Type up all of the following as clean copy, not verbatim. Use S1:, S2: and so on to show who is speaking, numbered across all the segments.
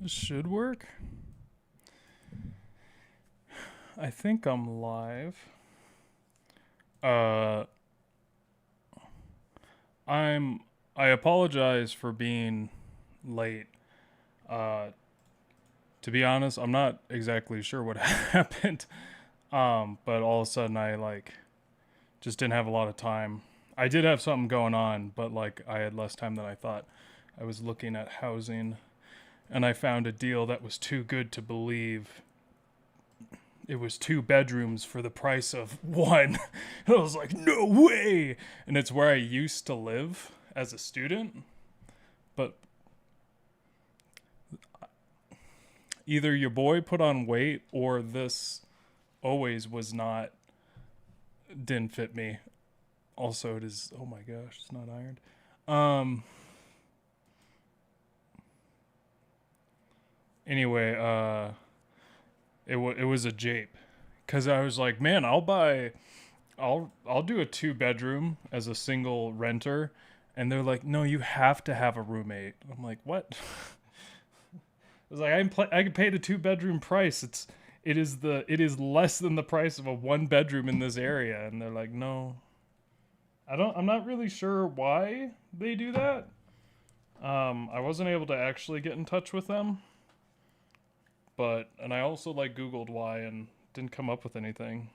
S1: This should work. I think I'm live. Uh I apologize for being late. Uh to be honest, I'm not exactly sure what happened. But all of a sudden I just didn't have a lot of time. I did have something going on, but I had less time than I thought. I was looking at housing and I found a deal that was too good to believe. It was 2 bedrooms for the price of one. I was like, no way. And it's where I used to live as a student. But either your boy put on weight or this always was not, didn't fit me. Also, it is, oh my gosh, it's not ironed. Anyway, it was a jape. Cause I was like, man, I'll do a 2 bedroom as a single renter, and they're like, no, you have to have a roommate. I'm like, what? I was like, I can pay the 2 bedroom price. It is less than the price of a 1 bedroom in this area, and they're like, no. I'm not really sure why they do that. I wasn't able to actually get in touch with them, and I also Googled why and didn't come up with anything.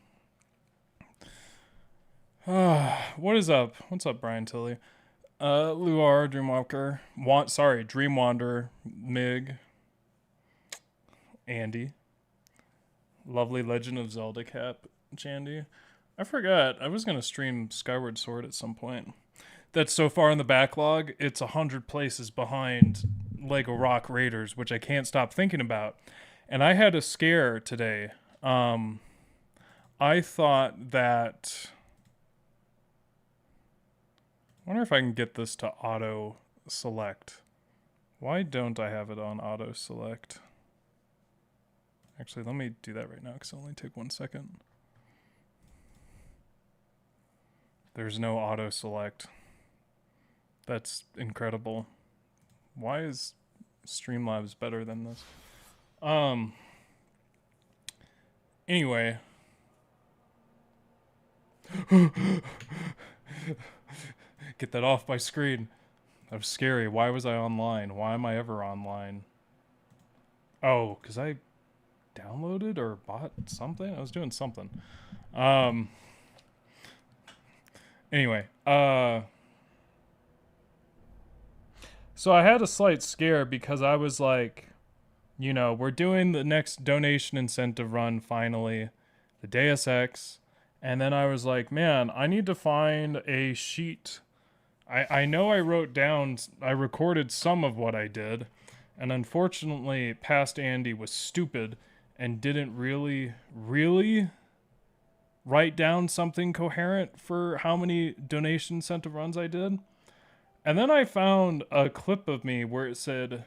S1: What is up? What's up, Brian Tilly? Luar, Dreamwalker, Dream Wanderer, Mig, Andy, lovely Legend of Zelda Cap, Chandy. I forgot, I was gonna stream Skyward Sword at some point. That's so far in the backlog, it's 100 places behind Lego Rock Raiders, which I can't stop thinking about. And I had a scare today. I thought that... I wonder if I can get this to auto select. Why don't I have it on auto select? Actually, let me do that right now because it'll only take 1 second. There's no auto select. That's incredible. Why is Streamlabs better than this? Anyway. Get that off my screen. That was scary. Why was I online? Why am I ever online? Oh, because I downloaded or bought something? I was doing something. Anyway, so I had a slight scare because I was like, we're doing the next donation incentive run finally, the Deus Ex, and then I was like, man, I need to find a sheet. I know I recorded some of what I did, and unfortunately, past Andy was stupid and didn't really write down something coherent for how many donation incentive runs I did. And then I found a clip of me where it said,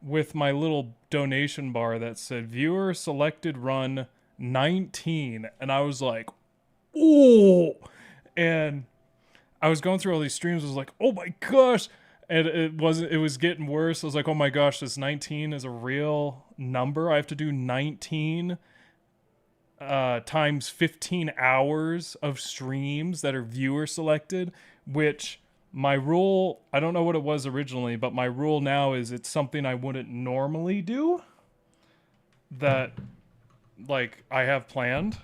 S1: with my little donation bar that said viewer selected run 19, and I was like, oh, and I was going through all these streams. I was like, oh my gosh. And it was getting worse. I was like, oh my gosh, this 19 is a real number. I have to do 19 times 15 hours of streams that are viewer selected, which my rule, I don't know what it was originally, but my rule now is it's something I wouldn't normally do that I have planned.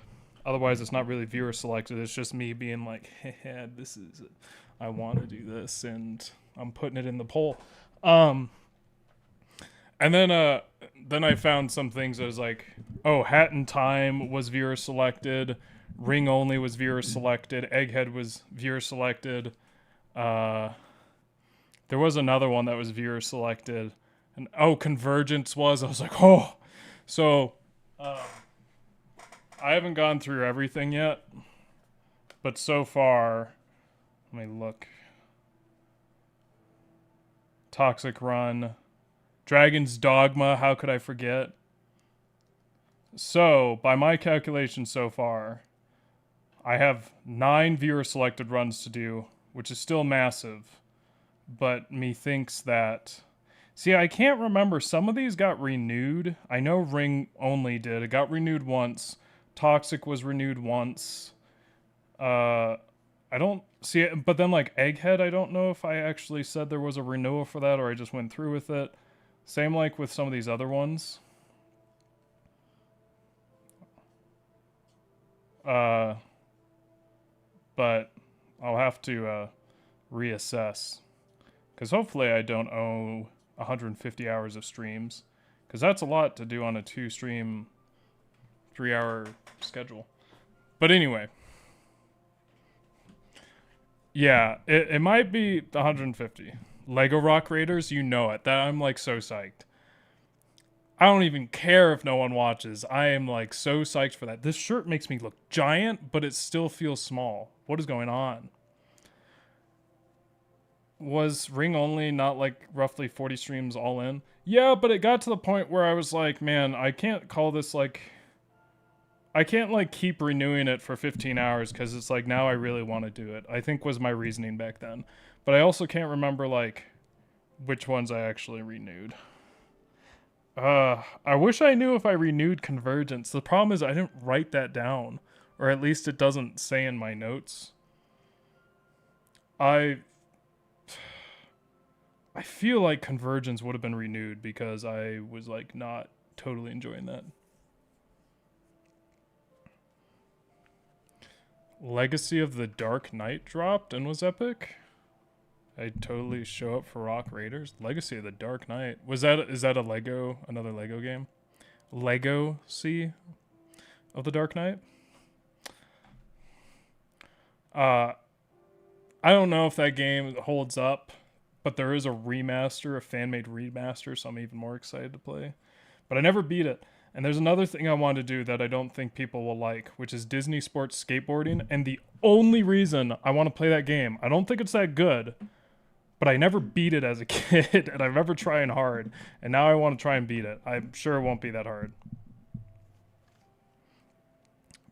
S1: Otherwise, it's not really viewer selected. It's just me being like, hey, this is it. I want to do this, and I'm putting it in the poll. And then I found some things that was like, oh, Hat in Time was viewer selected, Ring Only was viewer selected, Egghead was viewer selected. There was another one that was viewer selected, and Convergence was. I was like, oh, so. I haven't gone through everything yet, but so far, let me look. Toxic Run, Dragon's Dogma, how could I forget? So, by my calculations so far, I have 9 viewer selected runs to do, which is still massive, but methinks that See, I can't remember. Some of these got renewed. I know Ring only did. It got renewed once. Toxic was renewed once. I don't see it, but then like Egghead, I don't know if I actually said there was a renewal for that or I just went through with it. Same like with some of these other ones. But I'll have to reassess because hopefully I don't owe 150 hours of streams because that's a lot to do on a 2-stream 3-hour schedule. But anyway, yeah, it might be 150. Lego Rock Raiders, you know it. That I'm like so psyched. I don't even care if no one watches. I am like so psyched for that. This shirt makes me look giant, but it still feels small. What is going on? Was Ring only not like roughly 40 streams all in? Yeah, but it got to the point where I was like, man, I can't call this like... I can't like keep renewing it for 15 hours because it's like now I really want to do it. I think was my reasoning back then. But I also can't remember like which ones I actually renewed. I wish I knew if I renewed Convergence. The problem is I didn't write that down. Or at least it doesn't say in my notes. I feel like Convergence would have been renewed because I was like not totally enjoying that. Legacy of the Dark Knight dropped and was epic. I'd totally show up for Rock Raiders. Legacy of the Dark Knight. Is that a Lego, another Lego game? Legacy of the Dark Knight? I don't know if that game holds up, but there is a remaster, a fan-made remaster, so I'm even more excited to play. But I never beat it. And there's another thing I want to do that I don't think people will like, which is Disney Sports Skateboarding. And the only reason I want to play that game, I don't think it's that good, but I never beat it as a kid, and I remember trying hard, and now I want to try and beat it. I'm sure it won't be that hard.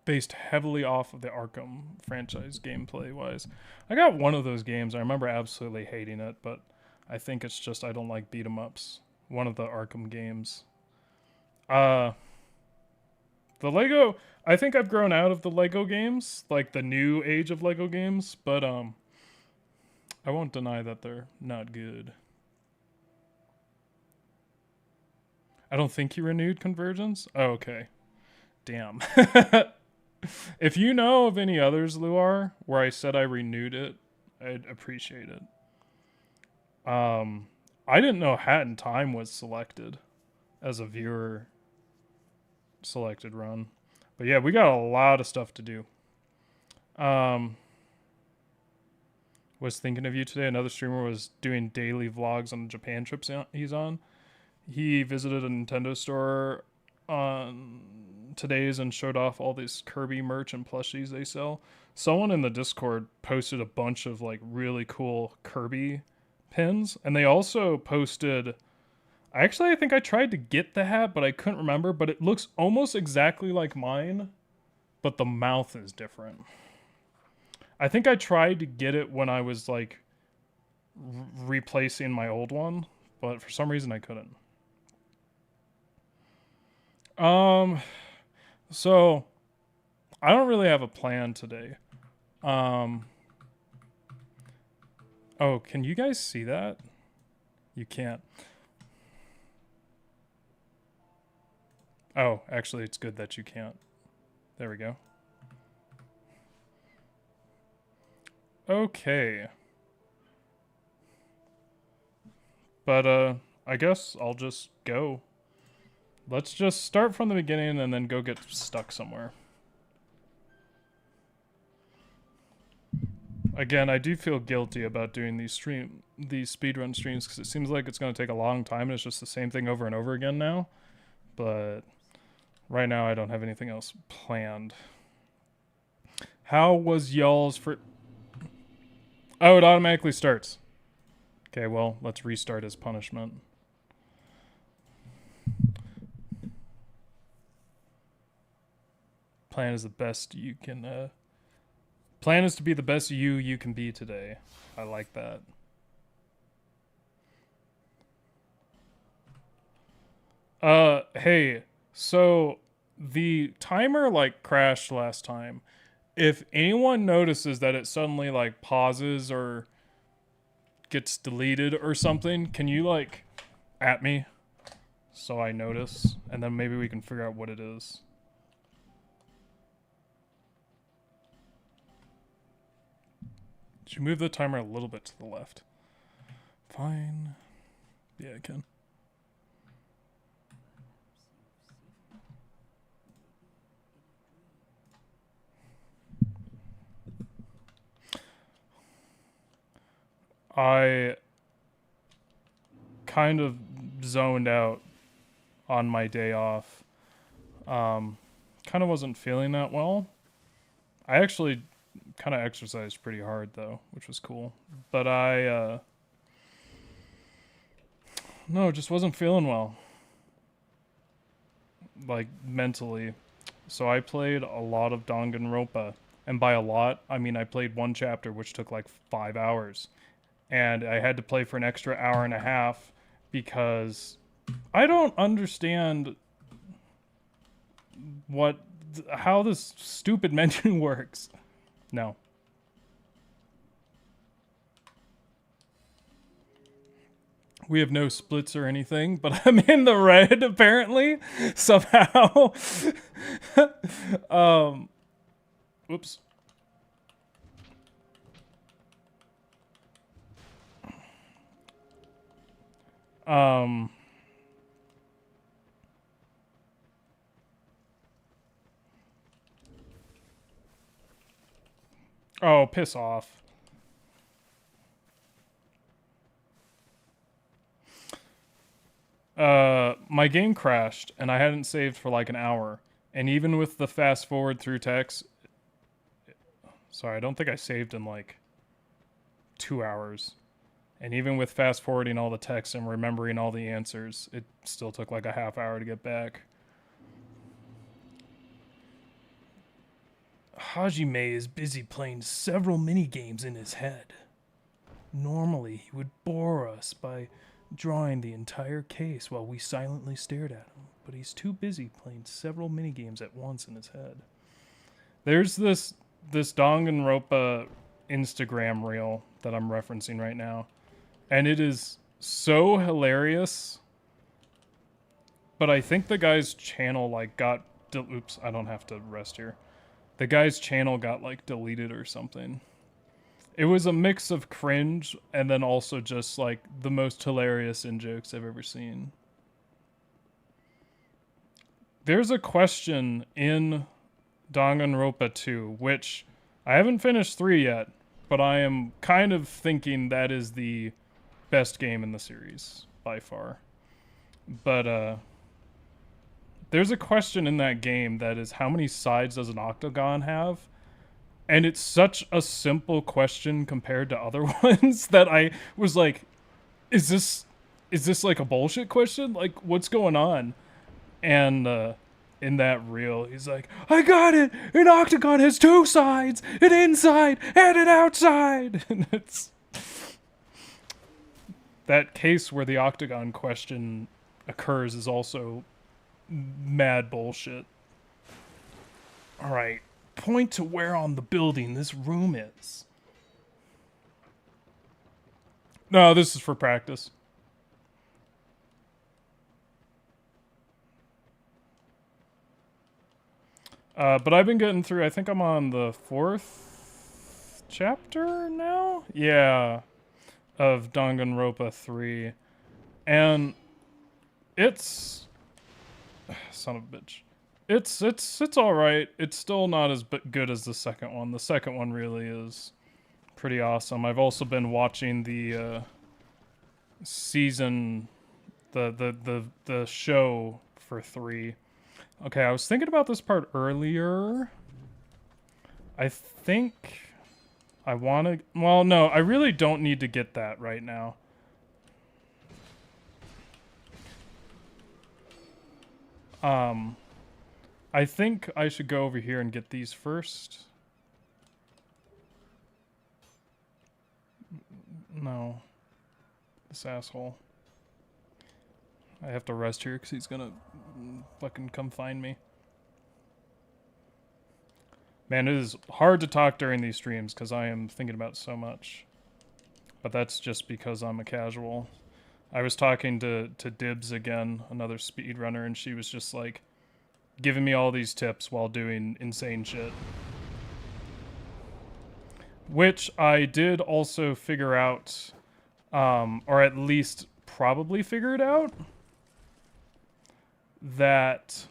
S1: Based heavily off of the Arkham franchise gameplay-wise. I got one of those games. I remember absolutely hating it, but I think it's just I don't like beat-em-ups. One of the Arkham games. The Lego... I think I've grown out of the Lego games, like the new age of Lego games, but I won't deny that they're not good. I don't think you renewed Convergence? Oh, okay. Damn. If you know of any others, Luar, where I said I renewed it, I'd appreciate it. I didn't know Hat in Time was selected as a viewer selected run. But yeah, we got a lot of stuff to do. Was thinking of you today. Another streamer was doing daily vlogs on the Japan trips he's on. He visited a Nintendo store on today's and showed off all these Kirby merch and plushies they sell. Someone in the Discord posted a bunch of like really cool Kirby pins, and they also posted... Actually, I think I tried to get the hat, but I couldn't remember, but it looks almost exactly like mine, but the mouth is different. I think I tried to get it when I was like replacing my old one, but for some reason I couldn't. So I don't really have a plan today. Oh, can you guys see that? You can't. Oh, actually, it's good that you can't. There we go. Okay. But, I guess I'll just go. Let's just start from the beginning and then go get stuck somewhere. Again, I do feel guilty about doing these speedrun streams because it seems like it's going to take a long time and it's just the same thing over and over again now. But right now I don't have anything else planned. How was y'all's for... Oh, it automatically starts. Okay, well, let's restart as punishment. Plan is the best you can... Plan is to be the best you can be today. I like that. Hey, so the timer like crashed last time. If anyone notices that it suddenly like pauses or gets deleted or something, can you like at me so I notice, and then maybe we can figure out what it is. Should move the timer a little bit to the left. Fine. Yeah, I can. I kind of zoned out on my day off. Kind of wasn't feeling that well. I actually kind of exercised pretty hard though, which was cool. But no, just wasn't feeling well, like mentally. So I played a lot of Danganronpa, and by a lot, I mean I played one chapter, which took like 5 hours, and I had to play for an extra hour and a half because I don't understand what how this stupid menu works. No. We have no splits or anything, but I'm in the red apparently somehow. Whoops. Um Oh, piss off. My game crashed and I hadn't saved for like an hour. And even with the fast forward through text, sorry, I don't think I saved in like 2 hours. And even with fast forwarding all the text and remembering all the answers, it still took like a half hour to get back. Hajime is busy playing several mini games in his head. Normally, he would bore us by drawing the entire case while we silently stared at him, but he's too busy playing several minigames at once in his head. There's this Danganronpa Instagram reel that I'm referencing right now, and it is so hilarious. But I think the guy's channel like got oops, I don't have to rest here. The guy's channel got like deleted or something. It was a mix of cringe and then also just like the most hilarious in jokes I've ever seen. There's a question in Danganronpa 2, which I haven't finished 3 yet, but I am kind of thinking that is the best game in the series by far. But there's a question in that game that is how many sides does an octagon have? And it's such a simple question compared to other ones that I was like, is this like a bullshit question? Like what's going on? And in that reel, he's like, I got it! An octagon has 2 sides, an inside and an outside. And it's that case where the octagon question occurs is also mad bullshit. All right. Point to where on the building this room is. No, this is for practice. But I've been getting through, I think I'm on the 4th chapter now? Yeah. Of Danganronpa 3. And it's son of a bitch. It's all right. It's still not as good as the second one. The second one really is pretty awesome. I've also been watching the season, the show for 3. Okay, I was thinking about this part earlier. I think I want to. Well, no, I really don't need to get that right now. I think I should go over here and get these first. No. This asshole. I have to rest here because he's gonna fucking come find me. Man, it is hard to talk during these streams because I am thinking about so much. But that's just because I'm a casual. I was talking to Dibs again, another speedrunner, and she was just like giving me all these tips while doing insane shit. Which I did also figure out, or at least probably figured out, that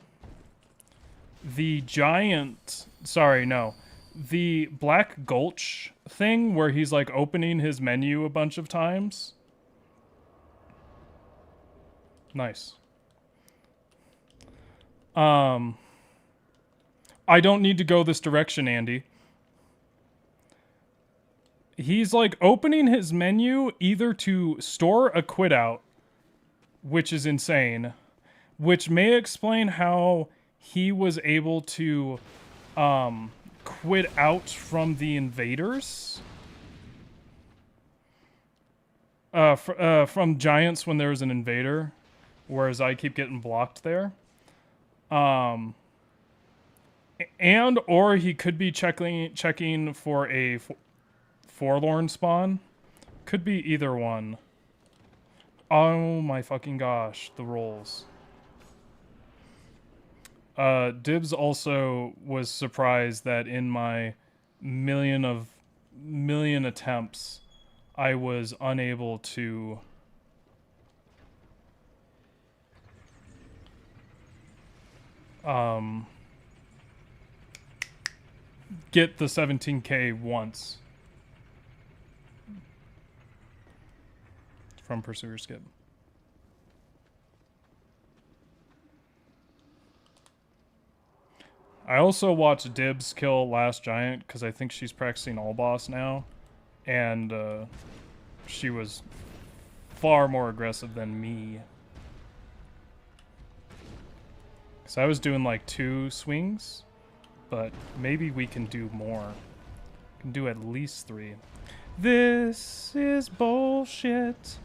S1: the giant, the Black Gulch thing where he's like opening his menu a bunch of times. Nice. I don't need to go this direction, Andy. He's like opening his menu either to store a quit out, which is insane, which may explain how he was able to quit out from the invaders. From giants when there was an invader, whereas I keep getting blocked there. And or he could be checking for a forlorn spawn. Could be either one. Oh my fucking gosh, the rolls. Dibs also was surprised that in my million attempts, I was unable to get the 17K once from Pursuer Skip. I also watched Dibs kill Last Giant because I think she's practicing All Boss now, and she was far more aggressive than me. Because I was doing like 2 swings, but maybe we can do more. We can do at least 3. This is bullshit.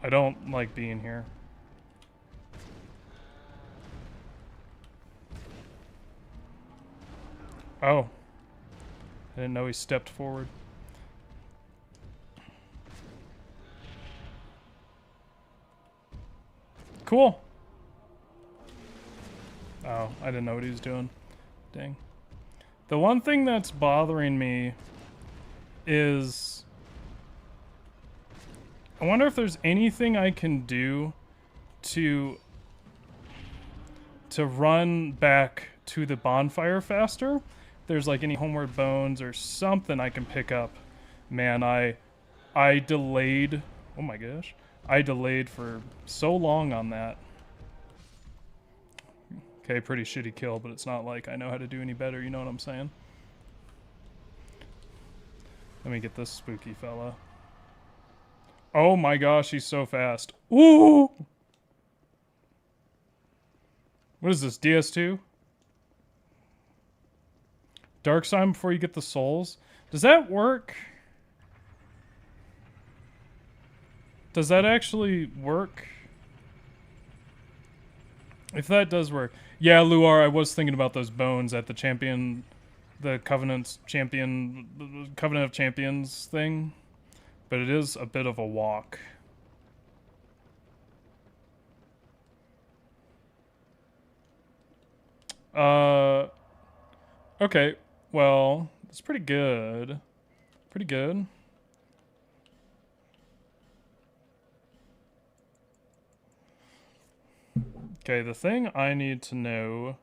S1: I don't like being here. Oh. I didn't know he stepped forward. Cool. Oh, I didn't know what he was doing. Dang. The one thing that's bothering me is I wonder if there's anything I can do to run back to the bonfire faster. There's like any homeward bones or something I can pick up. Man, I delayed. Oh my gosh. I delayed for so long on that. Okay, pretty shitty kill, but it's not like I know how to do any better, you know what I'm saying? Let me get this spooky fella. Oh my gosh, he's so fast. Ooh! What is this, DS2? Dark sign before you get the souls? Does that work? Does that actually work? If that does work. Yeah, Luar, I was thinking about those bones at the champion, the Covenant of Champions thing. But it is a bit of a walk. Okay. Well, it's pretty good. Pretty good. Okay, the thing I need to know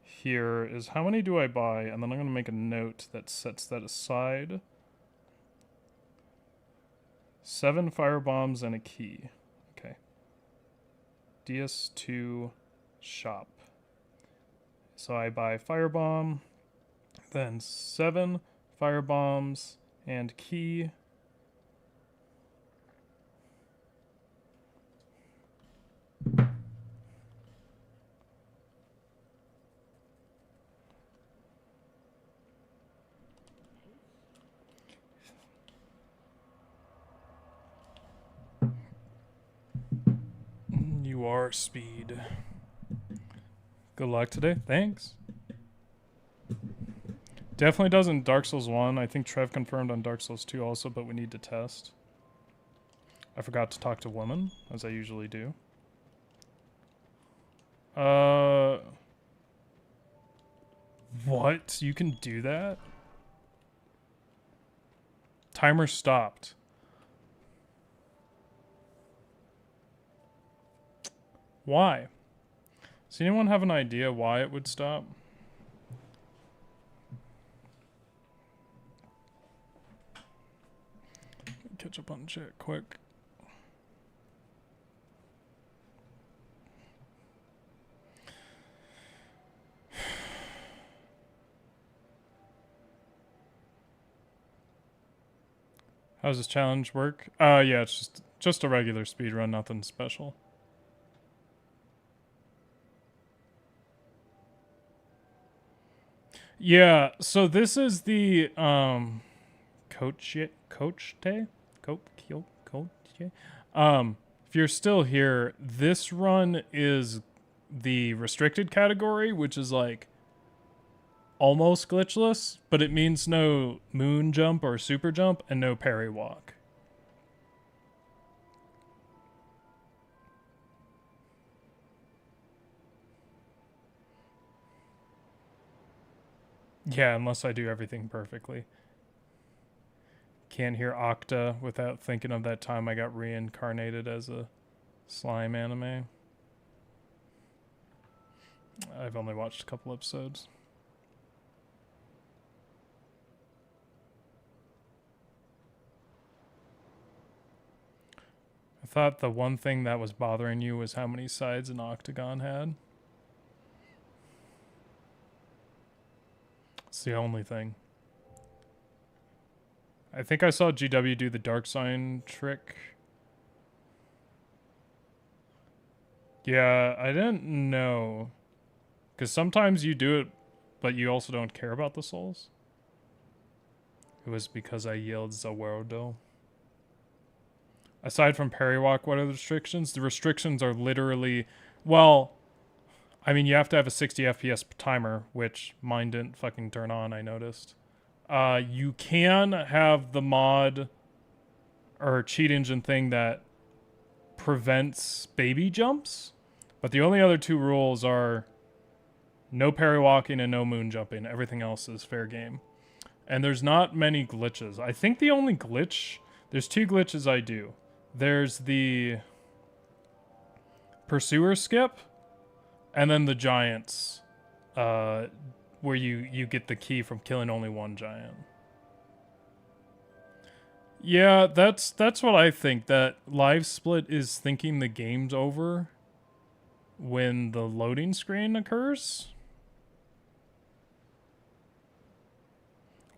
S1: here is how many do I buy, and then I'm going to make a note that sets that aside. 7 firebombs and a key. Okay. DS2 shop. So I buy firebomb, then 7 firebombs and key. you are speed. Good luck today. Thanks. Definitely doesn't Dark Souls 1. I think Trev confirmed on Dark Souls 2 also, but we need to test. I forgot to talk to women, as I usually do. What? You can do that? Timer stopped. Why? Does anyone have an idea why it would stop? Catch up on chat quick. How does this challenge work? Yeah, it's just a regular speedrun, nothing special. Yeah, so this is the coach day? If you're still here, this run is the restricted category, which is like almost glitchless, but it means no moon jump or super jump and no Parrywalk. Yeah, unless I do everything perfectly. Can't hear Octa without thinking of that time I got reincarnated as a slime anime. I've only watched a couple episodes. I thought the one thing that was bothering you was how many sides an octagon had. It's the only thing. I think I saw GW do the dark sign trick. Yeah, I didn't know. Because sometimes you do it, but you also don't care about the souls. It was because I yelled Zawardo. Aside from Parrywalk, what are the restrictions? The restrictions are literally, well, I mean, you have to have a 60 FPS timer, which mine didn't fucking turn on, I noticed. You can have the mod or cheat engine thing that prevents baby jumps, but the only other two rules are no Parrywalking and no moon jumping. Everything else is fair game. And there's not many glitches. I think the only glitch, there's two glitches I do. There's the pursuer skip, and then the giants, where you get the key from killing only one giant. Yeah, that's what I think. That live split is thinking the game's over when the loading screen occurs.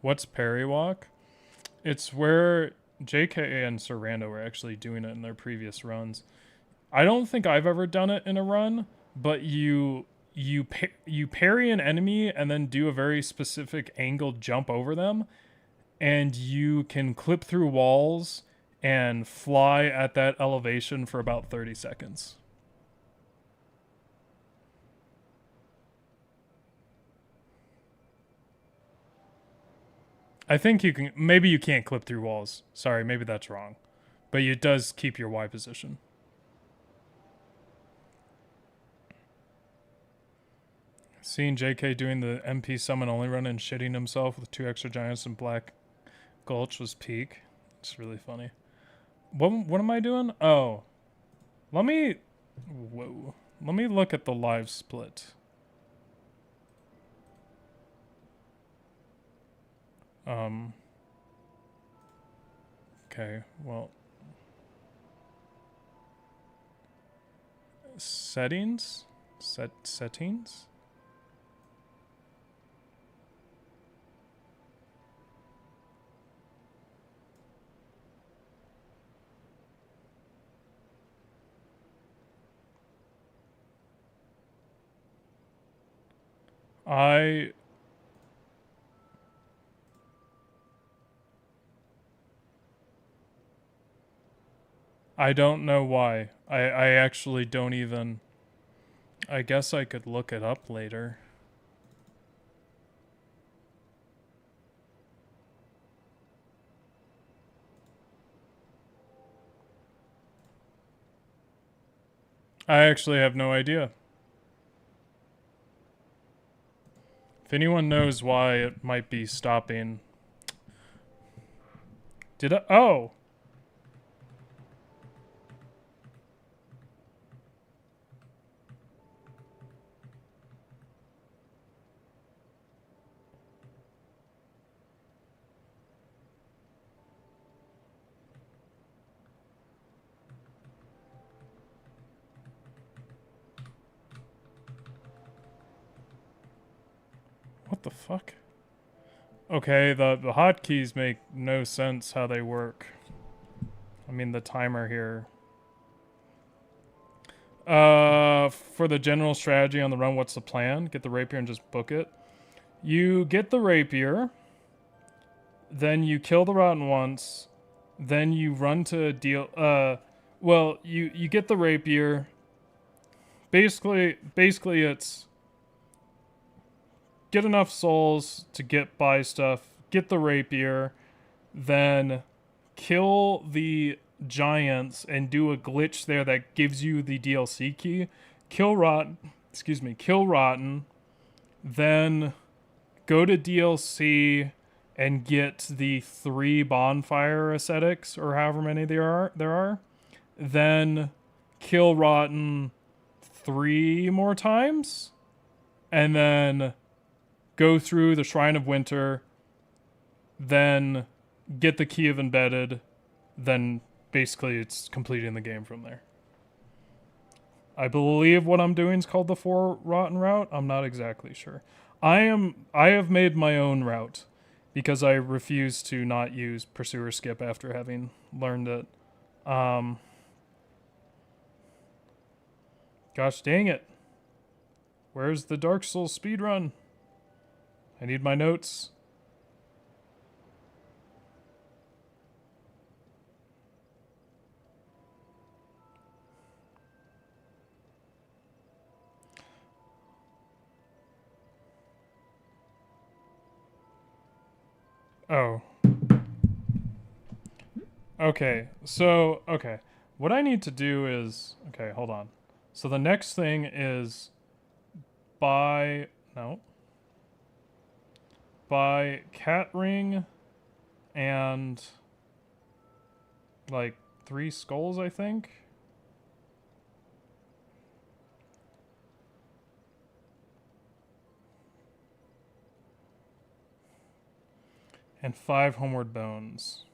S1: What's Parrywalk? It's where JK and Sorando were actually doing it in their previous runs. I don't think I've ever done it in a run, but you parry an enemy and then do a very specific angled jump over them, and you can clip through walls and fly at that elevation for about 30 seconds. I think you can, maybe you can't clip through walls. Sorry, maybe that's wrong. But it does keep your Y position. Seeing JK doing the MP summon only run and shitting himself with 2 extra giants and Black Gulch was peak. It's really funny. What am I doing? Oh. Let me look at the live split. Okay, well. Settings? Settings? I don't know why. I actually don't even... I guess I could look it up later. I actually have no idea. If anyone knows why it might be stopping... Did I... Oh! What the fuck? Okay, the hotkeys make no sense how they work. I mean, the timer here. For the general strategy on the run, what's the plan? Get the rapier and just book it. You get the rapier, then you kill the rotten once, then you run to deal. Well, you get the rapier. Basically, it's get enough souls to get buy stuff. Get the rapier, then kill the giants and do a glitch there that gives you the DLC key. Kill Rotten, kill Rotten, then go to DLC and get the 3 bonfire ascetics or however many there are. Then kill Rotten 3 more times and then go through the Shrine of Winter, then get the Key of Embedded, then basically it's completing the game from there. I believe what I'm doing is called the 4 Rotten route. I'm not exactly sure. I have made my own route because I refuse to not use Pursuer Skip after having learned it. Gosh dang it. Where's the Dark Souls speedrun? I need my notes. Oh. Okay, so, okay. What I need to do is... Okay, hold on. So the next thing is... Buy cat ring and... like, 3 skulls, I think? And 5 homeward bones.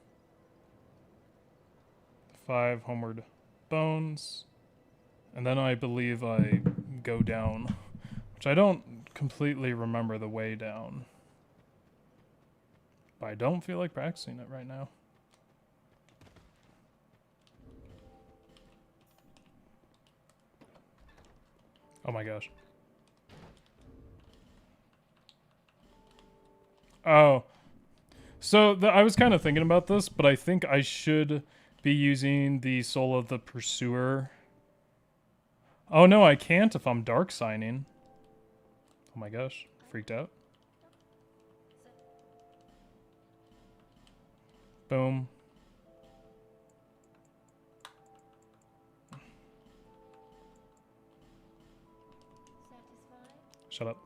S1: 5 homeward bones. And then I believe I go down. Which I don't completely remember the way down. But I don't feel like practicing it right now. Oh my gosh. Oh. So I was kind of thinking about this, but I think I should be using the Soul of the Pursuer. Oh no, I can't if I'm dark signing. Oh my gosh, freaked out. Boom. Shut up.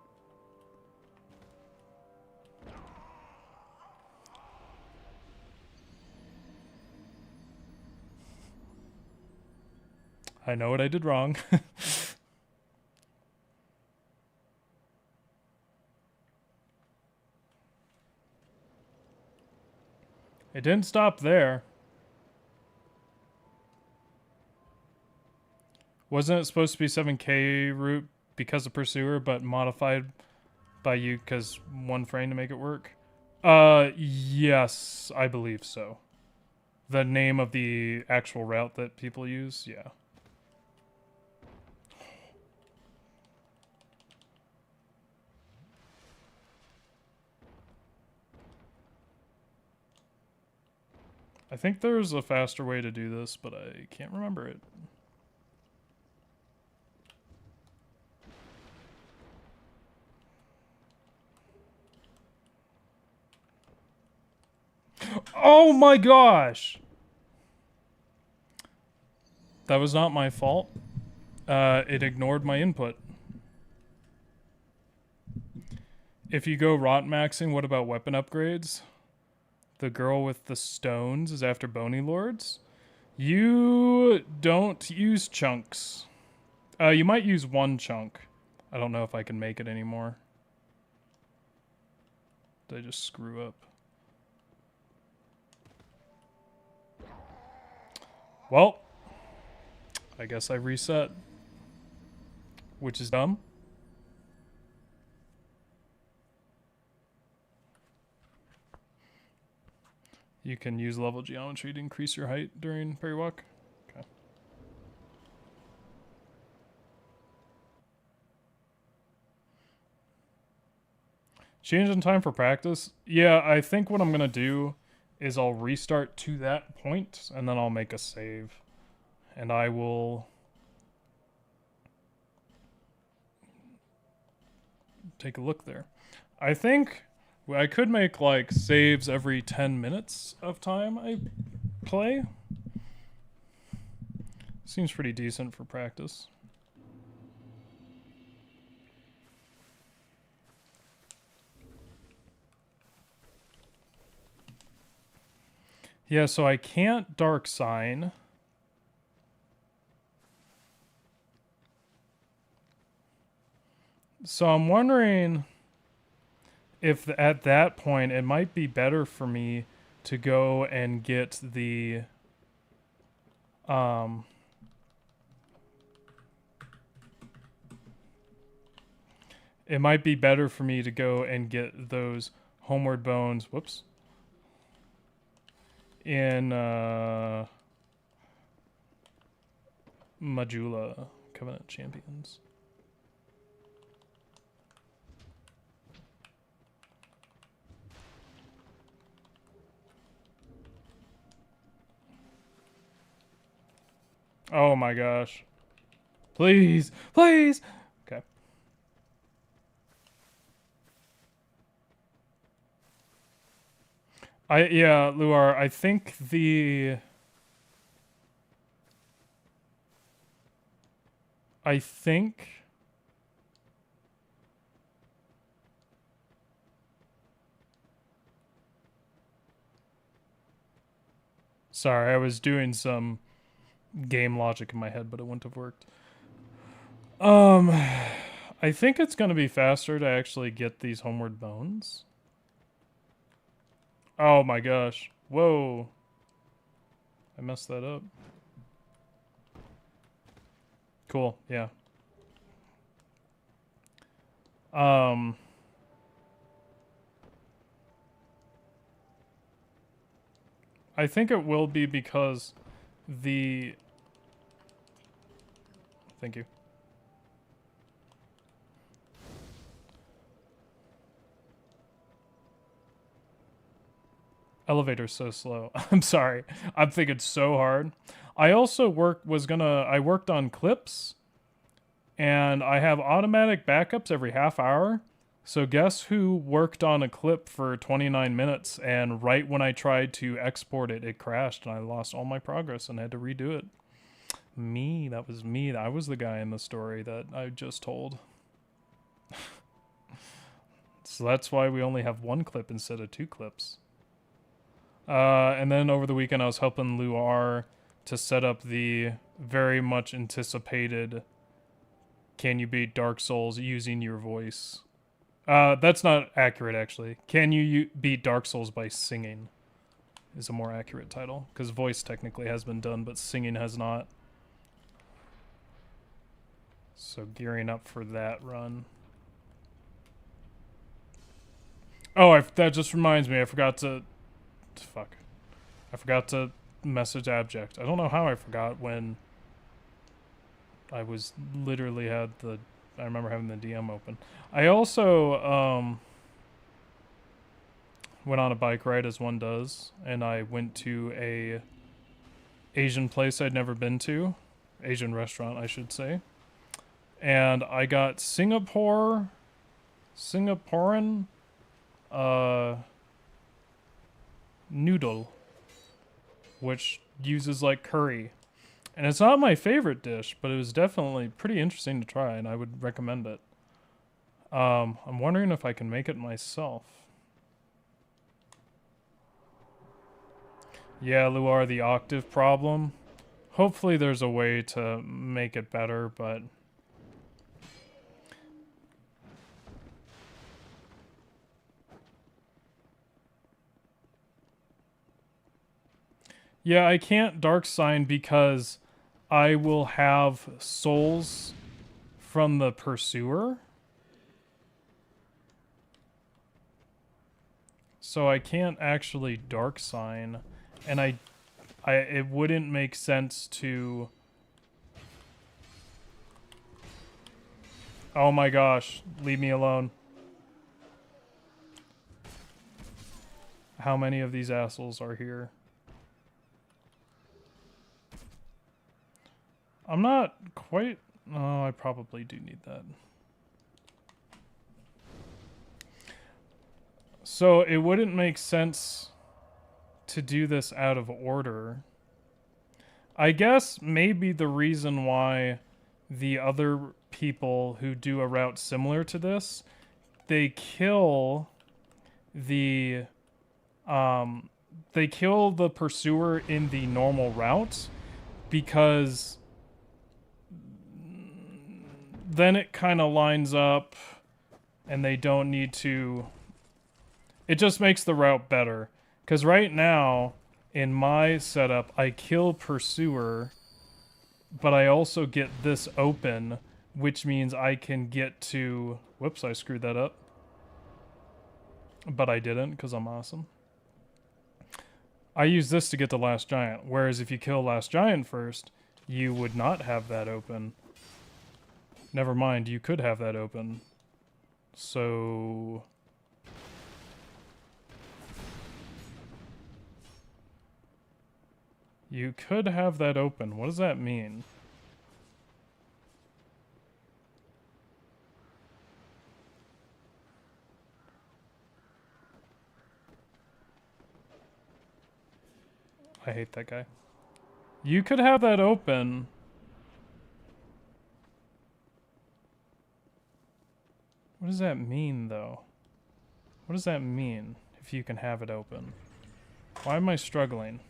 S1: I know what I did wrong. It didn't stop there. Wasn't it supposed to be 7K route because of Pursuer, but modified by you because 1 frame to make it work? Yes, I believe so. The name of the actual route that people use, yeah. I think there's a faster way to do this, but I can't remember it. Oh my gosh! That was not my fault. It ignored my input. If you go rot maxing, what about weapon upgrades? The girl with the stones is after Bony Lords. You don't use chunks. You might use one chunk. I don't know if I can make it anymore. Did I just screw up? Well, I guess I reset. Which is dumb. You can use level geometry to increase your height during Parrywalk. Okay. Change in time for practice? Yeah, I think what I'm going to do is I'll restart to that point, and then I'll make a save. And I will take a look there. I think I could make like saves every 10 minutes of time I play. Seems pretty decent for practice. Yeah, so I can't dark sign. So I'm wondering if at that point it might be better for me to go and get the it might be better for me to go and get those homeward bones, whoops, in Majula Covenant Champions. Oh my gosh. Please, please. Okay. Yeah, Luar, I think sorry, I was doing some game logic in my head, but it wouldn't have worked. I think it's going to be faster to actually get these homeward bones. Oh my gosh. Whoa. I messed that up. Cool, yeah. I think it will be because the... Thank you. Elevator's so slow. I'm sorry. I'm thinking so hard. I also I worked on clips, and I have automatic backups every half hour. So guess who worked on a clip for 29 minutes, and right when I tried to export it, it crashed, and I lost all my progress and had to redo it. Me, that was me. I was the guy in the story that I just told. So that's why we only have one clip instead of two clips. And then over the weekend, I was helping Luar to set up the very much anticipated "Can you beat Dark Souls using your voice?" That's not accurate, actually. "Can you beat Dark Souls by singing?" is a more accurate title, because voice technically has been done, but singing has not. So gearing up for that run. Oh, that just reminds me, I forgot to... Fuck. I forgot to message Abject. I don't know how I forgot when I was literally had the... I remember having the DM open. I also, went on a bike ride as one does, and I went to a Asian place I'd never been to. Asian restaurant, I should say. And I got Singaporean noodle, which uses like curry. And it's not my favorite dish, but it was definitely pretty interesting to try, and I would recommend it. I'm wondering if I can make it myself. Yeah, Luar, the octave problem. Hopefully there's a way to make it better, but... Yeah, I can't dark sign because I will have souls from the pursuer. So I can't actually dark sign, and it wouldn't make sense to... Oh my gosh, leave me alone. How many of these assholes are here? I'm not quite... Oh, I probably do need that. So it wouldn't make sense to do this out of order. I guess maybe the reason why the other people who do a route similar to this, they kill the pursuer in the normal route, because then it kind of lines up and they don't need to... It just makes the route better. Because right now, in my setup, I kill pursuer, but I also get this open, which means I can get to... Whoops, I screwed that up. But I didn't, because I'm awesome. I use this to get to Last Giant, whereas if you kill Last Giant first, you would not have that open. Never mind, you could have that open. So... You could have that open. What does that mean? I hate that guy. You could have that open. What does that mean, though? What does that mean, if you can have it open? Why am I struggling?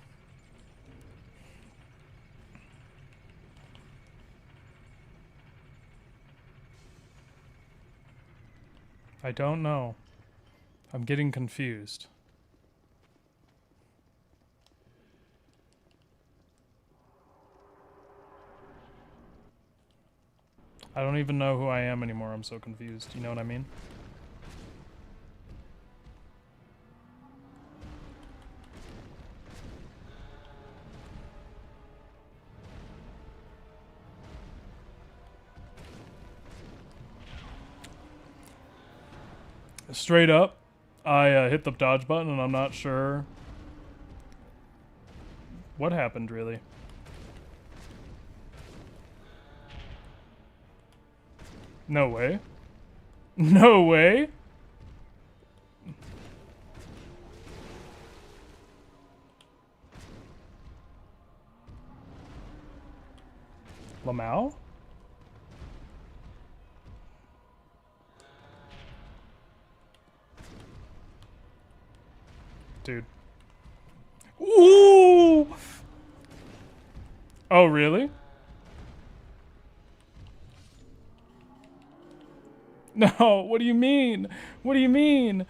S1: I don't know. I'm getting confused. I don't even know who I am anymore. I'm so confused. You know what I mean? Straight up, I hit the dodge button and I'm not sure what happened, really. No way. No way? Lamau? Dude. Ooh! Oh, really? No, what do you mean? What do you mean?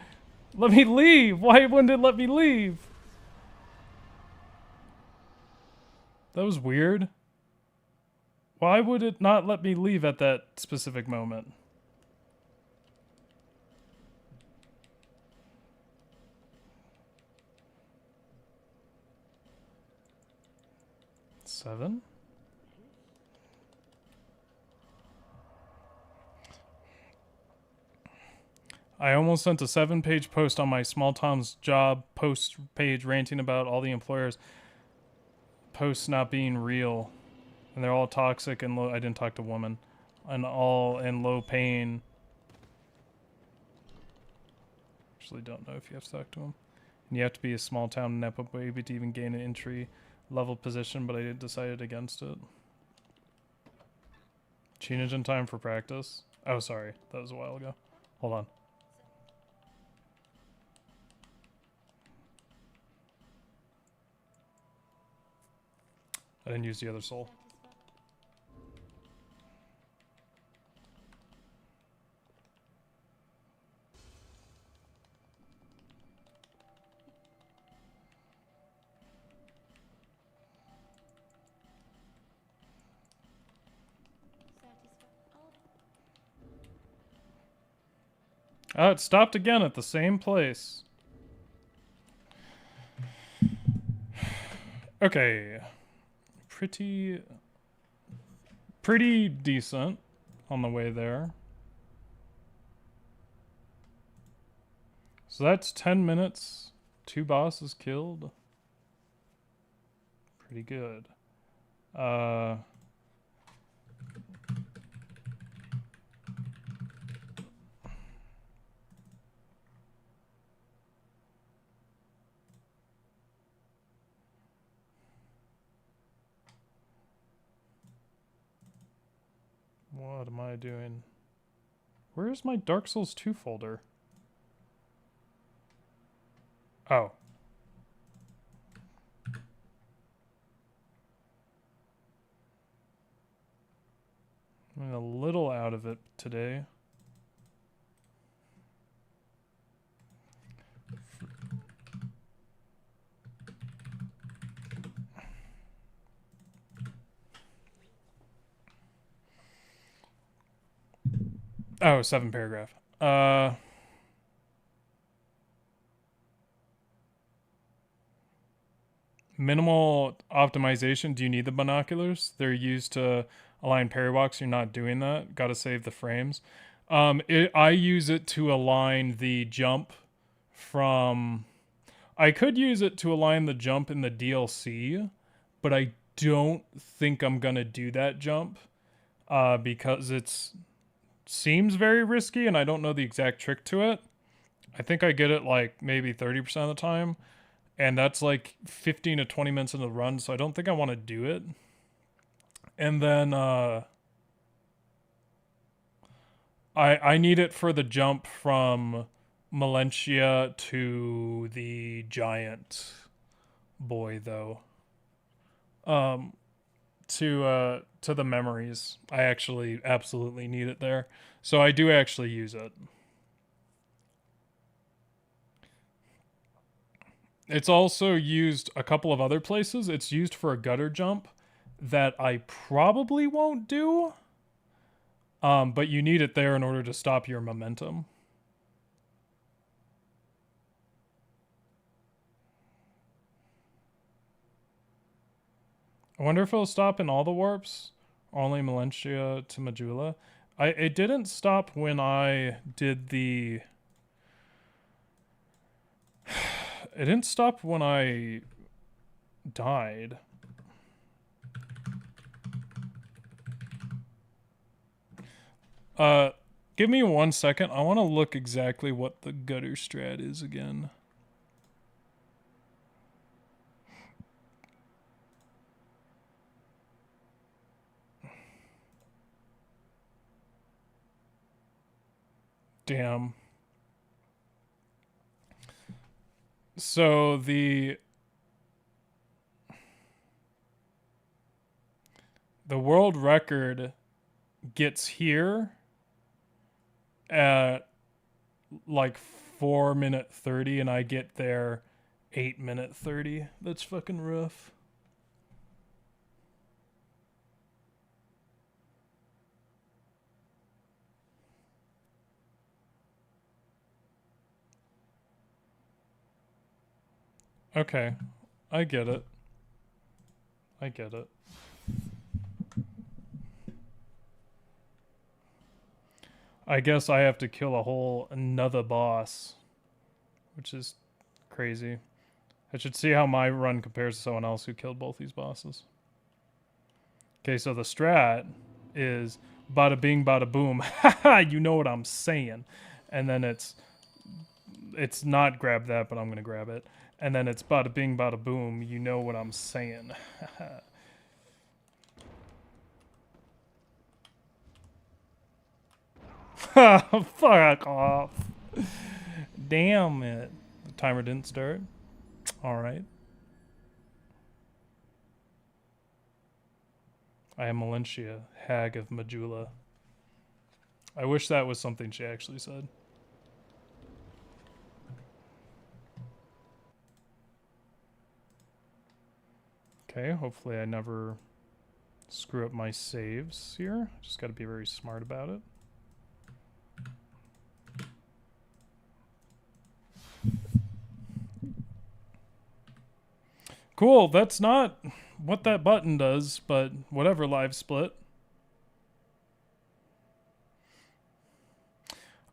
S1: Let me leave. Why wouldn't it let me leave? That was weird. Why would it not let me leave at that specific moment? Seven? I almost sent a 7-page post on my small town's job post page ranting about all the employers' posts not being real. And they're all toxic and low. I didn't talk to woman. And all in low pain. Actually, don't know if you have to talk to them. And you have to be a small town Nepo baby to even gain an entry level position, but I decided against it. Teenage in time for practice. Oh, sorry. That was a while ago. Hold on. I didn't use the other soul. Oh, it stopped again at the same place. Okay. Pretty decent on the way there. So that's 10 minutes. 2 bosses killed. Pretty good. What am I doing? Where's my Dark Souls 2 folder? Oh. I'm a little out of it today. Oh, 7 paragraph. Minimal optimization. Do you need the binoculars? They're used to align Parrywalks. You're not doing that. Got to save the frames. I use it to align the jump from... I could use it to align the jump in the DLC, but I don't think I'm going to do that jump because it's seems very risky and I don't know the exact trick to it. I think I get it like maybe 30% of the time, and that's like 15 to 20 minutes in the run, so I don't think I want to do it. And then I need it for the jump from Malencia to the giant boy though. To the memories. I actually absolutely need it there. So I do actually use it. It's also used a couple of other places. It's used for a gutter jump that I probably won't do. But you need it there in order to stop your momentum. I wonder if it'll stop in all the warps. Only Malencia to Majula. It didn't stop when I did the... It didn't stop when I died. Give me 1 second. I want to look exactly what the gutter strat is again. Damn. So the world record gets here at like 4:30 and I get there 8:30. That's fucking rough. Okay, I get it. I get it. I guess I have to kill a whole another boss, which is crazy. I should see how my run compares to someone else who killed both these bosses. Okay, so the strat is bada bing, bada boom. Haha, you know what I'm saying. And then it's not grab that, but I'm gonna grab it. And then it's bada bing, bada boom. You know what I'm saying. Fuck off. Damn it. The timer didn't start. Alright. I am Melentia, hag of Majula. I wish that was something she actually said. Okay, hopefully I never screw up my saves here. Just gotta be very smart about it. Cool, that's not what that button does, but whatever, live split.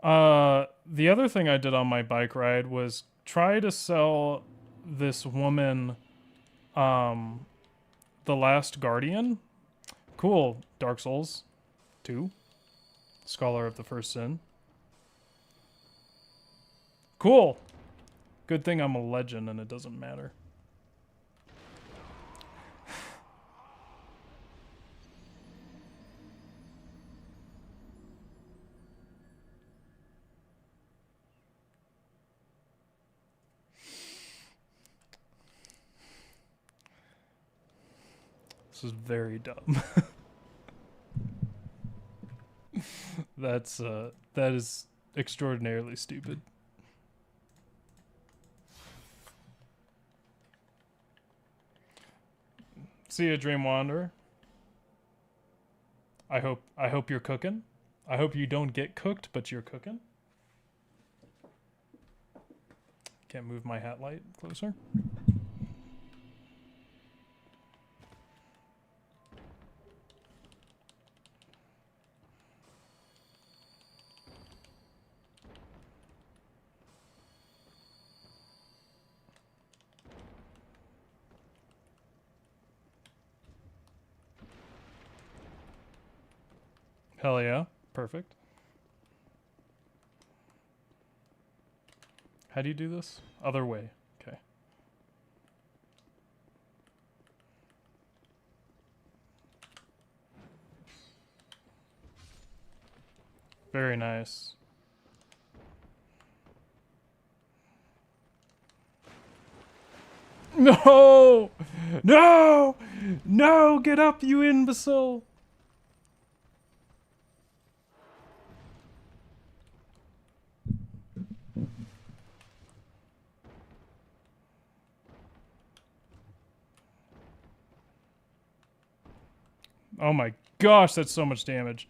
S1: The other thing I did on my bike ride was try to sell this woman, The Last Guardian. Cool, Dark Souls 2, Scholar of the First Sin. Cool. Good thing I'm a legend and it doesn't matter. This is very dumb. That is extraordinarily stupid. See ya, Dream Wanderer. I hope you're cooking. I hope you don't get cooked, but you're cooking. Can't move my hat light closer. Hell yeah. Perfect. How do you do this? Other way. Okay. Very nice. No! No! No! Get up, you imbecile! Oh my gosh, that's so much damage.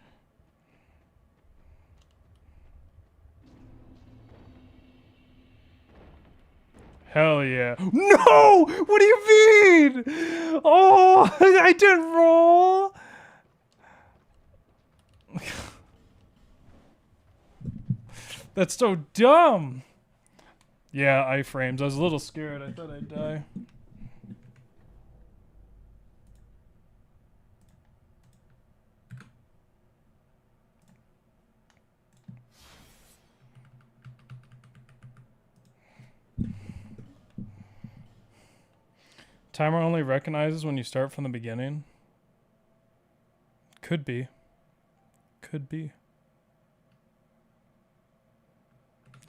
S1: Hell yeah. No! What do you mean? Oh, I didn't roll. That's so dumb. Yeah, iframes. I was a little scared. I thought I'd die. Timer only recognizes when you start from the beginning. Could be. Could be.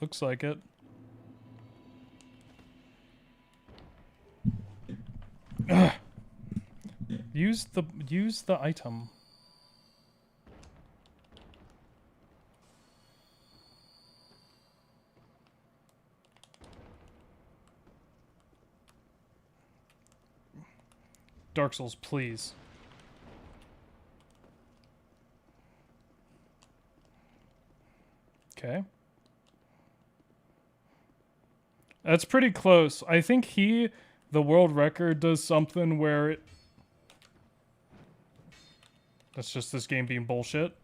S1: Looks like it. Ugh. Use the item. Dark Souls, please. Okay. That's pretty close. I think the world record does something where it... That's just this game being bullshit.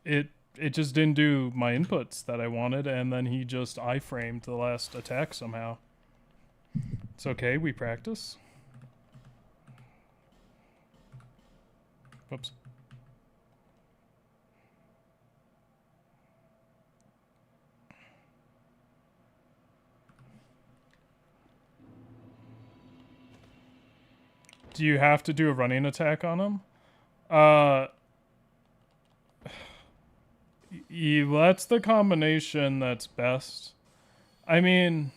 S1: it just didn't do my inputs that I wanted, and then he just iframed the last attack somehow. It's okay, we practice. Whoops. Do you have to do a running attack on him? That's the combination that's best. I mean,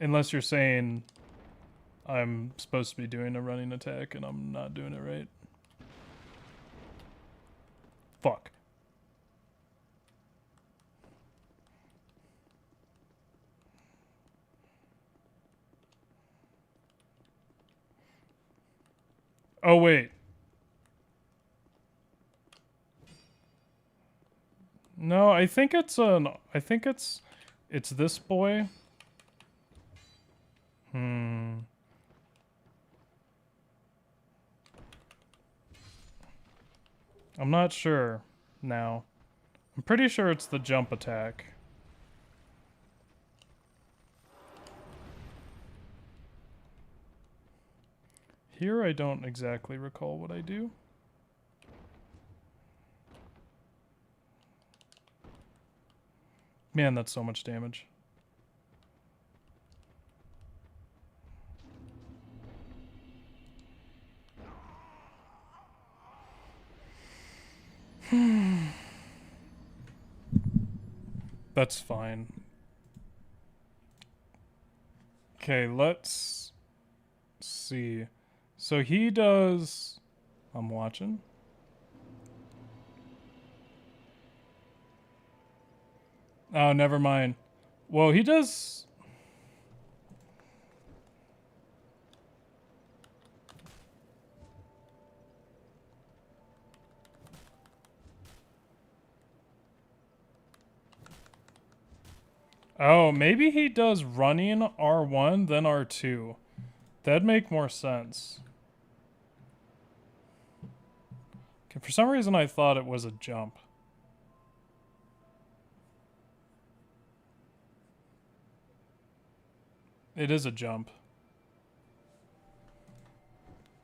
S1: unless you're saying I'm supposed to be doing a running attack and I'm not doing it right. Fuck. Oh, wait. No, I think it's it's this boy. I'm not sure now. I'm pretty sure it's the jump attack. Here I don't exactly recall what I do. Man, that's so much damage. That's fine. Okay, let's see. So he does... I'm watching. Oh, never mind. Well, he does... Oh, maybe he does running R1, then R2. That'd make more sense. Okay, for some reason I thought it was a jump. It is a jump.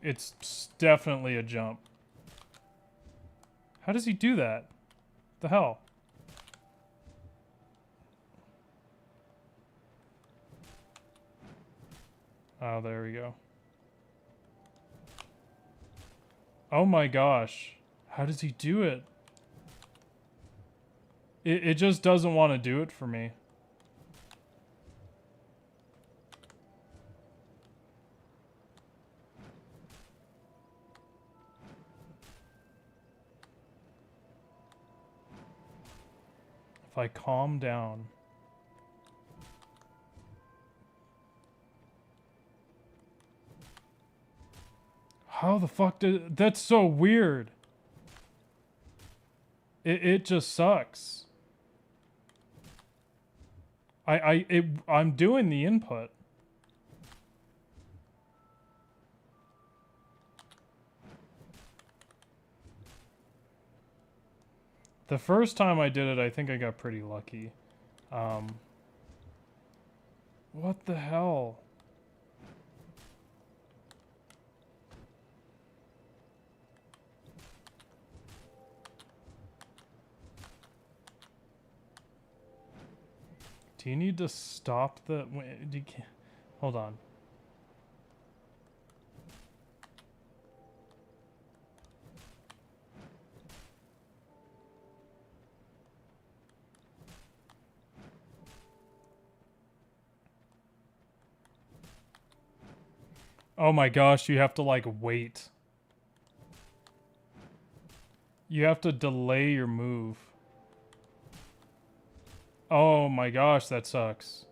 S1: It's definitely a jump. How does he do that? The hell? Oh, there we go. Oh my gosh. How does he do it? It just doesn't want to do it for me. If I calm down. How the fuck did... That's so weird. It just sucks. I'm doing the input. The first time I did it, I think I got pretty lucky. What the hell? Do you need to stop the... Hold on. Oh my gosh, you have to like wait. You have to delay your move. Oh my gosh, that sucks.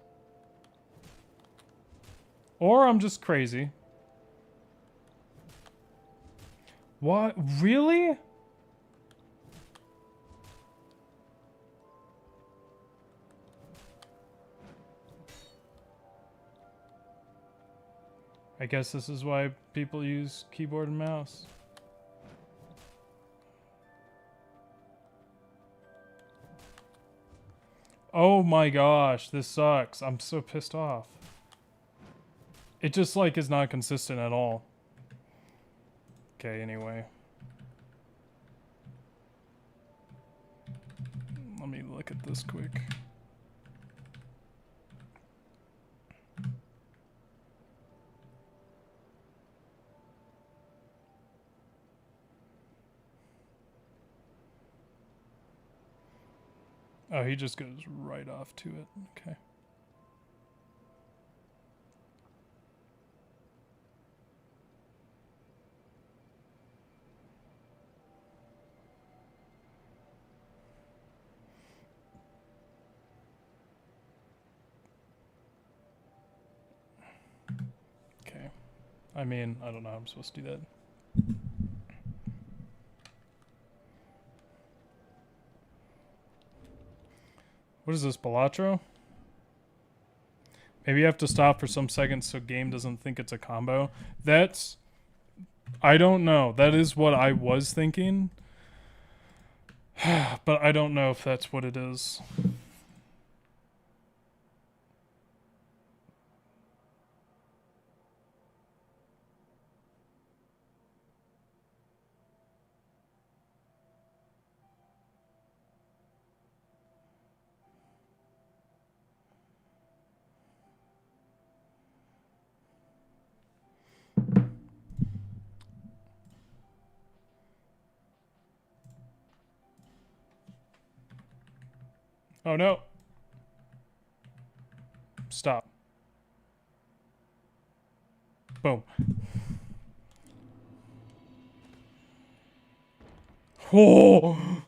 S1: Or I'm just crazy. What? Really? I guess this is why people use keyboard and mouse. Oh my gosh, this sucks. I'm so pissed off. It just, like, is not consistent at all. Okay, anyway. Let me look at this quick. Oh, he just goes right off to it. Okay. Okay. I mean, I don't know how I'm supposed to do that. What is this, Balatro? Maybe you have to stop for some seconds so game doesn't think it's a combo. That's... I don't know. That is what I was thinking. But I don't know if that's what it is. Oh no. Stop. Boom. Oh!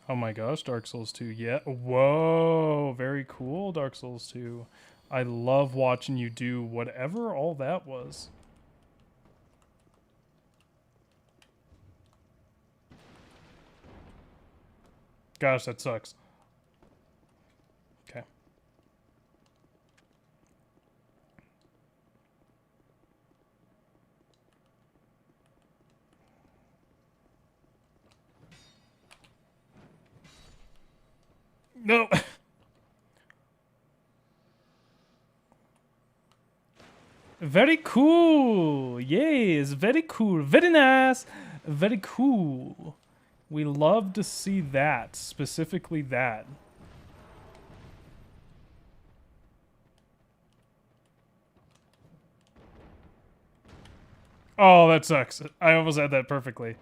S1: Oh my gosh, Dark Souls 2. Yeah. Whoa. Very cool, Dark Souls 2. I love watching you do whatever all that was. Gosh, that sucks. Okay. No. Very cool. Yes, very cool. Very nice. Very cool. We love to see that. Specifically that. Oh, that sucks. I almost had that perfectly.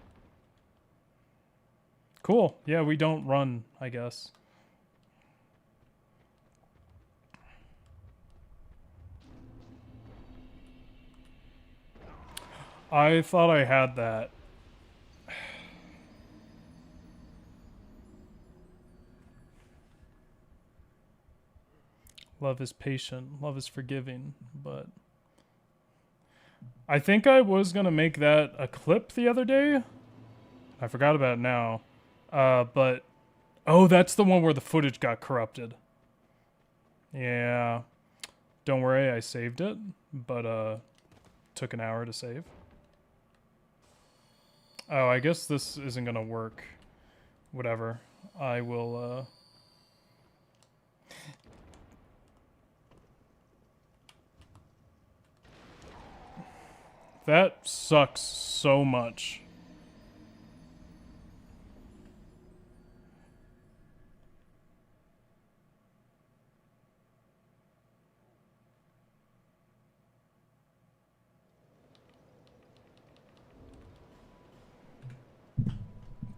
S1: Cool. Yeah, we don't run, I guess. I thought I had that. Love is patient. Love is forgiving. But I think I was going to make that a clip the other day. I forgot about it now. But... Oh, that's the one where the footage got corrupted. Yeah. Don't worry, I saved it. But, took an hour to save. Oh, I guess this isn't gonna work. Whatever. I will, That sucks so much.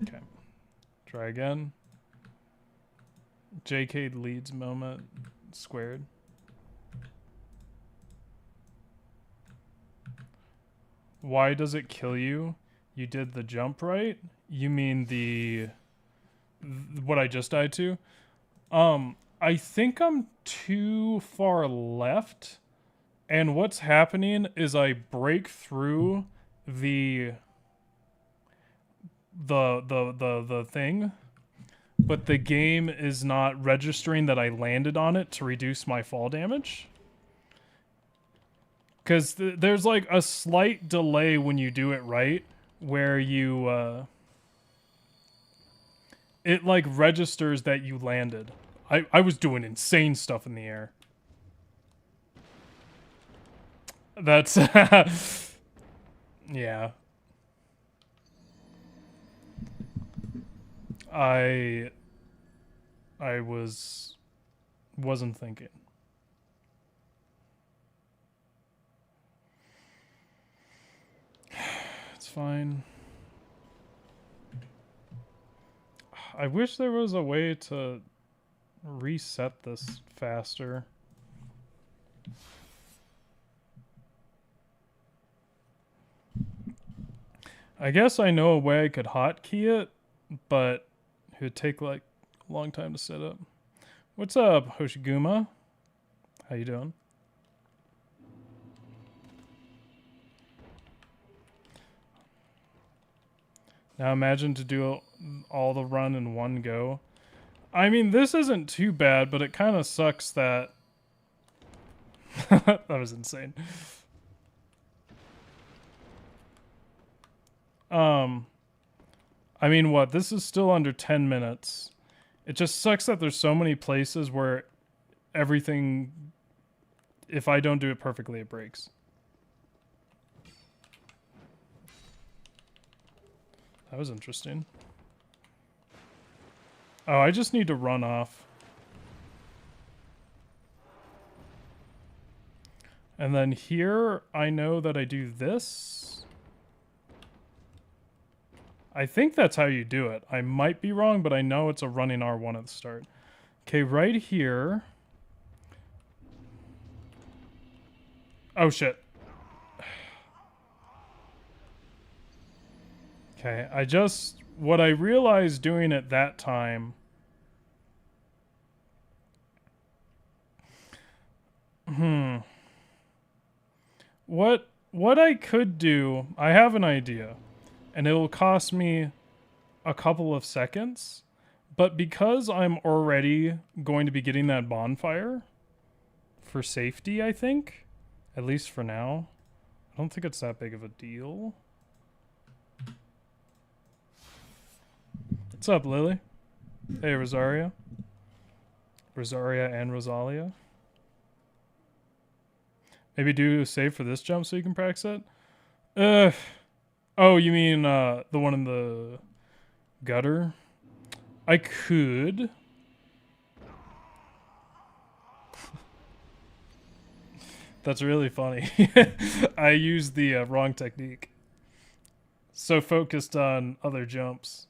S1: Okay. Try again. JK leads moment squared. Why does it kill you? You did the jump right? You mean the... what I just died to? I think I'm too far left. And what's happening is I break through the thing, but the game is not registering that I landed on it to reduce my fall damage. Because there's like a slight delay when you do it right, where you it like registers that you landed. I was doing insane stuff in the air. That's yeah. I wasn't thinking. It's fine. I wish there was a way to reset this faster. I guess I know a way I could hotkey it, but it would take like a long time to set up. What's up, Hoshiguma? How you doing? Now imagine to do all the run in one go. I mean, this isn't too bad, but it kind of sucks that... that was insane. I mean, what? This is still under 10 minutes. It just sucks that there's so many places where everything... If I don't do it perfectly, it breaks. That was interesting. Oh, I just need to run off. And then here, I know that I do this. I think that's how you do it. I might be wrong, but I know it's a running R1 at the start. Okay, right here. Oh, shit. Okay, what I realized doing it that time... What I could do, I have an idea, and it'll cost me a couple of seconds, but because I'm already going to be getting that bonfire for safety, I think, at least for now, I don't think it's that big of a deal. What's up, Lily? Hey, Rosaria. Rosaria and Rosalia. Maybe do a save for this jump so you can practice it? Oh, you mean the one in the gutter? I could. That's really funny. I used the wrong technique. So focused on other jumps.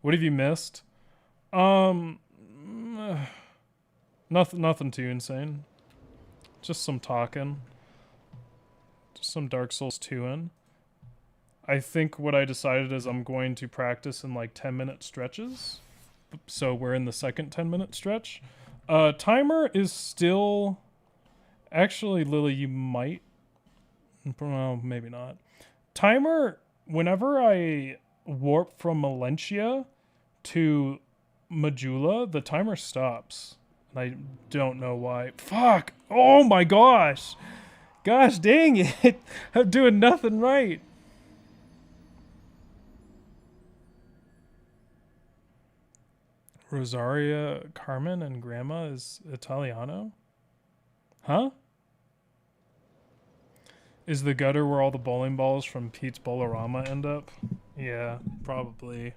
S1: What have you missed? Nothing too insane. Just some talking. Just some Dark Souls 2 I think what I decided is I'm going to practice in like 10-minute stretches. So we're in the second 10-minute stretch. Timer is still... Actually, Lily, you might... Well, maybe not. Timer, whenever I warp from Malentia to Majula, the timer stops. And I don't know why. Fuck! Oh my gosh! Gosh dang it! I'm doing nothing right. Rosaria Carmen and Grandma is Italiano? Huh? Is the gutter where all the bowling balls from Pete's Bolorama end up? Yeah, probably.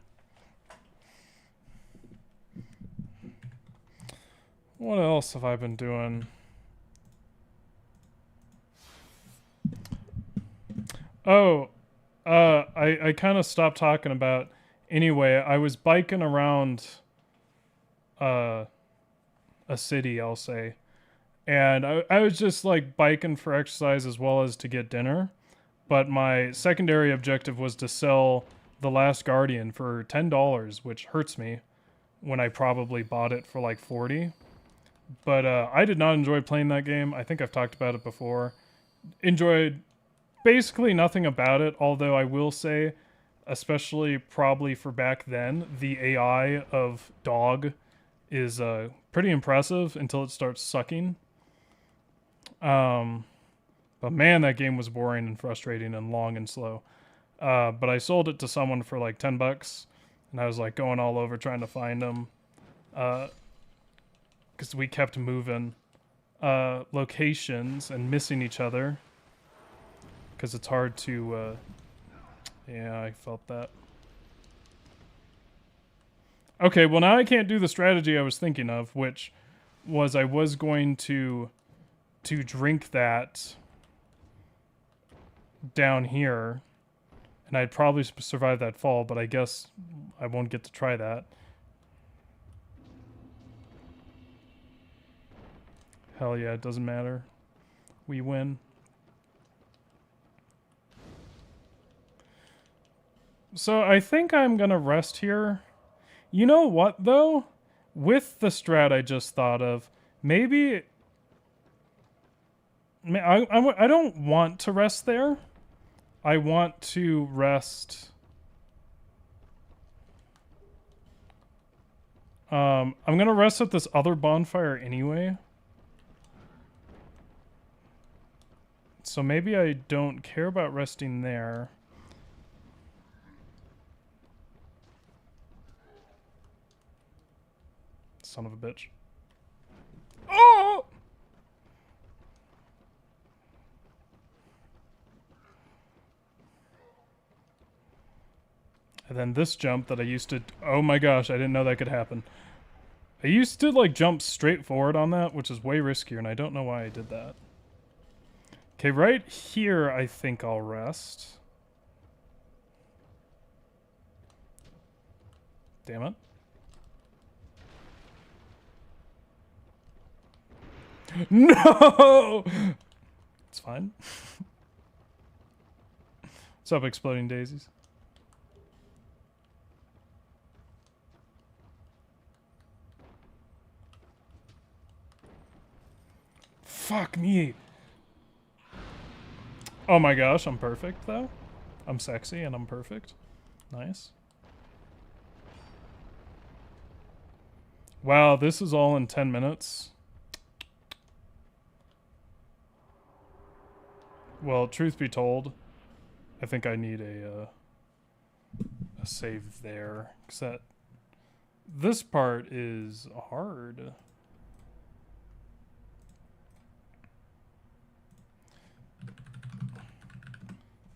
S1: What else have I been doing? Oh, I kind of stopped talking about... Anyway, I was biking around a city, I'll say. And I was just like biking for exercise as well as to get dinner. But my secondary objective was to sell The Last Guardian for $10, which hurts me when I probably bought it for like 40. But I did not enjoy playing that game. I think I've talked about it before. Enjoyed basically nothing about it, although I will say, especially probably for back then, the AI of Dog is pretty impressive until it starts sucking. But man, that game was boring and frustrating and long and slow. But I sold it to someone for like $10, And I was like going all over trying to find them. Because we kept moving locations and missing each other. Because it's hard to... yeah, I felt that. Okay, well now I can't do the strategy I was thinking of, which was I was going to drink that down here, and I'd probably survive that fall, but I guess I won't get to try that. Hell yeah, it doesn't matter. We win. So I think I'm gonna rest here. You know what, though? With the strat I just thought of, maybe... I don't want to rest there. I want to rest... I'm gonna rest at this other bonfire anyway. So maybe I don't care about resting there. Son of a bitch. Oh! And then this jump that I used to... Oh my gosh, I didn't know that could happen. I used to, like, jump straight forward on that, which is way riskier, and I don't know why I did that. Okay, right here, I think I'll rest. Damn it. No! It's fine. What's up, exploding daisies? Fuck me. Oh my gosh, I'm perfect, though. I'm sexy and I'm perfect. Nice. Wow, this is all in 10 minutes. Well, truth be told, I think I need a save there. Because this part is hard.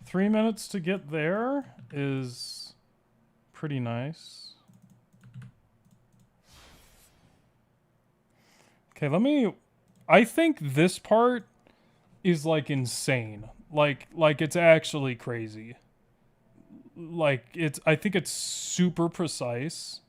S1: Three minutes to get there is pretty nice. Okay, let me... I think this part is, like, insane. Like it's actually crazy. Like, it's... I think it's super precise.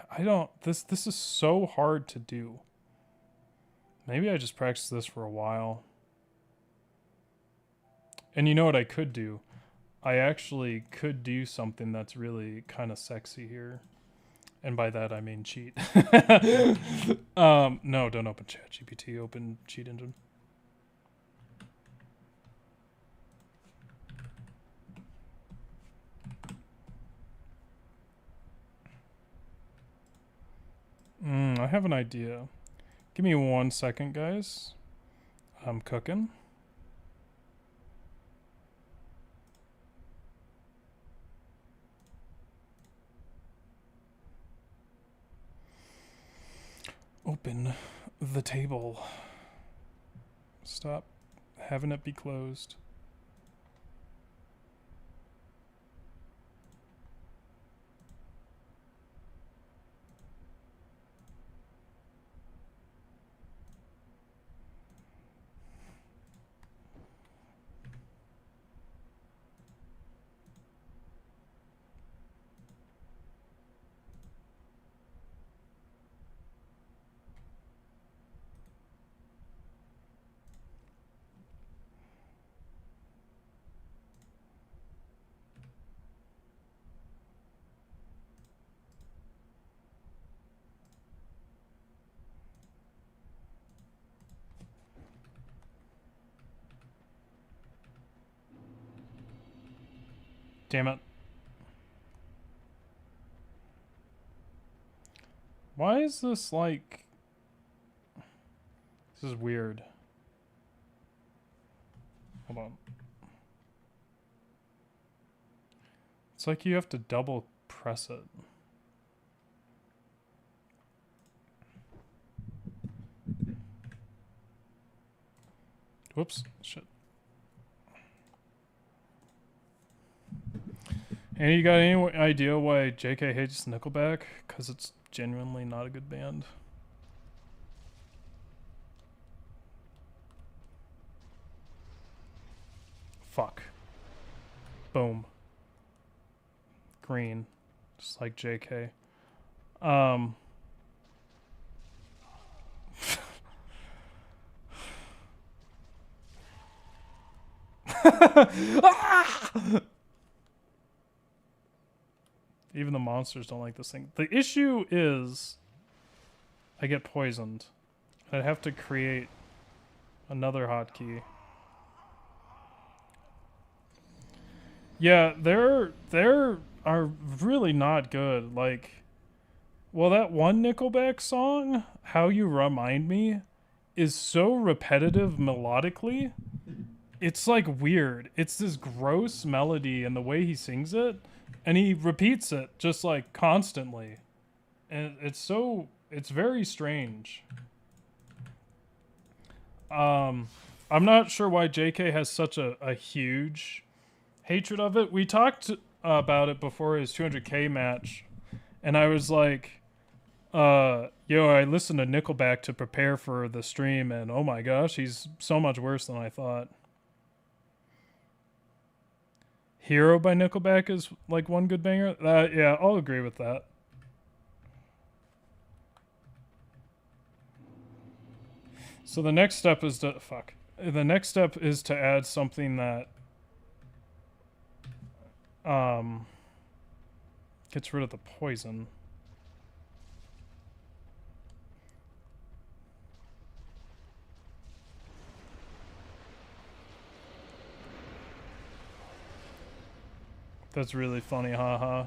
S1: I don't... This is so hard to do. Maybe I just practiced this for a while. And you know what I could do? I actually could do something that's really kind of sexy here. And by that I mean cheat. No, don't open ChatGPT, open cheat engine. I have an idea. Give me 1 second, guys. I'm cooking. Open the table. Stop having it be closed. Damn it. Why is this like... This is weird. Hold on. It's like you have to double press it. Whoops. Shit. And you got any idea why JK hates Nickelback? Because it's genuinely not a good band. Fuck. Boom. Green. Just like JK. Even the monsters don't like this thing. The issue is I get poisoned. I'd have to create another hotkey. Yeah, they're are really not good. Like, well, that one Nickelback song, How You Remind Me, is so repetitive melodically. It's like weird. It's this gross melody and the way he sings it, and he repeats it just like constantly. And it's very strange. I'm not sure why JK has such a huge hatred of it. We talked about it before his 200K match, and I was like, yo, I listened to Nickelback to prepare for the stream, and oh my gosh, he's so much worse than I thought. Hero by Nickelback is like one good banger. Yeah, I'll agree with that. So the next step is to The next step is to add something that gets rid of the poison. That's really funny, haha.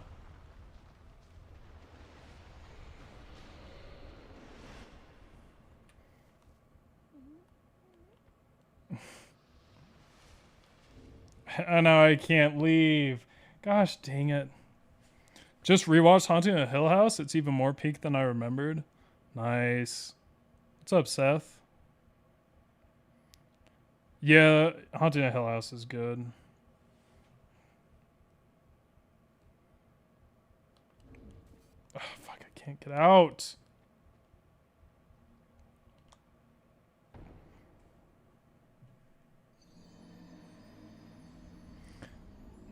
S1: I know I can't leave. Gosh dang it. Just rewatched Haunting of Hill House. It's even more peak than I remembered. Nice. What's up, Seth? Yeah, Haunting of Hill House is good. Oh, fuck, I can't get out.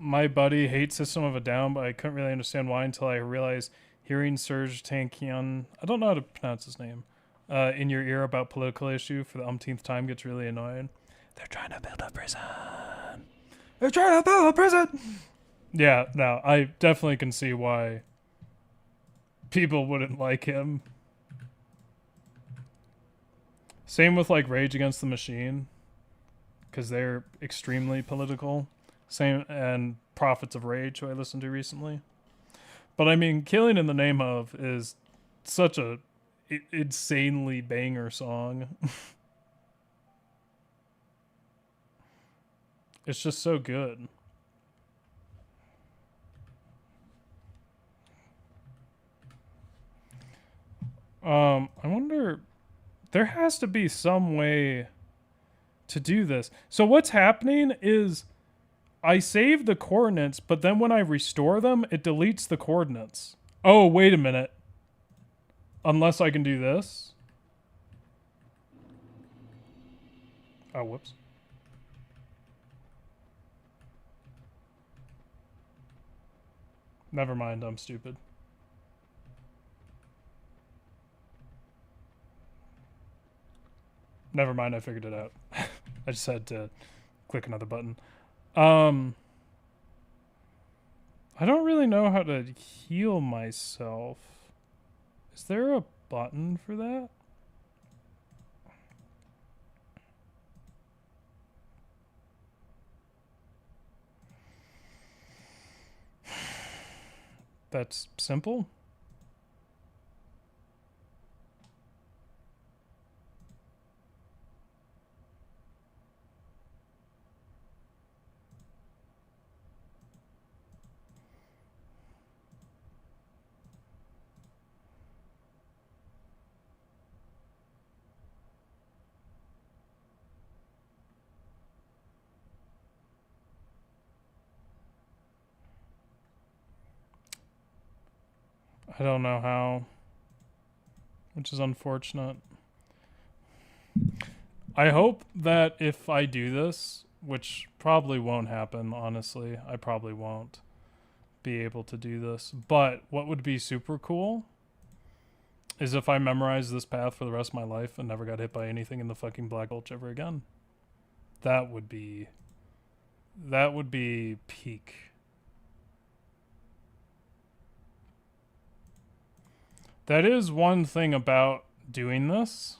S1: My buddy hates System of a Down, but I couldn't really understand why until I realized hearing Serge Tankian, I don't know how to pronounce his name, in your ear about political issue for the umpteenth time gets really annoying. They're trying to build a prison. They're trying to build a prison! Yeah, no, I definitely can see why people wouldn't like him. Same with like Rage Against the Machine, because they're extremely political. Same, and Prophets of Rage, who I listened to recently. But I mean, Killing in the Name of is such a insanely banger song. It's just so good. I wonder, there has to be some way to do this. So what's happening is I save the coordinates, but then when I restore them, it deletes the coordinates. Oh, wait a minute. Unless I can do this. Oh, whoops. Never mind, I'm stupid. Never mind, I figured it out. I just had to click another button. I don't really know how to heal myself. Is there a button for that? That's simple. I don't know how, which is unfortunate. I hope that if I do this, which probably won't happen, honestly, I probably won't be able to do this. But what would be super cool is if I memorized this path for the rest of my life and never got hit by anything in the fucking Black Gulch ever again. That would be peak. That is one thing about doing this.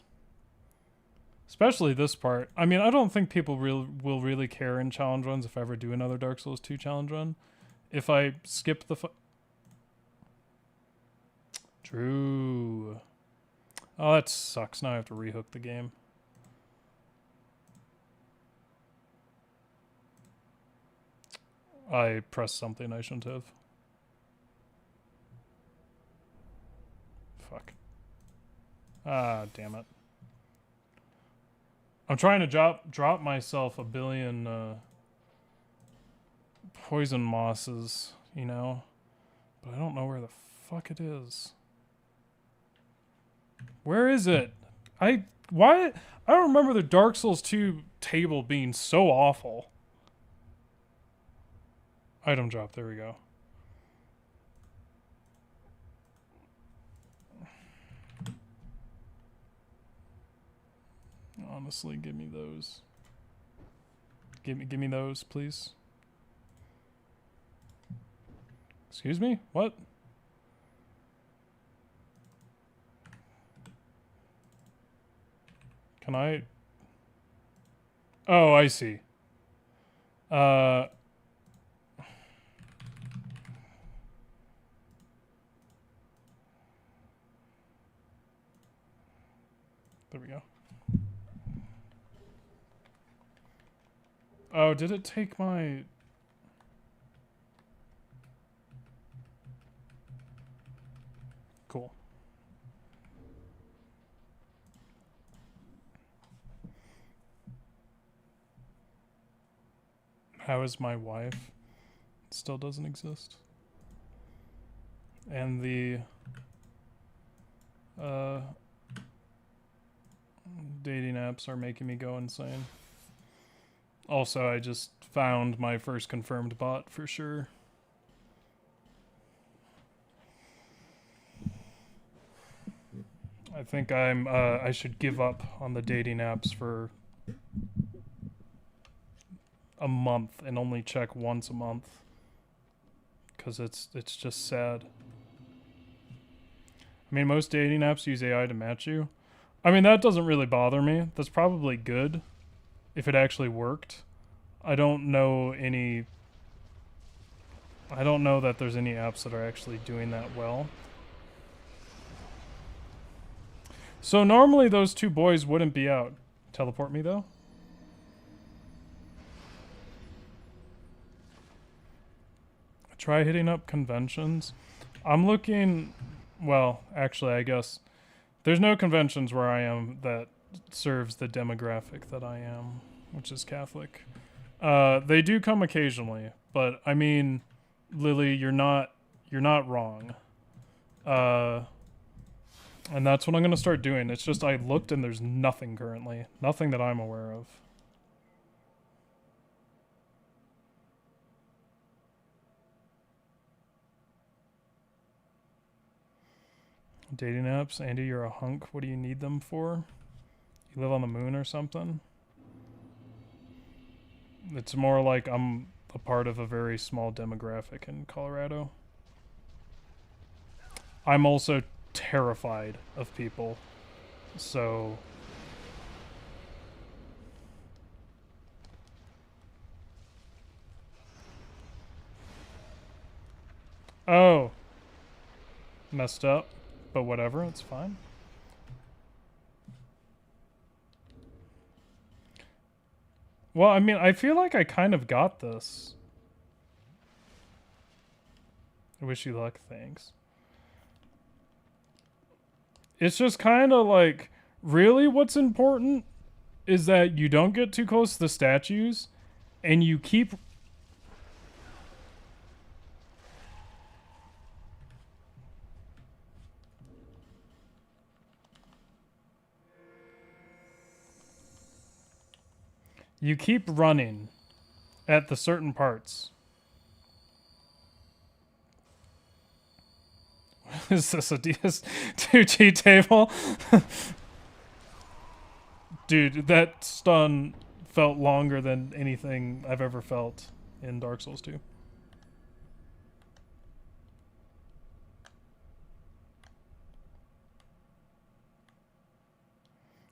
S1: Especially this part. I mean, I don't think people will really care in challenge runs if I ever do another Dark Souls 2 challenge run. If I skip the True. Oh, that sucks. Now I have to rehook the game. I pressed something I shouldn't have. Fuck. Ah, damn it. I'm trying to drop myself a billion poison mosses, you know? But I don't know where the fuck it is. Where is it? Why? I don't remember the Dark Souls 2 table being so awful. Item drop, there we go. Honestly, give me those. Give me those, please. Excuse me? What? Can I? Oh, I see. There we go. Oh, did it take my... Cool. How is my wife? It still doesn't exist. And the... dating apps are making me go insane. Also, I just found my first confirmed bot for sure. I think I should give up on the dating apps for a month and only check once a month. Because it's just sad. I mean, most dating apps use AI to match you. I mean, that doesn't really bother me. That's probably good if it actually worked. I don't know that there's any apps that are actually doing that well. So normally those two boys wouldn't be out. Teleport me though? Try hitting up conventions. I'm looking... Well, actually, I guess... There's no conventions where I am that serves the demographic that I am, which is Catholic. They do come occasionally, but I mean, Lily, you're not wrong. And that's what I'm going to start doing. It's just I looked and there's nothing currently. Nothing that I'm aware of. Dating apps? Andy, you're a hunk. What do you need them for? You live on the moon or something? It's more like I'm a part of a very small demographic in Colorado. I'm also terrified of people. So... Oh. Messed up, but whatever, it's fine. Well, I mean, I feel like I kind of got this. I wish you luck, thanks. It's just kind of like, really what's important is that you don't get too close to the statues, and you keep... You keep running at the certain parts. Is this a DS2 cheat table? Dude, that stun felt longer than anything I've ever felt in Dark Souls 2.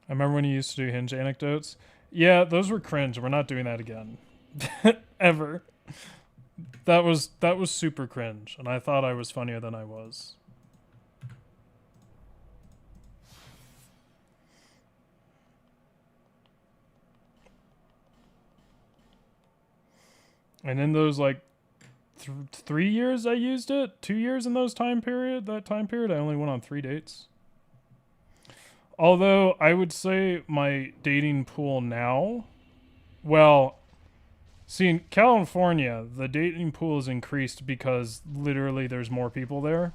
S1: I remember when you used to do hinge anecdotes. Yeah, those were cringe. We're not doing that again. Ever. That was super cringe, and I thought I was funnier than I was. And in those like 3 years I used it, 2 years in that time period, I only went on 3 dates. Although I would say my dating pool now, well, see, in California, the dating pool is increased because literally there's more people there.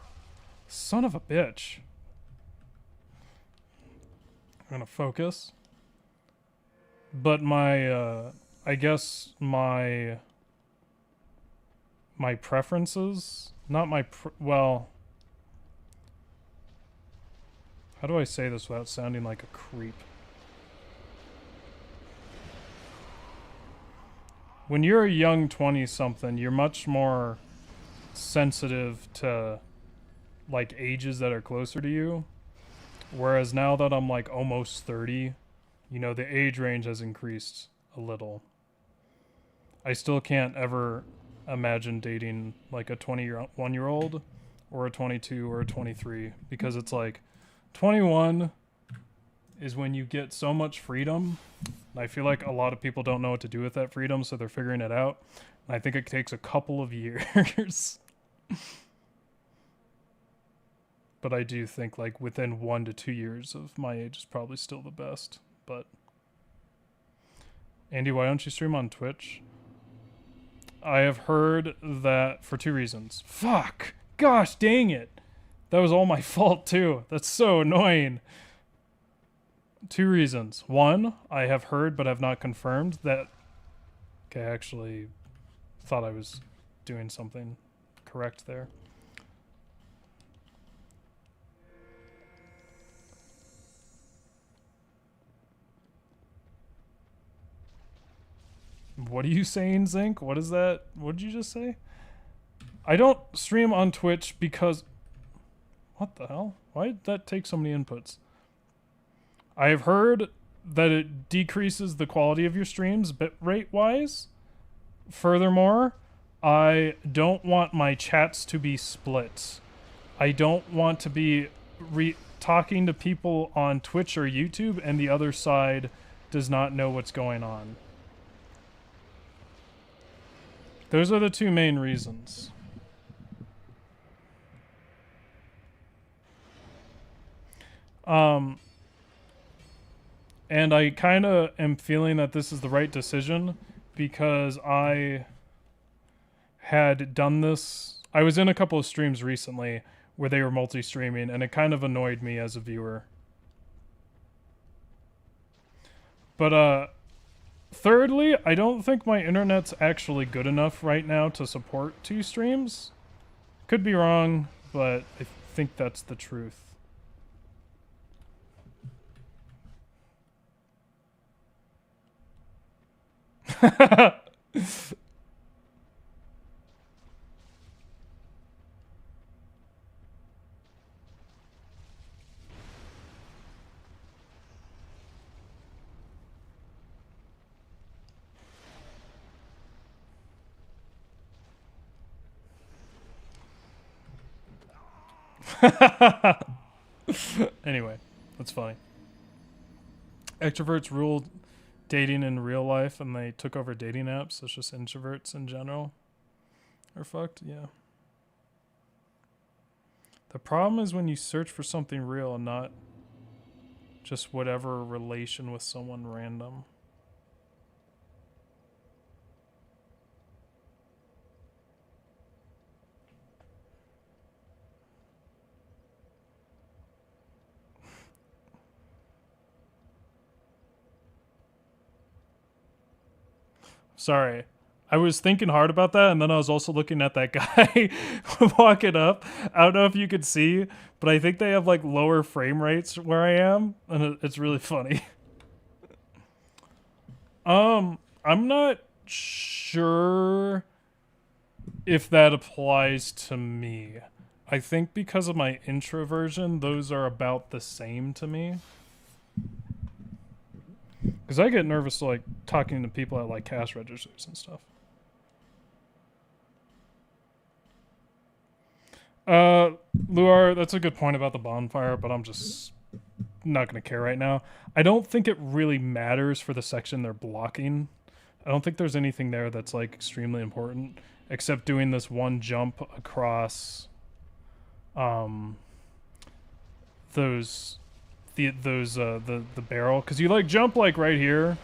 S1: Son of a bitch. I'm gonna focus. But my, I guess my preferences, not my, well, how do I say this without sounding like a creep? When you're a young 20-something, you're much more sensitive to, like, ages that are closer to you. Whereas now that I'm, like, almost 30, you know, the age range has increased a little. I still can't ever imagine dating, like, a 21-year-old or a 22 or a 23, because it's like, 21 is when you get so much freedom. I feel like a lot of people don't know what to do with that freedom, so they're figuring it out. And I think it takes a couple of years. But I do think like within 1 to 2 years of my age is probably still the best. But Andy, why don't you stream on Twitch? I have heard that for 2 reasons. Fuck! Gosh dang it! That was all my fault too. That's so annoying. 2 reasons. 1, I have heard but have not confirmed that... Okay, I actually thought I was doing something correct there. What are you saying, Zinc? What is that? What did you just say? I don't stream on Twitch because... What the hell? Why did that take so many inputs? I have heard that it decreases the quality of your streams bitrate wise. Furthermore, I don't want my chats to be split. I don't want to be talking to people on Twitch or YouTube and the other side does not know what's going on. Those are the 2 main reasons. And I kind of am feeling that this is the right decision because I had done this. I was in a couple of streams recently where they were multi-streaming and it kind of annoyed me as a viewer. But, thirdly, I don't think my internet's actually good enough right now to support 2 streams. Could be wrong, but I think that's the truth. Anyway, that's funny. Extroverts ruled dating in real life and they took over dating apps. So it's just introverts in general are fucked. Yeah. The problem is when you search for something real and not just whatever relation with someone random. Sorry. I was thinking hard about that, and then I was also looking at that guy walking up. I don't know if you could see, but I think they have like lower frame rates where I am, and it's really funny. I'm not sure if that applies to me. I think because of my introversion, those are about the same to me. Because I get nervous like talking to people at like cash registers and stuff. Luar, that's a good point about the bonfire, but I'm just not going to care right now. I don't think it really matters for the section they're blocking. I don't think there's anything there that's like extremely important, except doing this one jump across those the barrel, because you like jump like right here.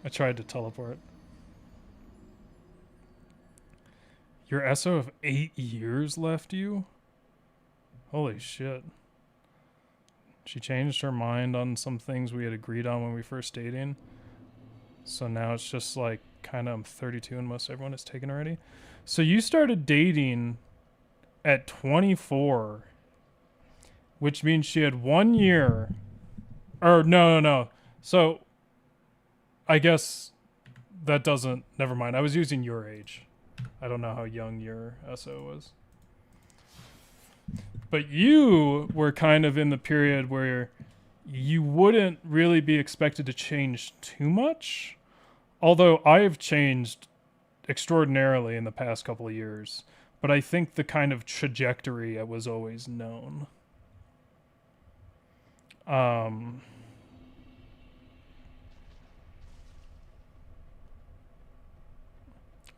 S1: I tried to teleport. Your SO of 8 years left you? Holy shit. She changed her mind on some things we had agreed on when we first dating. So now it's just like kind of I'm 32 and most everyone is taken already. So you started dating at 24, which means she had 1 year. Or no. So I guess that doesn't, never mind. I was using your age. I don't know how young your SO was. But you were kind of in the period where you wouldn't really be expected to change too much. Although I've changed extraordinarily in the past couple of years. But I think the kind of trajectory was always known.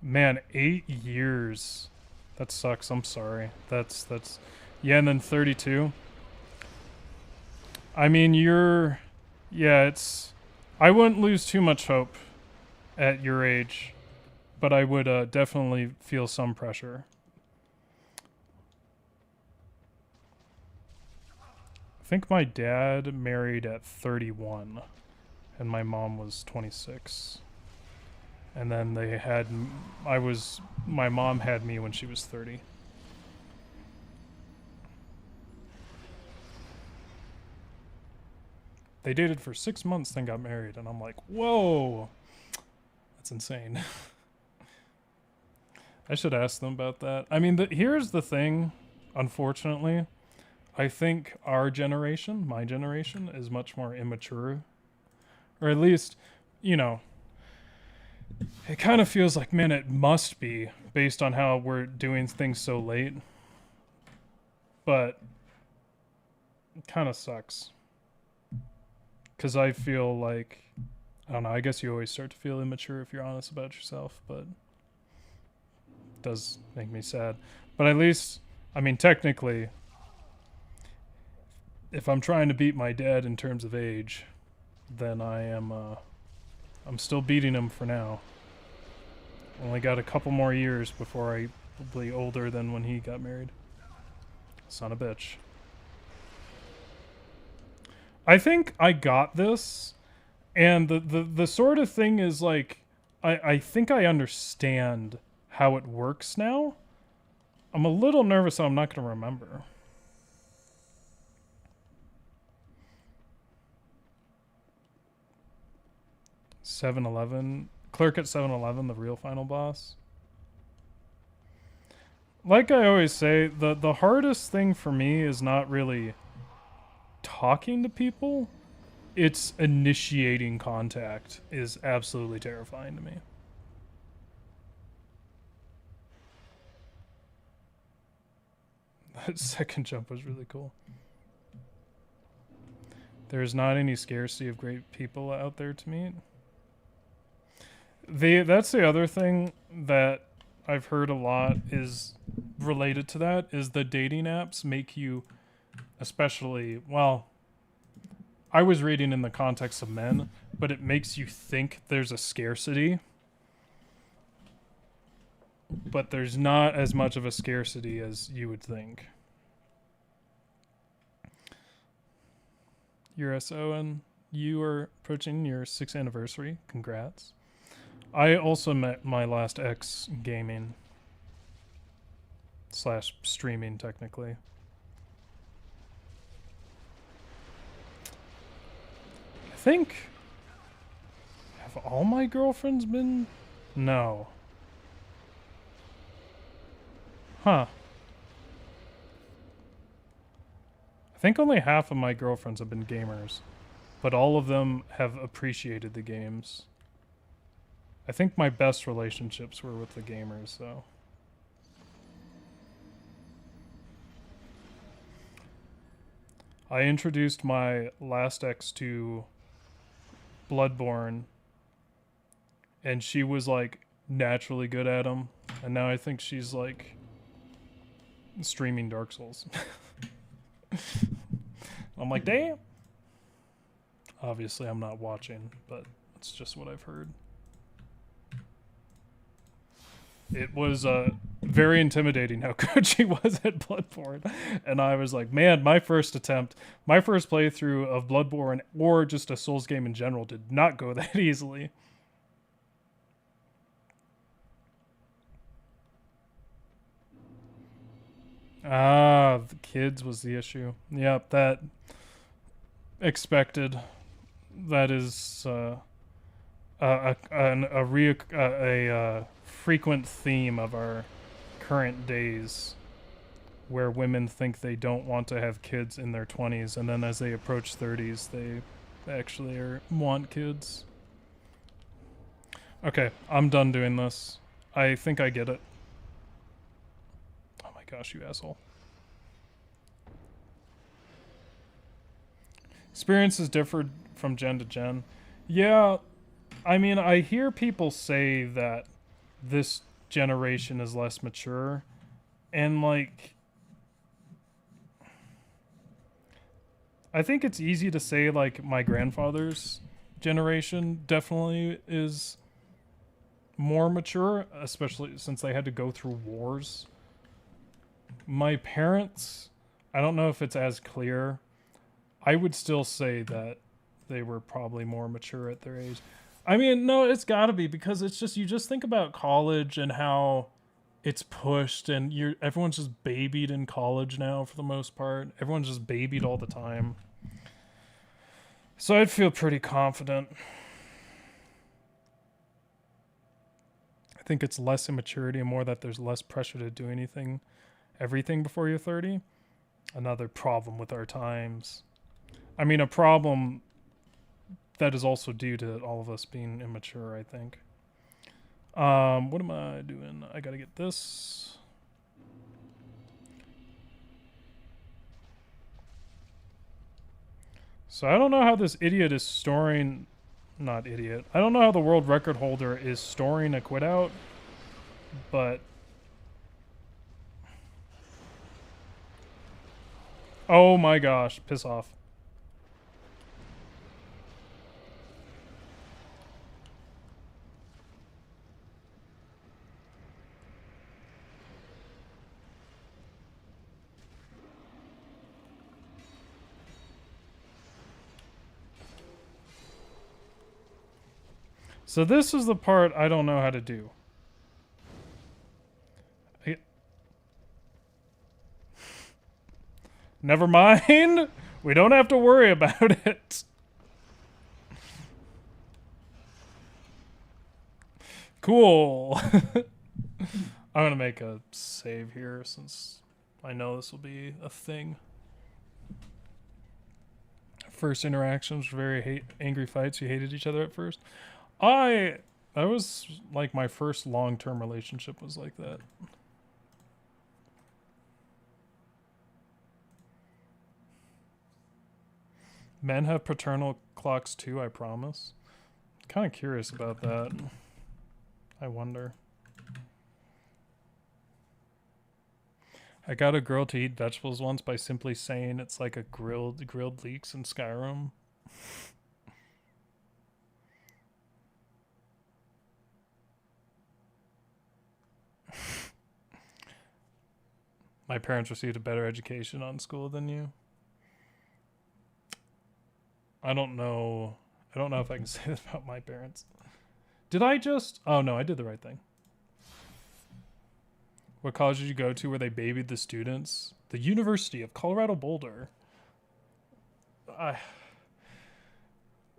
S1: Man, 8 years. That sucks. I'm sorry. That's yeah, and then 32. I mean, it's I wouldn't lose too much hope at your age, but I would definitely feel some pressure. I think my dad married at 31 and my mom was 26. And then my mom had me when she was 30. They dated for 6 months, then got married, and I'm like, whoa, that's insane. I should ask them about that. I mean, here's the thing, unfortunately. I think our generation, my generation, is much more immature. Or at least, you know, it kind of feels like, man, it must be based on how we're doing things so late. But it kind of sucks. Because I feel like, I don't know, I guess you always start to feel immature if you're honest about yourself, but it does make me sad. But at least, I mean, technically, if I'm trying to beat my dad in terms of age, then I'm still beating him for now. Only got a couple more years before I'm probably older than when he got married. Son of a bitch. I think I got this, and the sort of thing is like, I think I understand how it works now. I'm a little nervous that I'm not going to remember. Clerk at 7-Eleven, the real final boss. Like I always say, the hardest thing for me is not really talking to people. It's initiating contact is absolutely terrifying to me. That second jump was really cool. There's not any scarcity of great people out there to meet. That's the other thing that I've heard a lot is related to that, is the dating apps make you, especially, well, I was reading in the context of men, but it makes you think there's a scarcity. But there's not as much of a scarcity as you would think. Owen, you are approaching your 6th anniversary. Congrats. I also met my last ex gaming / streaming, technically. I think... Have all my girlfriends been... No. Huh. I think only half of my girlfriends have been gamers, but all of them have appreciated the games. I think my best relationships were with the gamers, though. I introduced my last ex to Bloodborne, and she was, like, naturally good at them, and now I think she's, like, streaming Dark Souls. I'm like, damn. Obviously, I'm not watching, but it's just what I've heard. It was very intimidating how good she was at Bloodborne. And I was like, man, my first playthrough of Bloodborne, or just a Souls game in general, did not go that easily. Ah, the kids was the issue. Yep, that expected. That is a frequent theme of our current days, where women think they don't want to have kids in their 20s, and then as they approach 30s, they actually want kids. Okay, I'm done doing this. I think I get it. Gosh, you asshole. Experiences differed from gen to gen. Yeah, I mean, I hear people say that this generation is less mature, and like, I think it's easy to say like my grandfather's generation definitely is more mature, especially since they had to go through wars. My parents, I don't know if it's as clear. I would still say that they were probably more mature at their age. I mean, no, it's gotta be, because it's just, you just think about college and how it's pushed, and everyone's just babied in college now for the most part. Everyone's just babied all the time. So I'd feel pretty confident. I think it's less immaturity and more that there's less pressure to do everything before you're 30. Another problem with our times. I mean, a problem that is also due to all of us being immature, I think. What am I doing? I gotta get this. So I don't know how this idiot is storing... Not idiot. I don't know how the world record holder is storing a quit out, but... Oh my gosh, piss off. So this is the part I don't know how to do. Never mind. We don't have to worry about it. Cool. I'm gonna make a save here since I know this will be a thing. First interactions, very angry fights. You hated each other at first. That was like my first long-term relationship was like that. Men have paternal clocks too, I promise. Kind of curious about that. I wonder. I got a girl to eat vegetables once by simply saying it's like a grilled leeks in Skyrim. My parents received a better education on school than you. I don't know. I don't know if I can say that about my parents. Did I just... Oh, no, I did the right thing. What college did you go to where they babied the students? The University of Colorado Boulder.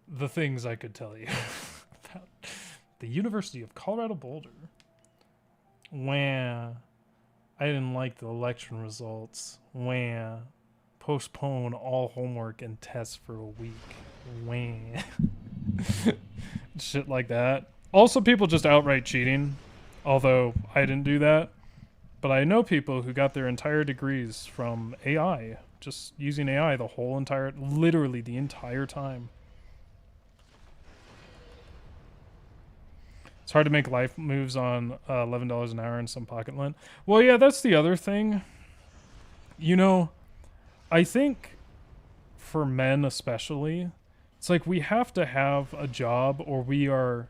S1: The things I could tell you about the University of Colorado Boulder. Wah. I didn't like the election results. Wah. Postpone all homework and tests for a week. Wah. Shit like that. Also, people just outright cheating. Although I didn't do that. But I know people who got their entire degrees from AI. Just using AI literally the entire time. It's hard to make life moves on $11 an hour in some pocket lint. Well, yeah, that's the other thing. You know, I think for men especially, it's like we have to have a job or we are,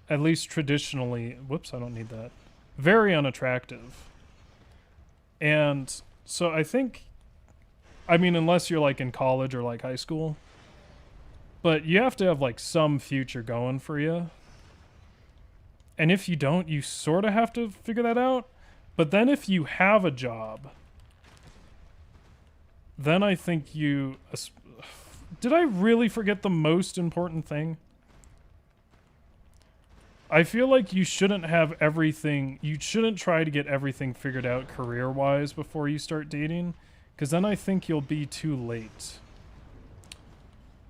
S1: at least traditionally, whoops, I don't need that, very unattractive. And so I think, I mean, unless you're like in college or like high school, but you have to have like some future going for you. And if you don't, you sort of have to figure that out. But then if you have a job, then I think you... Did I really forget the most important thing? I feel like you shouldn't have everything... You shouldn't try to get everything figured out career-wise before you start dating. Because then I think you'll be too late.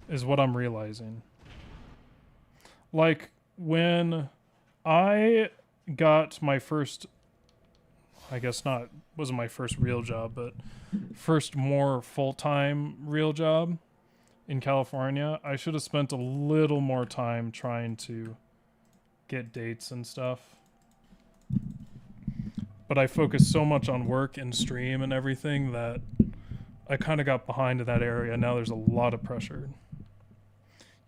S1: Is what I'm realizing. Like, when I got my first... I guess not... Wasn't my first real job, but... First more full-time real job in California, I should have spent a little more time trying to get dates and stuff. But I focused so much on work and stream and everything that I kind of got behind in that area. Now there's a lot of pressure.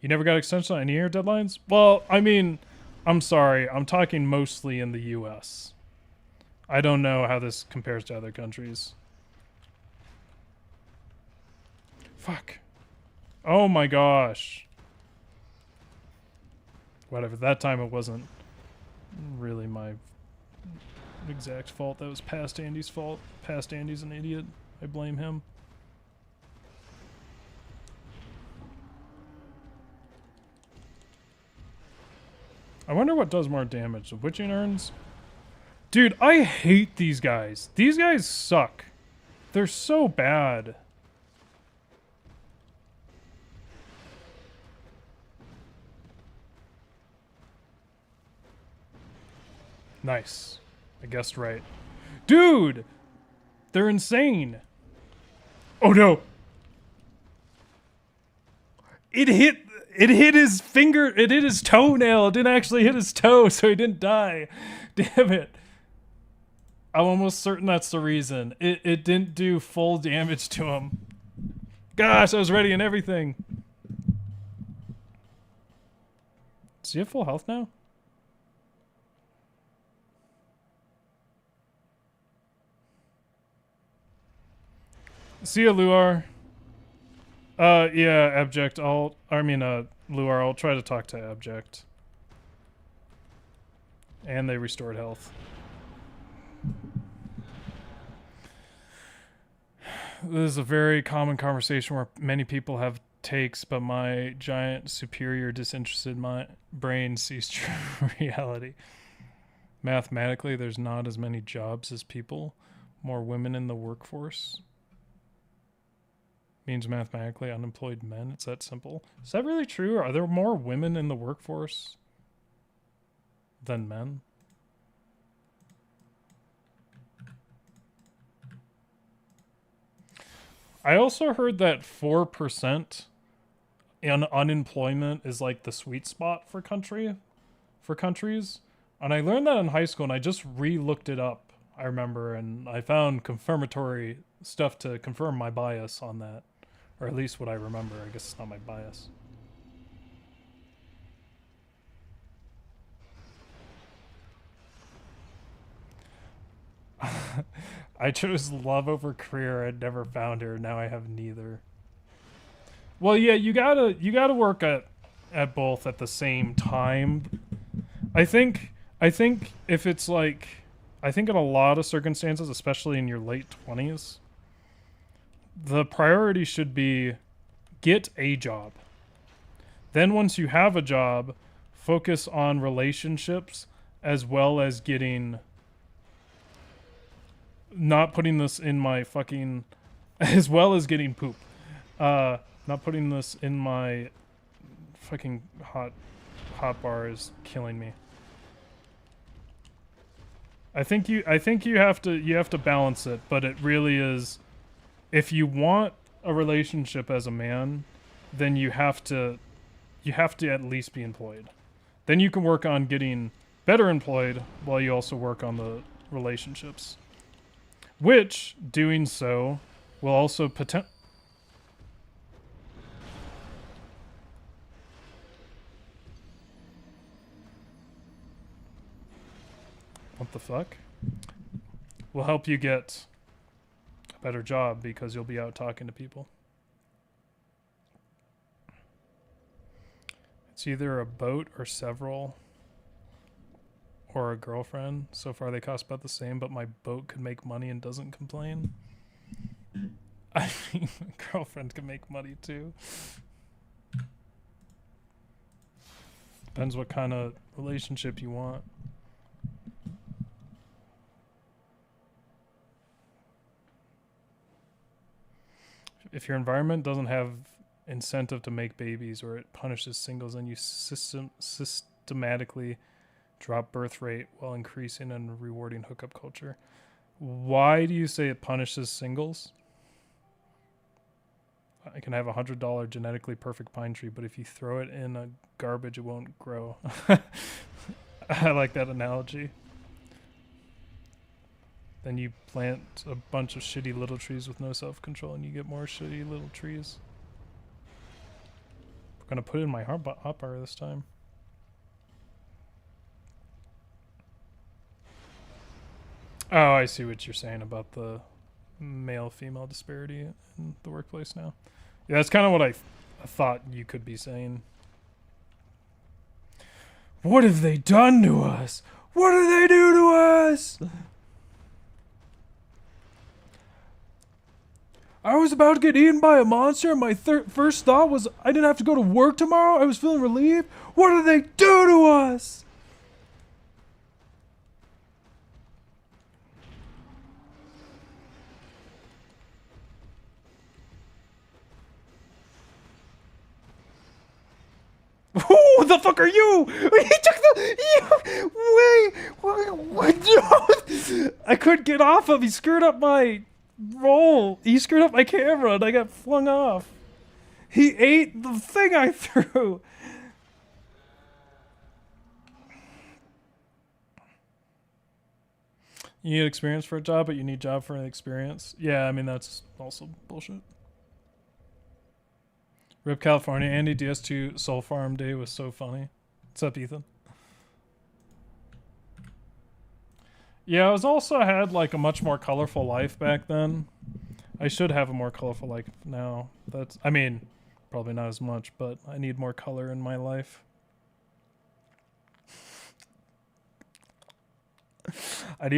S1: You never got extension on any of your deadlines? Well, I mean, I'm sorry. I'm talking mostly in the US. I don't know how this compares to other countries. Fuck. Oh my gosh. Whatever. That time it wasn't really my exact fault. That was Past Andy's fault. Past Andy's an idiot. I blame him. I wonder what does more damage, the witching urns? Dude, I hate these guys. These guys suck. They're so bad. Nice. I guessed right. Dude! They're insane. Oh no! It hit his finger, it hit his toenail. It didn't actually hit his toe, so he didn't die. Damn it. I'm almost certain that's the reason. It didn't do full damage to him. Gosh, I was ready and everything. Does he have full health now? See ya, Luar. Yeah, Abject. Luar, I'll try to talk to Abject. And they restored health. This is a very common conversation where many people have takes, but my giant, superior, disinterested brain sees true reality. Mathematically, there's not as many jobs as people. More women in the workforce. Means mathematically unemployed men. It's that simple. Is that really true? Are there more women in the workforce than men? I also heard that 4% in unemployment is like the sweet spot for countries. And I learned that in high school, and I just re-looked it up. I remember, and I found confirmatory stuff to confirm my bias on that, or at least what I remember. I guess it's not my bias. I chose love over career. I'd never found her. Now I have neither. Well, yeah, you gotta work at both at the same time. I think if it's like, I think in a lot of circumstances, especially in your late 20s, the priority should be get a job. Then once you have a job, focus on relationships as well as getting, not putting this in my fucking, as well as getting poop. Not putting this in my fucking hot bar is killing me. I think you have to balance it, but it really is, if you want a relationship as a man, then you have to at least be employed. Then you can work on getting better employed while you also work on the relationships. Which, doing so, will also what the fuck? Will help you get a better job because you'll be out talking to people. It's either a boat or several, or a girlfriend. So far they cost about the same, but my boat could make money and doesn't complain. I mean, a girlfriend can make money too. Depends what kind of relationship you want. If your environment doesn't have incentive to make babies, or it punishes singles, then you systematically drop birth rate while increasing and rewarding hookup culture. Why do you say it punishes singles? I can have $100 genetically perfect pine tree, but if you throw it in a garbage, it won't grow. I like that analogy. Then you plant a bunch of shitty little trees with no self-control, and you get more shitty little trees. I'm gonna put it in my hotbar this time. Oh, I see what you're saying about the male-female disparity in the workplace now. Yeah, that's kind of what I thought you could be saying. What have they done to us? What did they do to us? I was about to get eaten by a monster, and my first thought was I didn't have to go to work tomorrow. I was feeling relieved. What did they do to us? Who the fuck are you? He took the... Wait, what? No. I couldn't get off him. He screwed up my roll. He screwed up my camera, and I got flung off. He ate the thing I threw. You need experience for a job, but you need job for an experience. Yeah, I mean, that's also bullshit. Rip California. Andy, DS2 Soul Farm Day was so funny. What's up, Ethan? Yeah, I was also had like a much more colorful life back then. I should have a more colorful life now. That's, I mean, probably not as much, but I need more color in my life. I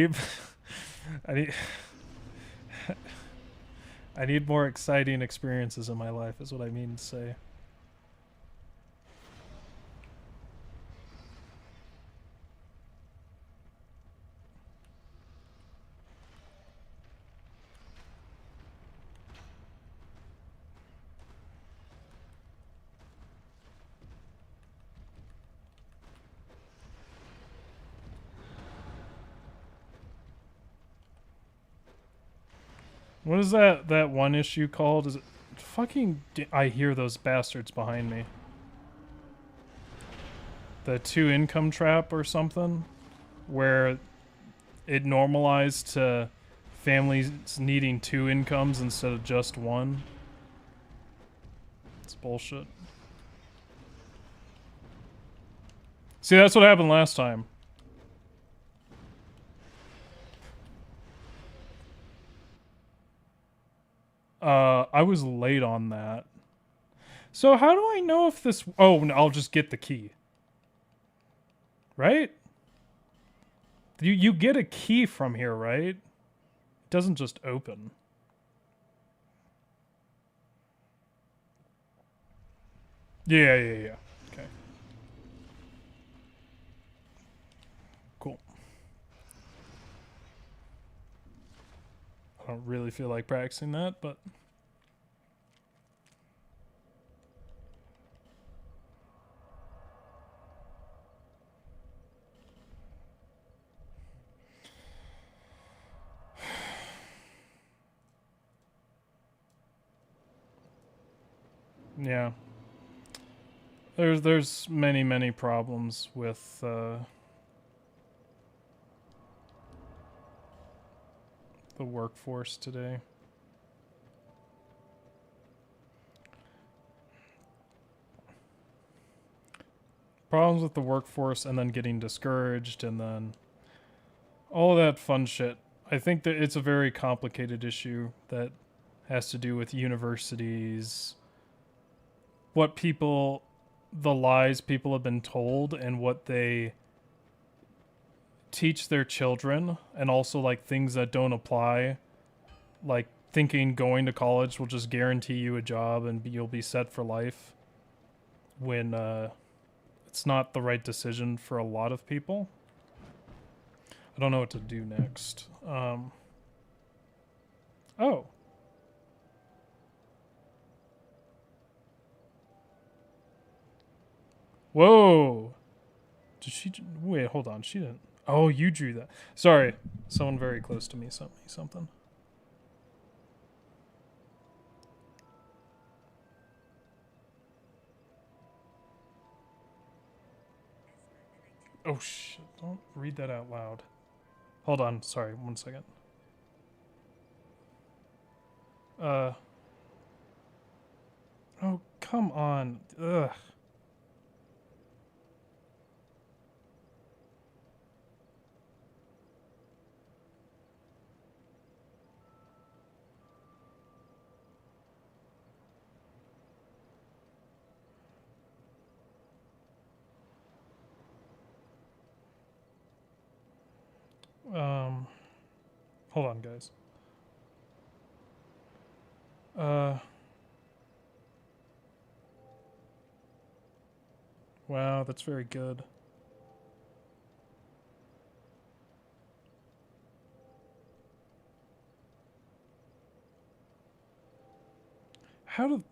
S1: need more exciting experiences in my life is what I mean to say. What is that one issue called? Is it fucking... I hear those bastards behind me. The two income trap or something? Where it normalized to families needing two incomes instead of just one. It's bullshit. See, that's what happened last time. I was late on that. So how do I know if this... Oh, no, I'll just get the key. Right? You get a key from here, right? It doesn't just open. Yeah. Okay. Cool. I don't really feel like practicing that, but... Yeah. There's many problems with the workforce today. Problems with the workforce and then getting discouraged and then all of that fun shit. I think that it's a very complicated issue that has to do with universities, what people, the lies people have been told and what they teach their children, and also like things that don't apply, like thinking going to college will just guarantee you a job and you'll be set for life when it's not the right decision for a lot of people. I don't know what to do next. Oh. Whoa. Did she... Wait, hold on. She didn't... Oh, you drew that. Sorry. Someone very close to me sent me something. Oh, shit. Don't read that out loud. Hold on. Sorry. 1 second. Oh, come on. Ugh. Hold on, guys. Wow, that's very good. How do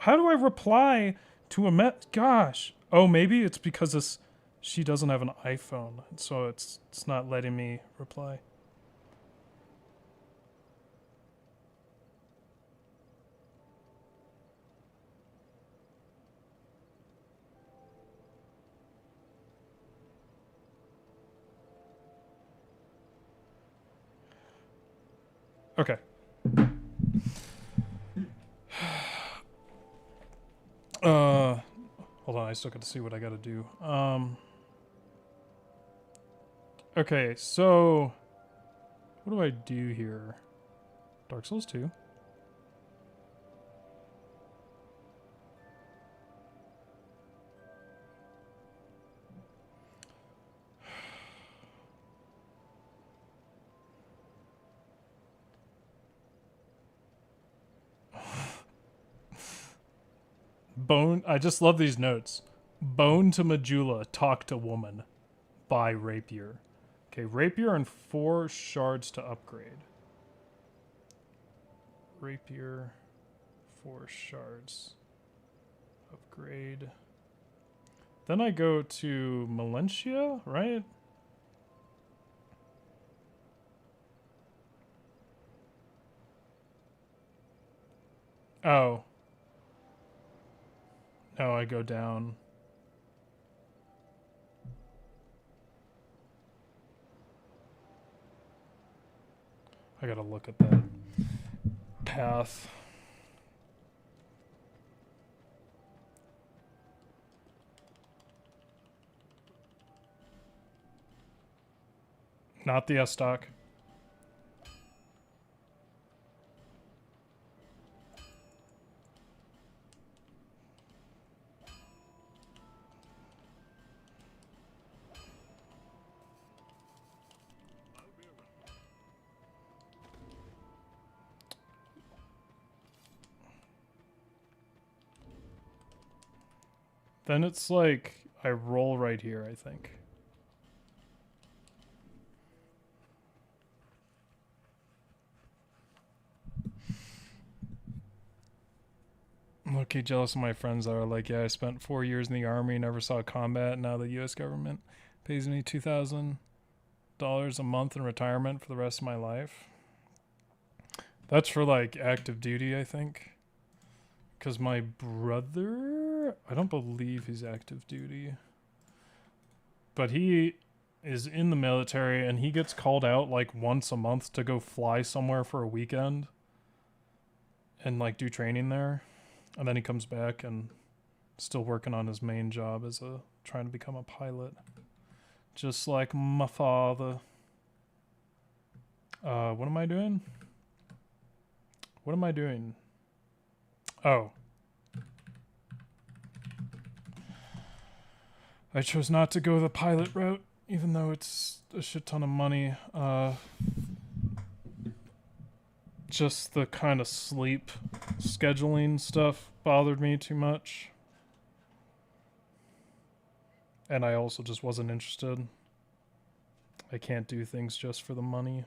S1: I reply to a gosh. Oh, maybe it's because she doesn't have an iPhone, so it's not letting me reply. Okay. Hold on, I still got to see what I got to do. Okay, so what do I do here? Dark Souls 2. Bone. I just love these notes. Bone to Majula, talk to woman. Buy rapier. Okay, rapier and 4 shards to upgrade. Rapier, 4 shards. Upgrade. Then I go to Melentia, right? Oh. No, I go down. I gotta look at that path. Not the S-Stock. Then it's like I roll right here, I think. Low-key jealous of my friends that are like, yeah, I spent 4 years in the army, never saw combat, and now the US government pays me $2,000 a month in retirement for the rest of my life. That's for like active duty, I think. Because my brother, I don't believe he's active duty. But he is in the military and he gets called out like once a month to go fly somewhere for a weekend and like do training there. And then he comes back and still working on his main job as trying to become a pilot. Just like my father. What am I doing? What am I doing? Oh. I chose not to go the pilot route, even though it's a shit ton of money. Just the kind of sleep scheduling stuff bothered me too much. And I also just wasn't interested. I can't do things just for the money.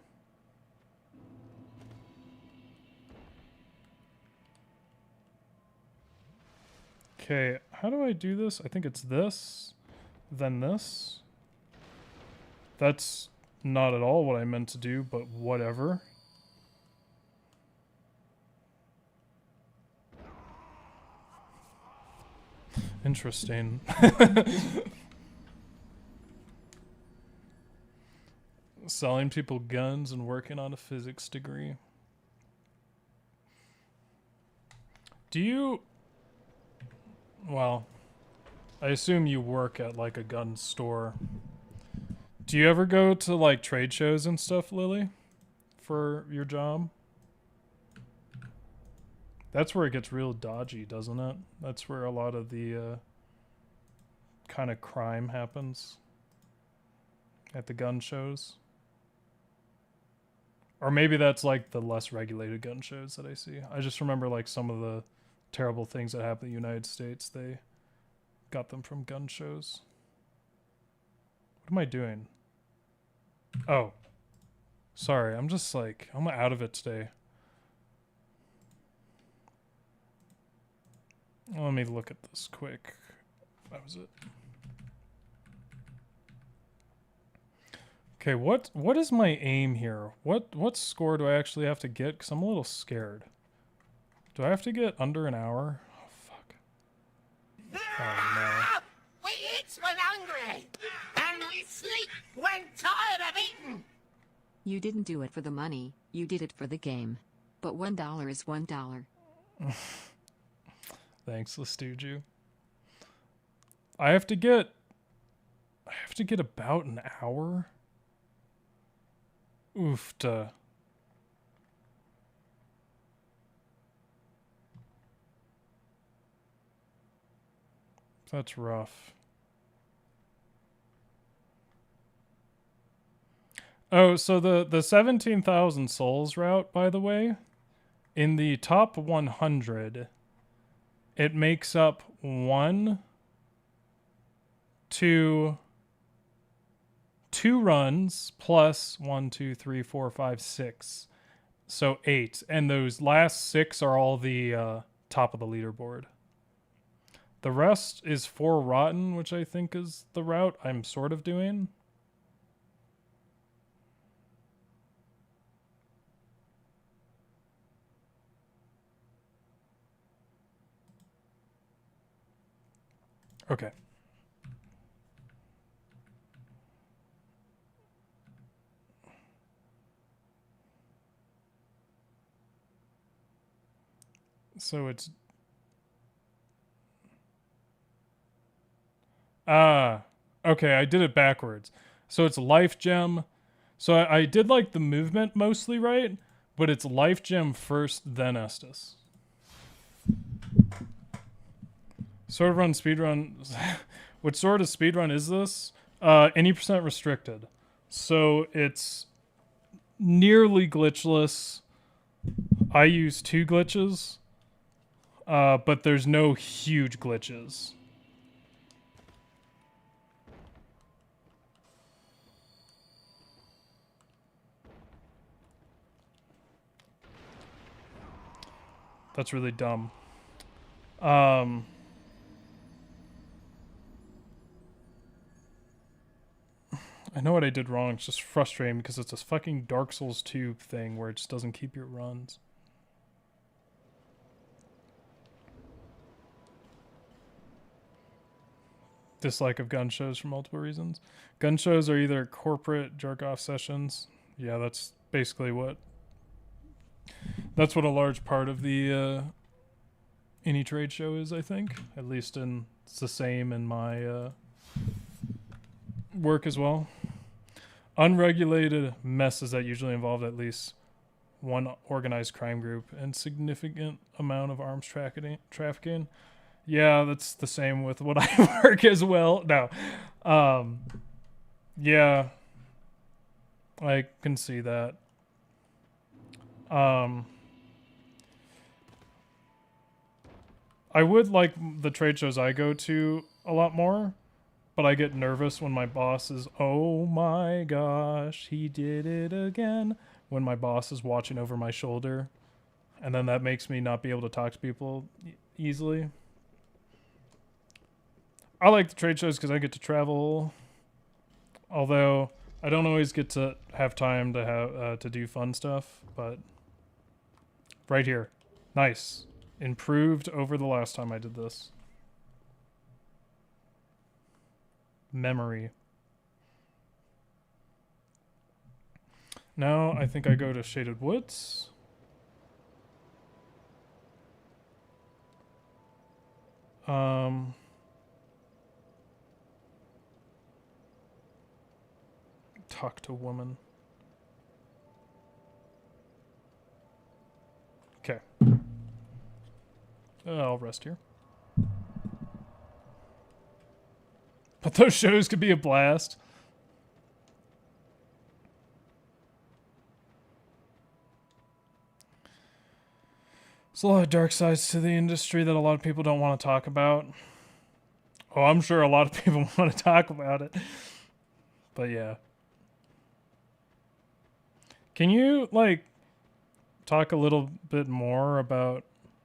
S1: Okay, how do I do this? I think it's this, then this. That's not at all what I meant to do, but whatever. Interesting. Selling people guns and working on a physics degree. Do you... Well, I assume you work at like a gun store. Do you ever go to like trade shows and stuff, Lily? For your job? That's where it gets real dodgy, doesn't it? That's where a lot of the kind of crime happens. At the gun shows. Or maybe that's like the less regulated gun shows that I see. I just remember like some of the terrible things that happen in the United States. They got them from gun shows. What am I doing? Oh. Sorry, I'm just like, I'm out of it today. Let me look at this quick. That was it. Okay, what is my aim here? What score do I actually have to get? Because I'm a little scared. Do I have to get under an hour? Oh, fuck. Oh, no.
S2: We eat when hungry, and we sleep when tired of eating.
S3: You didn't do it for the money, you did it for the game. But $1 is $1.
S1: Thanks, Lestuju. I have to get about an hour. Oofta. That's rough. Oh, so the 17,000 souls route, by the way, in the top 100, it makes up 2 runs plus 1, 2, 3, 4, 5, 6. So 8. And those last 6 are all the top of the leaderboard. The rest is 4 rotten, which I think is the route I'm sort of doing. Okay. So it's... okay, I did it backwards. So it's life gem. So I did like the movement mostly right, but it's life gem first, then Estus. Sort of run speedrun. What sort of speedrun is this? Any percent restricted. So it's nearly glitchless. I use 2 glitches, but there's no huge glitches. That's really dumb. I know what I did wrong. It's just frustrating because it's a fucking Dark Souls 2 thing where it just doesn't keep your runs. Dislike of gun shows for multiple reasons. Gun shows are either corporate jerk-off sessions. Yeah, that's basically what... That's what a large part of the any trade show is, I think. At least it's the same in my work as well. Unregulated messes that usually involve at least one organized crime group and significant amount of arms trafficking. Yeah, that's the same with what I work as well. No. Yeah. I can see that. I would like the trade shows I go to a lot more, but I get nervous when my boss is, oh my gosh, he did it again. When my boss is watching over my shoulder. And then that makes me not be able to talk to people easily. I like the trade shows because I get to travel. Although I don't always get to have time to have to do fun stuff. But right here. Nice. Improved over the last time I did this. Memory. Now I think I go to Shaded Woods. Talk to woman. Okay. I'll rest here. But those shows could be a blast. There's a lot of dark sides to the industry that a lot of people don't want to talk about. Oh, I'm sure a lot of people want to talk about it. But yeah. Can you, like, talk a little bit more about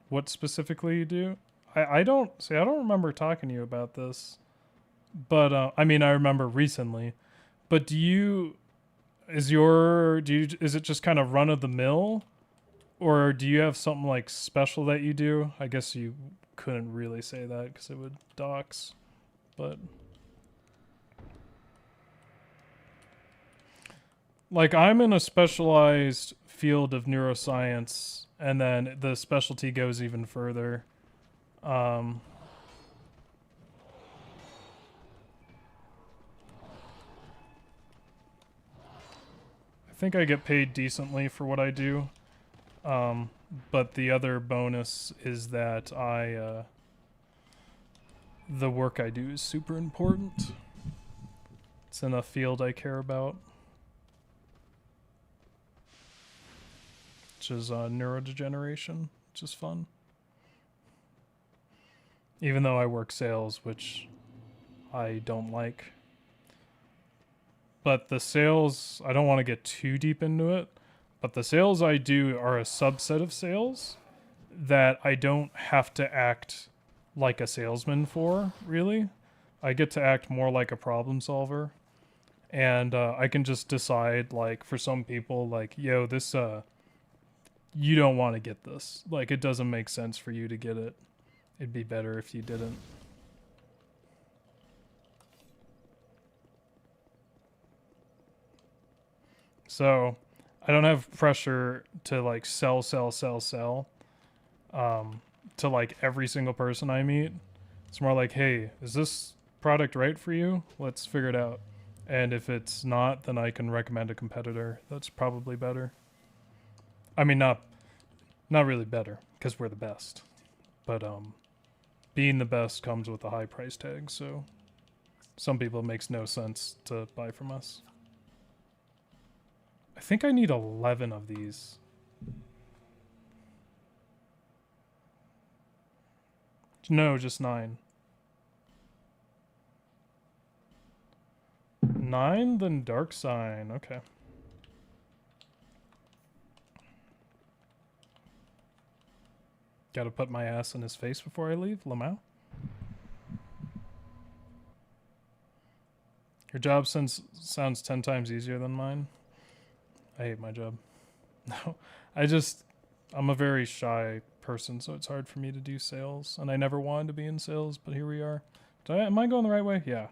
S1: what specifically you do? I don't remember talking to you about this. But, I mean, I remember recently. But is it just kind of run of the mill? Or do you have something like special that you do? I guess you couldn't really say that because it would dox. But like I'm in a specialized field of neuroscience, and then the specialty goes even further. I think I get paid decently for what I do. But the other bonus is that the work I do is super important. It's in a field I care about, which is neurodegeneration, which is fun. Even though I work sales, which I don't like. But the sales, I don't want to get too deep into it, but the sales I do are a subset of sales that I don't have to act like a salesman for, really. I get to act more like a problem solver. And I can just decide, like, for some people, like, yo, this, you don't want to get this. Like, it doesn't make sense for you to get it. It'd be better if you didn't. So I don't have pressure to like sell to like every single person I meet. It's more like, hey, is this product right for you? Let's figure it out. And if it's not, then I can recommend a competitor that's probably better. I mean, not really better because we're the best, but being the best comes with a high price tag. So some people it makes no sense to buy from us. I think I need 11 of these. No, just 9. 9, then dark sign. Okay. Gotta put my ass in his face before I leave, Lamau. Your job sounds 10 times easier than mine. I hate my job. No, I'm a very shy person, so it's hard for me to do sales. And I never wanted to be in sales, but here we are. Am I going the right way? Yeah.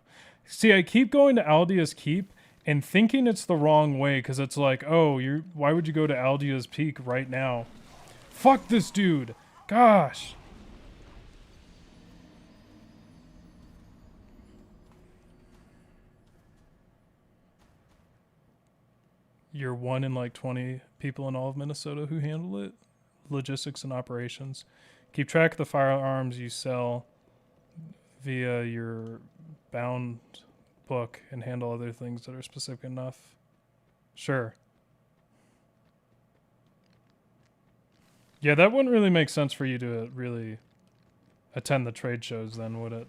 S1: See, I keep going to Aldia's Keep and thinking it's the wrong way because it's like, oh, why would you go to Aldia's Peak right now? Fuck this dude. Gosh. You're one in like 20 people in all of Minnesota who handle it. Logistics and operations. Keep track of the firearms you sell via your bound book and handle other things that are specific enough. Sure. Yeah, that wouldn't really make sense for you to really attend the trade shows then, would it?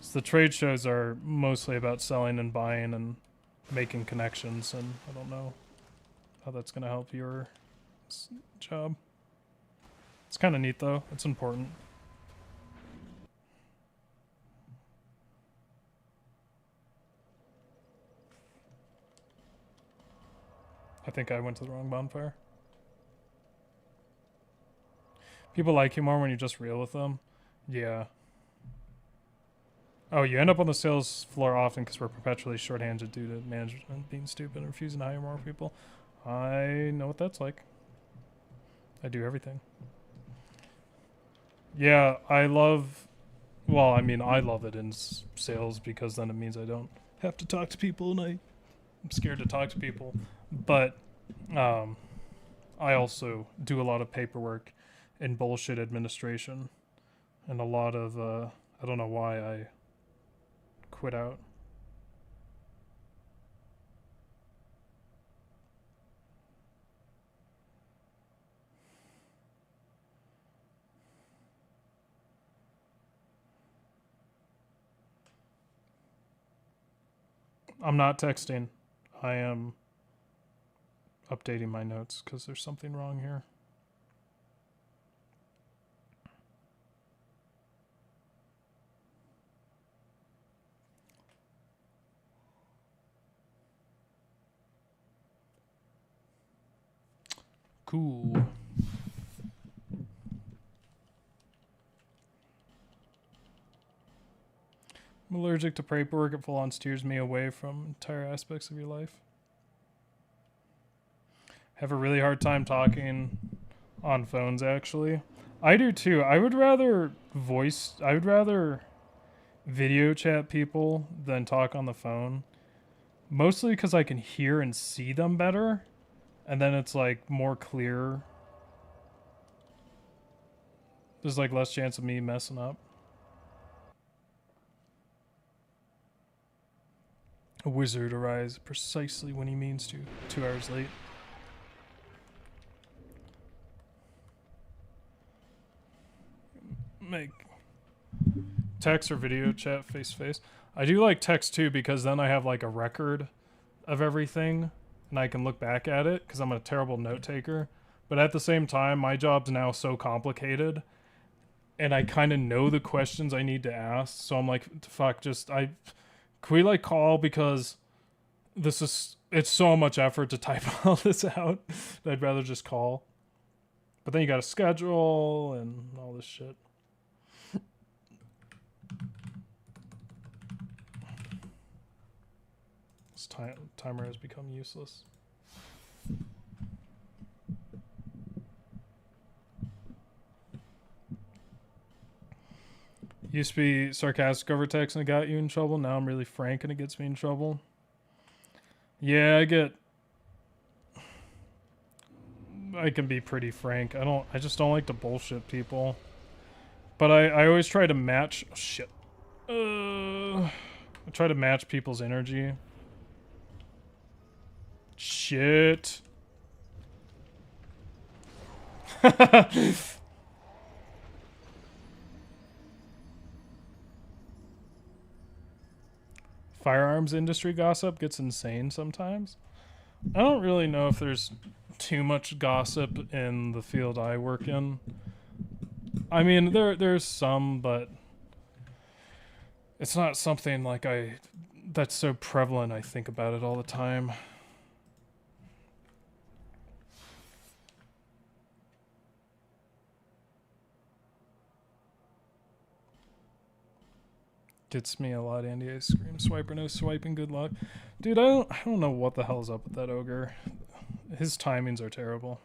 S1: So the trade shows are mostly about selling and buying and making connections, and I don't know how that's going to help your job. It's kind of neat though. It's important. I think I went to the wrong bonfire. People like you more when you're just real with them. Yeah. Oh, you end up on the sales floor often because we're perpetually shorthanded due to management being stupid and refusing to hire more people. I know what that's like. I do everything. Yeah, I love it in sales because then it means I don't have to talk to people and I'm scared to talk to people. But I also do a lot of paperwork and bullshit administration and a lot of, I don't know why I quit out. I'm not texting. I am updating my notes because there's something wrong here. Cool. I'm allergic to paperwork. It full-on steers me away from entire aspects of your life. Have a really hard time talking on phones, actually. I do too. I would rather video chat people than talk on the phone. Mostly because I can hear and see them better. And then it's like more clear. There's like less chance of me messing up. A wizard arrives precisely when he means to. 2 hours late. Make text or video chat face to face. I do like text too because then I have like a record of everything and I can look back at it because I'm a terrible note taker. But at the same time, my job's now so complicated and I kind of know the questions I need to ask. So I'm like, fuck, can we like call because it's so much effort to type all this out that I'd rather just call. But then you got to schedule and all this shit. Let's timer has become useless. Used to be sarcastic over text and it got you in trouble. Now I'm really frank and it gets me in trouble. Yeah, I can be pretty frank. I just don't like to bullshit people. But I always try to match... Oh, shit. I try to match people's energy. Shit. Firearms industry gossip gets insane sometimes. I don't really know if there's too much gossip in the field I work in. I mean, there's some, but it's not something like that's so prevalent. I think about it all the time. Gets me a lot, Andy. I scream, swiper, no swiping, good luck. Dude, I don't know what the hell's up with that ogre. His timings are terrible.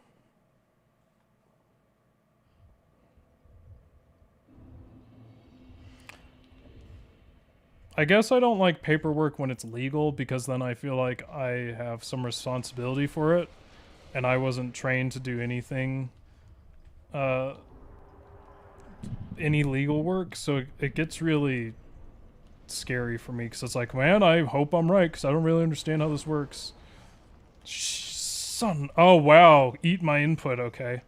S1: I guess I don't like paperwork when it's legal because then I feel like I have some responsibility for it. And I wasn't trained to do anything, any legal work. So it gets really scary for me because it's like, man, I hope I'm right because I don't really understand how this works. Son, oh wow, eat my input. Okay.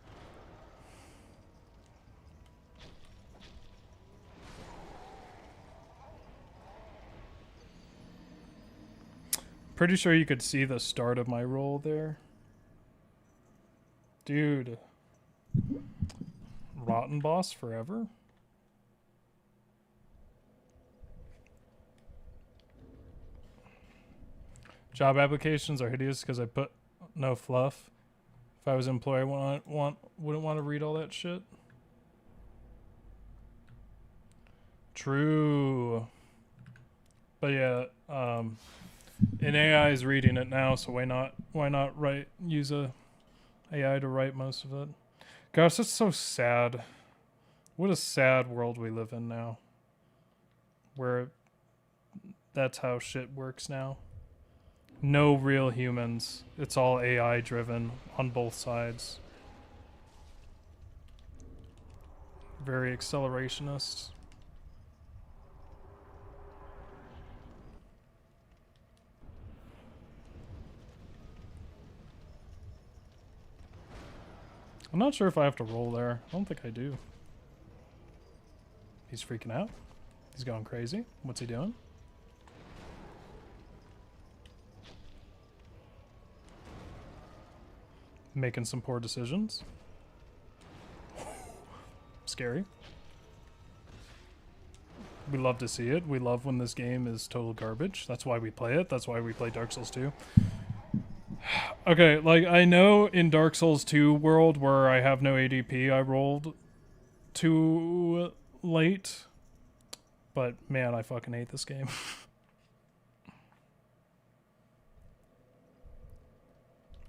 S1: Pretty sure you could see the start of my roll there. Dude. Rotten boss forever? Job applications are hideous because I put no fluff. If I was an employee, I wouldn't want to read all that shit. True. But yeah, an AI is reading it now, so why not use a AI to write most of it? Gosh, that's so sad. What a sad world we live in now. Where that's how shit works now. No real humans. It's all AI driven on both sides. Very accelerationist. I'm not sure if I have to roll there. I don't think I do. He's freaking out. He's going crazy. What's he doing? Making some poor decisions. Scary. We love to see it. We love when this game is total garbage. That's why we play it. That's why we play Dark Souls 2. Okay, like, I know in Dark Souls 2 world where I have no ADP, I rolled too late. But, man, I fucking hate this game.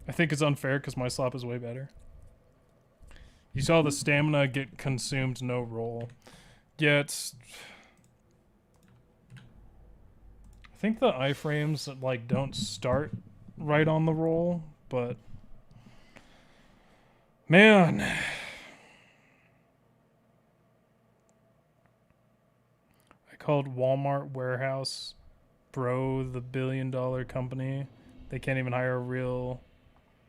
S1: I think it's unfair because my slop is way better. You saw the stamina get consumed, no roll. Yeah, it's... I think the iframes, like, don't start right on the roll, but... Man... I called Walmart Warehouse Bro the billion-dollar company. They can't even hire a real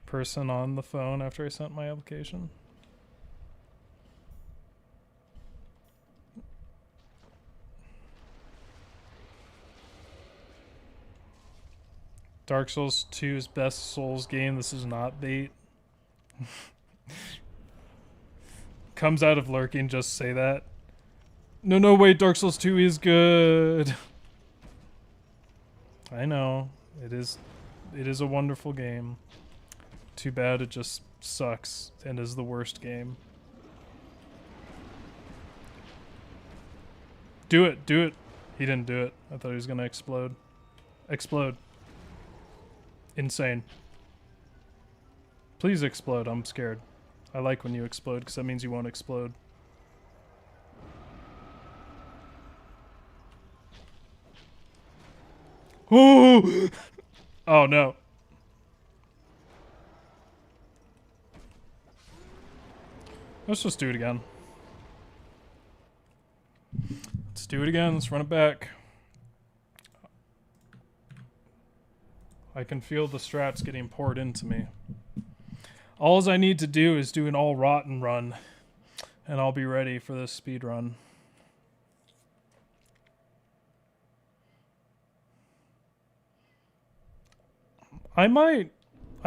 S1: person on the phone after I sent my application. Dark Souls 2's best Souls game. This is not bait. Comes out of lurking, just say that. No, wait, Dark Souls 2 is good. I know. It is a wonderful game. Too bad it just sucks and is the worst game. Do it. He didn't do it. I thought he was gonna explode. Explode. insane. Please explode. I'm scared. I like when you explode because that means you won't explode. Oh! Oh no. Let's just do it again. Let's do it again. Let's run it back. I can feel the strats getting poured into me. All I need to do is do an all rotten run, and I'll be ready for this speed run. I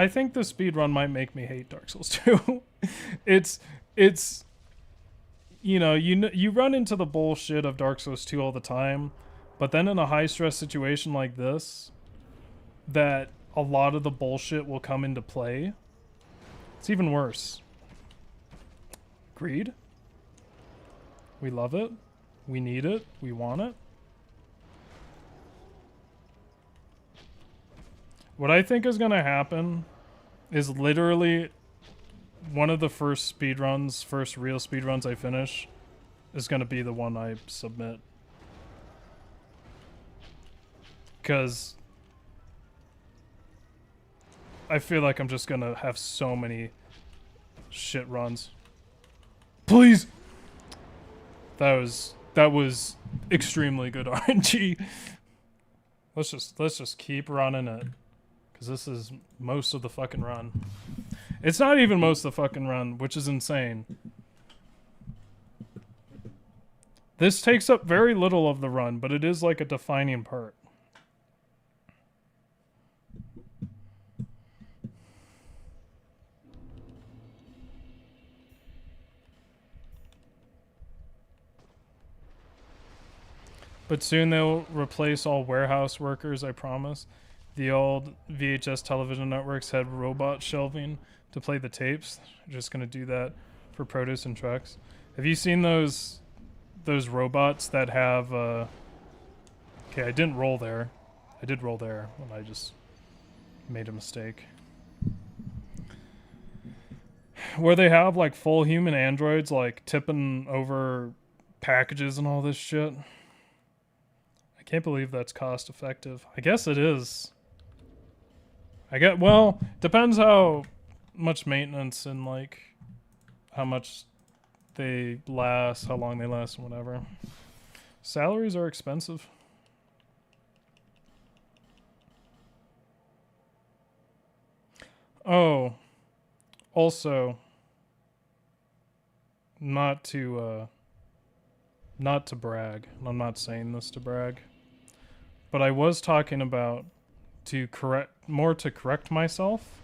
S1: think the speed run might make me hate Dark Souls 2. it's you know, you run into the bullshit of Dark Souls 2 all the time, but then in a high stress situation like this, that a lot of the bullshit will come into play. It's even worse. Greed. We love it. We need it. We want it. What I think is going to happen is literally one of the first speedruns, first real speedruns I finish, is going to be the one I submit. Because I feel like I'm just going to have so many shit runs. Please! That was extremely good RNG. Let's just keep running it. Because this is most of the fucking run. It's not even most of the fucking run, which is insane. This takes up very little of the run, but it is like a defining part. But soon they'll replace all warehouse workers, I promise. The old VHS television networks had robot shelving to play the tapes. They're just gonna do that for produce and trucks. Have you seen those robots that have okay, I didn't roll there. I did roll there when I just made a mistake. Where they have like full human androids like tipping over packages and all this shit. I can't believe that's cost effective. I guess it is. Well, depends how much maintenance and like how much they last, how long they last and whatever. Salaries are expensive. Oh, also, not to brag. I'm not saying this to brag. But I was talking about to correct myself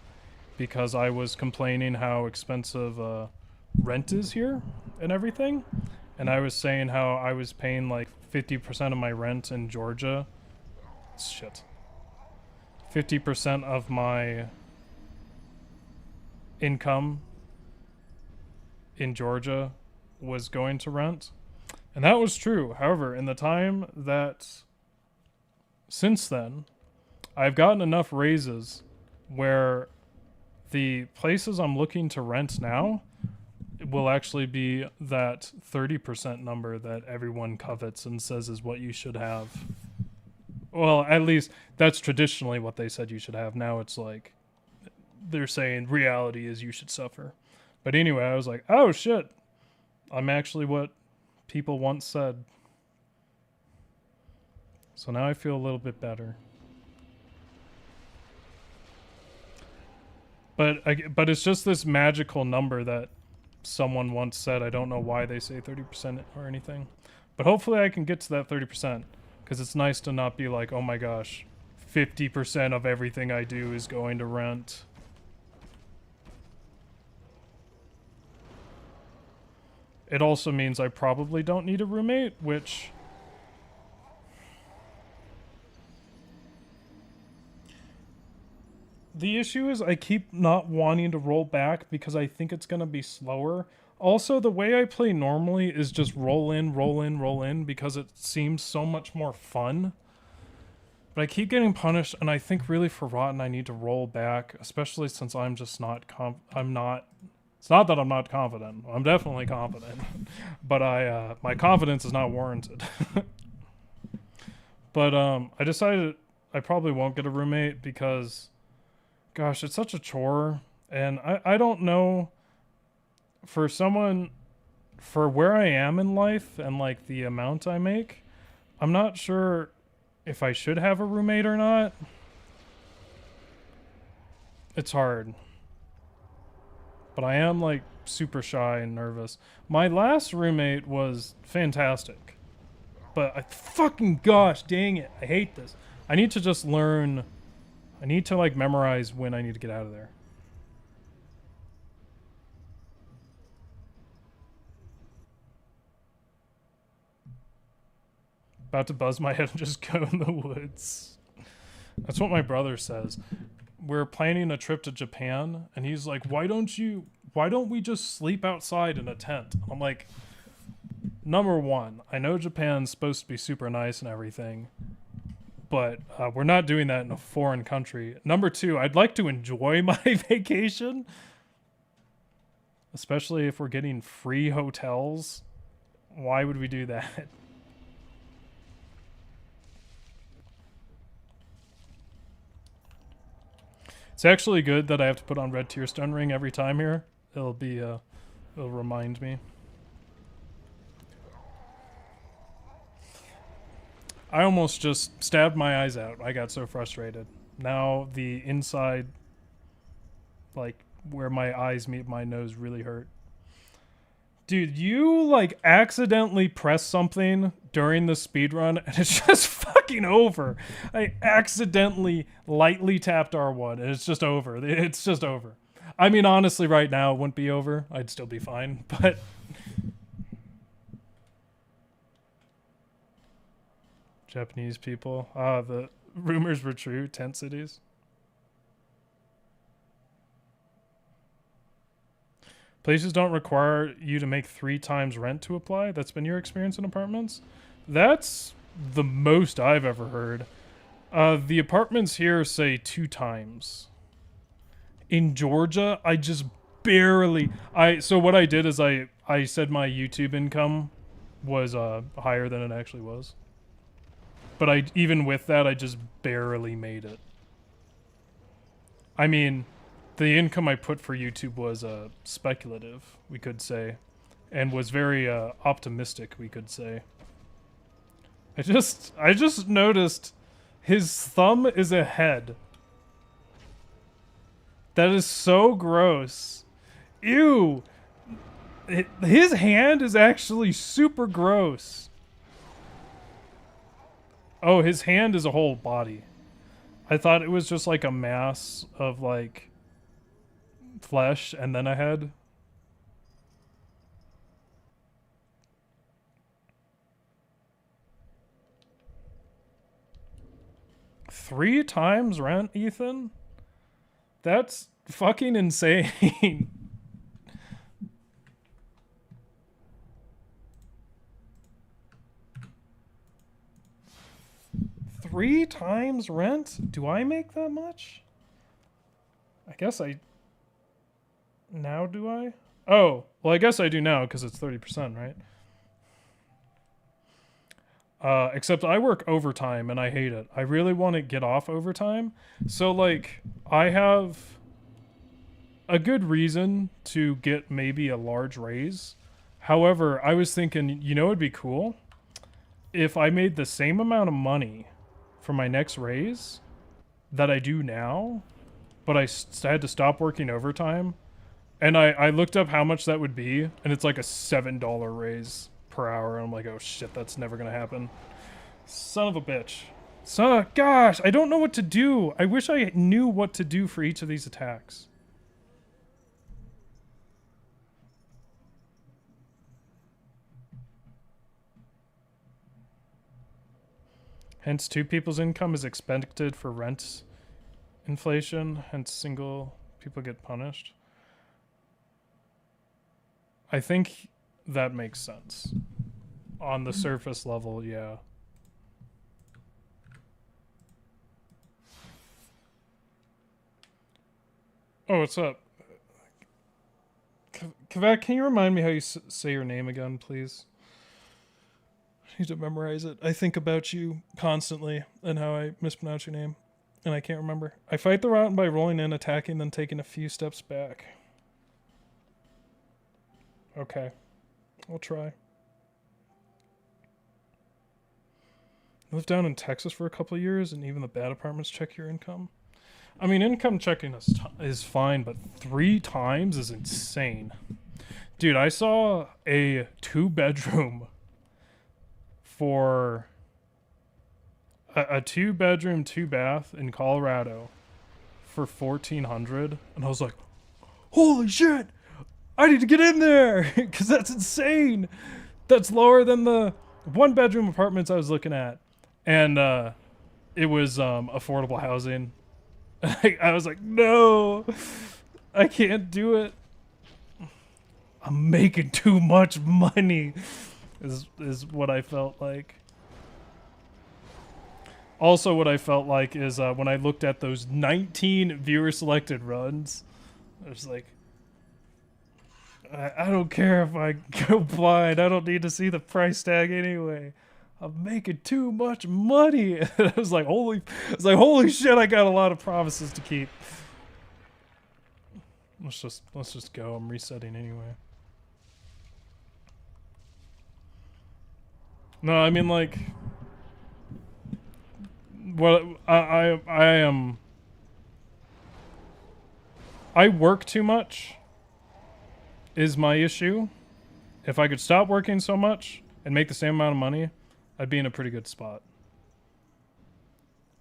S1: because I was complaining how expensive rent is here and everything. And I was saying how I was paying like 50% of my rent in Georgia. Shit. 50% of my income in Georgia was going to rent. And that was true. However, in the time that since then, I've gotten enough raises where the places I'm looking to rent now will actually be that 30% number that everyone covets and says is what you should have. Well, at least that's traditionally what they said you should have. Now it's like they're saying reality is you should suffer. But anyway, I was like, oh shit, I'm actually what people once said. So now I feel a little bit better. But it's just this magical number that someone once said. I don't know why they say 30% or anything. But hopefully I can get to that 30%. Because it's nice to not be like, oh my gosh, 50% of everything I do is going to rent. It also means I probably don't need a roommate, which... The issue is I keep not wanting to roll back because I think it's going to be slower. Also, the way I play normally is just roll in, roll in, roll in because it seems so much more fun. But I keep getting punished, and I think really for Rotten I need to roll back, especially since I'm just not I'm not. It's not that I'm not confident. I'm definitely confident, but my confidence is not warranted. But I decided I probably won't get a roommate because, gosh, it's such a chore, and I don't know, for someone, for where I am in life and like the amount I make, I'm not sure if I should have a roommate or not. It's hard. But I am like super shy and nervous. My last roommate was fantastic. But fucking gosh dang it, I hate this. I need to just learn, I need to like memorize when I need to get out of there. About to buzz my head and just go in the woods. That's what my brother says. We're planning a trip to Japan, and he's like, why don't we just sleep outside in a tent? I'm like, number one, I know Japan's supposed to be super nice and everything, but we're not doing that in a foreign country. Number two, I'd like to enjoy my vacation, especially if we're getting free hotels. Why would we do that? It's actually good that I have to put on red tearstone ring every time here. It'll remind me. I almost just stabbed my eyes out. I got so frustrated. Now the inside, like where my eyes meet my nose, really hurt. Dude, you like accidentally press something during the speedrun and it's just fucking over. I accidentally lightly tapped R1 and it's just over. It's just over. I mean, honestly, right now it wouldn't be over. I'd still be fine, but... Japanese people. Ah, the rumors were true. Tent cities. Places don't require you to make 3 times rent to apply. That's been your experience in apartments? That's the most I've ever heard. The apartments here say 2 times. In Georgia, I just barely... So what I did is I said my YouTube income was higher than it actually was. But even with that, I just barely made it. I mean... The income I put for YouTube was speculative, we could say, and was very optimistic, we could say. I just noticed his thumb is a head. That is so gross. Ew. His hand is actually super gross. Oh, his hand is a whole body. I thought it was just like a mass of like flesh and then a head. Three times rent, Ethan? That's fucking insane. 3 times rent? Do I make that much? I guess I... Now do I? Oh, well I guess I do now because it's 30%, right? Except I work overtime and I hate it. I really want to get off overtime. So like, I have a good reason to get maybe a large raise. However, I was thinking, you know, it'd be cool if I made the same amount of money for my next raise that I do now, but I had to stop working overtime. And I looked up how much that would be, and it's like a $7 raise per hour. And I'm like, oh shit, that's never gonna happen. Son of a bitch. So, gosh, I don't know what to do. I wish I knew what to do for each of these attacks. Hence, 2 people's income is expected for rent inflation, hence single people get punished. I think that makes sense. On the surface level, yeah. Oh, what's up? Kavak, can you remind me how you say your name again, please? I need to memorize it. I think about you constantly and how I mispronounce your name, and I can't remember. I fight the route by rolling in, attacking, then taking a few steps back. Okay. I'll try. I lived down in Texas for a couple of years, and even the bad apartments check your income. I mean, income checking is fine, but 3 times is insane. Dude, I saw a 2-bedroom for a 2-bedroom, 2-bath in Colorado for $1,400, and I was like, holy shit! I need to get in there because that's insane. That's lower than the 1-bedroom apartments I was looking at, and it was affordable housing. I was like, no, I can't do it. I'm making too much money, is what I felt like. Also, what I felt like is when I looked at those 19 viewer selected runs, I was like, I don't care if I go blind. I don't need to see the price tag anyway. I'm making too much money. And I was like, holy shit, I got a lot of promises to keep. Let's just go. I'm resetting anyway. No, I mean, like, what I am. I work too much is my issue. If I could stop working so much and make the same amount of money, I'd be in a pretty good spot.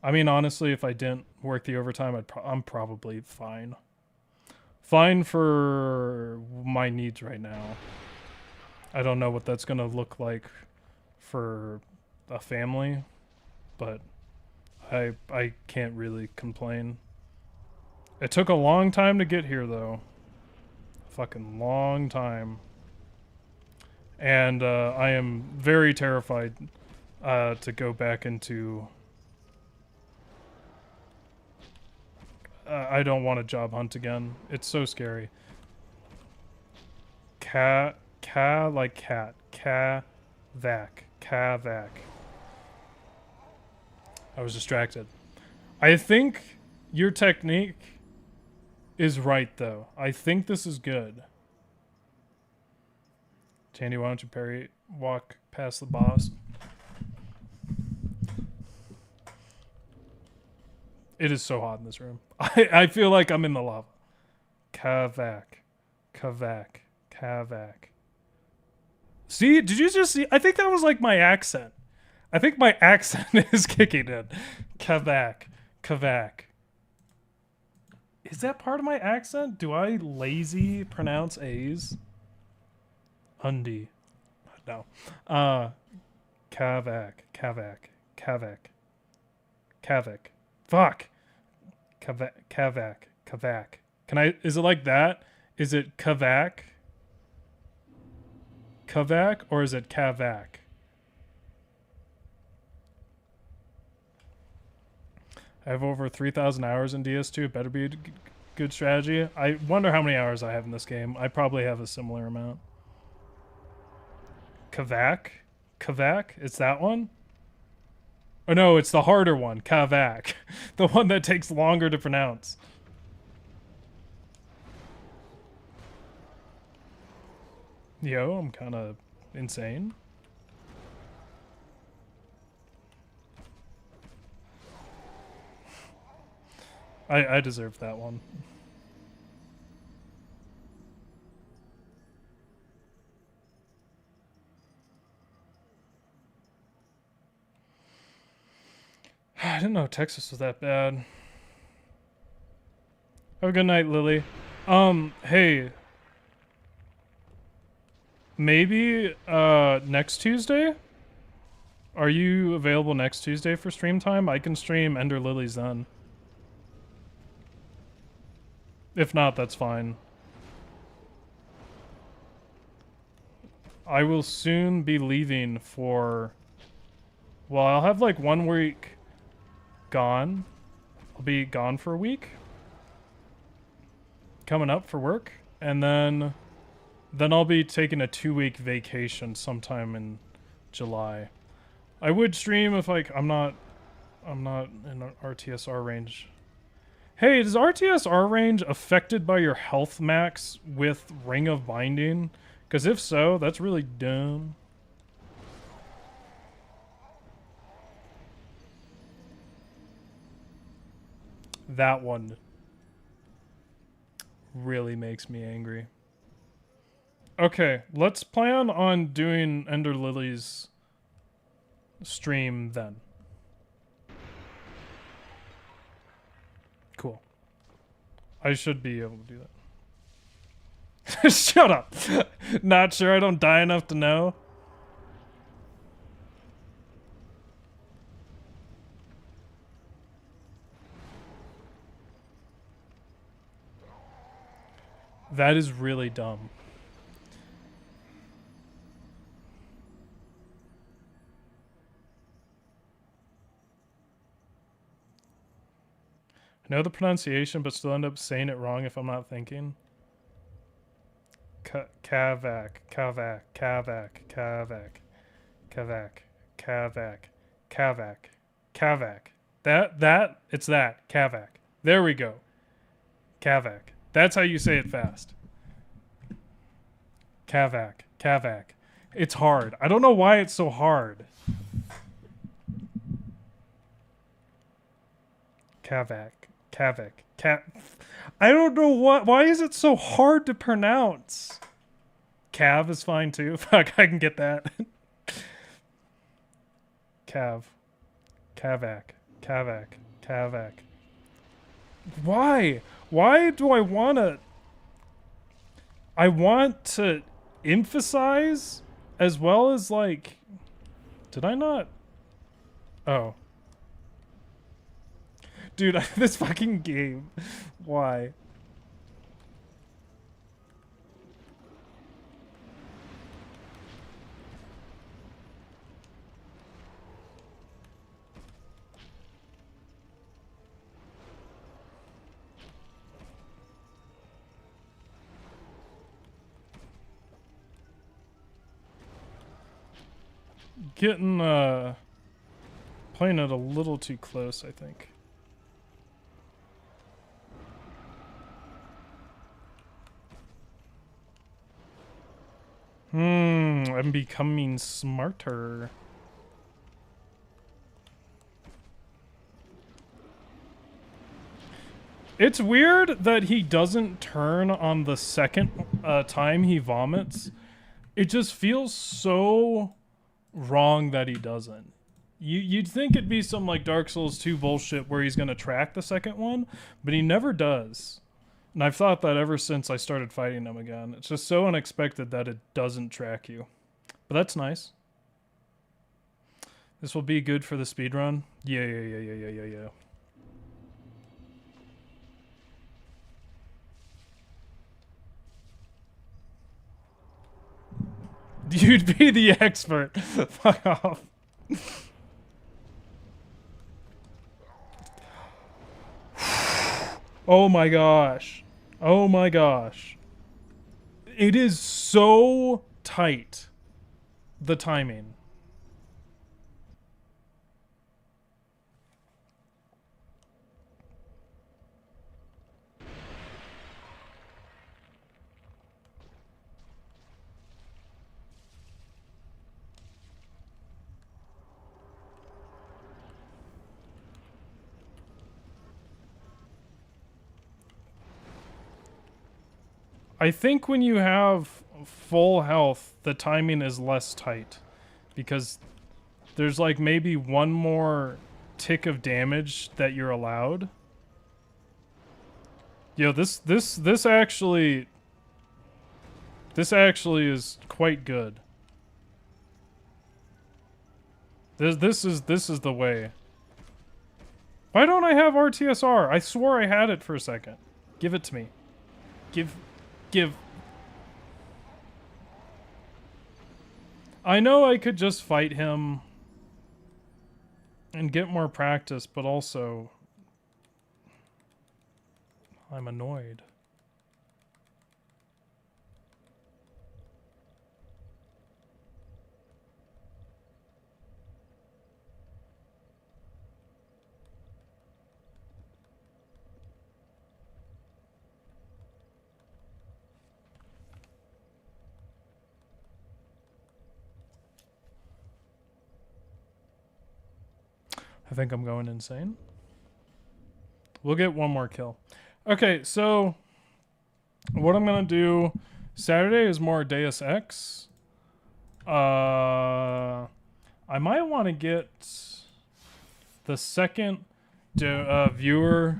S1: I mean, honestly, if I didn't work the overtime, I'm probably fine. Fine for my needs right now. I don't know what that's gonna look like for a family, but I can't really complain. It took a long time to get here, though. Fucking long time. And I am very terrified to go back into... I don't want to job hunt again. It's so scary. Like cat. Kavak. I was distracted. I think your technique is right, though. I think this is good. Tandy, why don't you parry walk past the boss? It is so hot in this room. I feel like I'm in the lava. Kavak. See, did you just see? I think that was like my accent. I think my accent is kicking in. Kavak. Is that part of my accent? Do I lazy pronounce A's? Undi. No. Kavak. Fuck. Kavak. Can I, is it like that? Is it Kavak? Or is it Kavak? I have over 3,000 hours in DS2. It better be a good strategy. I wonder how many hours I have in this game. I probably have a similar amount. Kavak? It's that one? Oh no, it's the harder one. Kavak. The one that takes longer to pronounce. Yo, I'm kind of insane. I deserve that one. I didn't know Texas was that bad. Have a good night, Lily. Hey. Maybe, next Tuesday? Are you available next Tuesday for stream time? I can stream Ender Lilies then. If not, that's fine. I will soon be leaving for... Well, I'll have like 1 week gone. I'll be gone for a week. coming up for work, and then I'll be taking a 2-week vacation sometime in July. I would stream if like I'm not in RTSR range. Hey, is RTSR range affected by your health max with Ring of Binding? Because if so, that's really dumb. That one really makes me angry. Okay, let's plan on doing Ender Lily's stream then. Cool. I should be able to do that. Shut up! Not sure, I don't die enough to know. That is really dumb. I know the pronunciation, but still end up saying it wrong if I'm not thinking. Kavak, Kavak, Kavak, Kavak, Kavak, Kavak, Kavak, Kavak. It's that. Kavak. There we go. Kavak. That's how you say it fast. Kavak, Kavak. It's hard. I don't know why it's so hard. Kavak, Kavak, I don't know why is it so hard to pronounce? Cav is fine too. Fuck, I can get that. Cav. Kavak, Kavak, Kavak. Why? Why do I want to emphasize as well as like, did I not? Oh. Dude, this fucking game. Why? Getting, playing it a little too close, I think. I'm becoming smarter. It's weird that he doesn't turn on the second time he vomits. It just feels so wrong that he doesn't. You'd think it'd be some like Dark Souls 2 bullshit where he's gonna track the second one, but he never does. And I've thought that ever since I started fighting him again. It's just so unexpected that it doesn't track you. But that's nice. This will be good for the speedrun. Yeah. You'd be the expert. Fuck off. Oh my gosh. Oh my gosh. It is so tight. The timing. I think when you have full health, the timing is less tight. Because there's like maybe one more tick of damage that you're allowed. Yo, this actually is quite good. This is the way. Why don't I have RTSR? I swore I had it for a second. Give it to me. Give. I know I could just fight him and get more practice, but also I'm annoyed. I think I'm going insane. We'll get one more kill. Okay, so what I'm gonna do Saturday is more Deus Ex. I might want to get the second viewer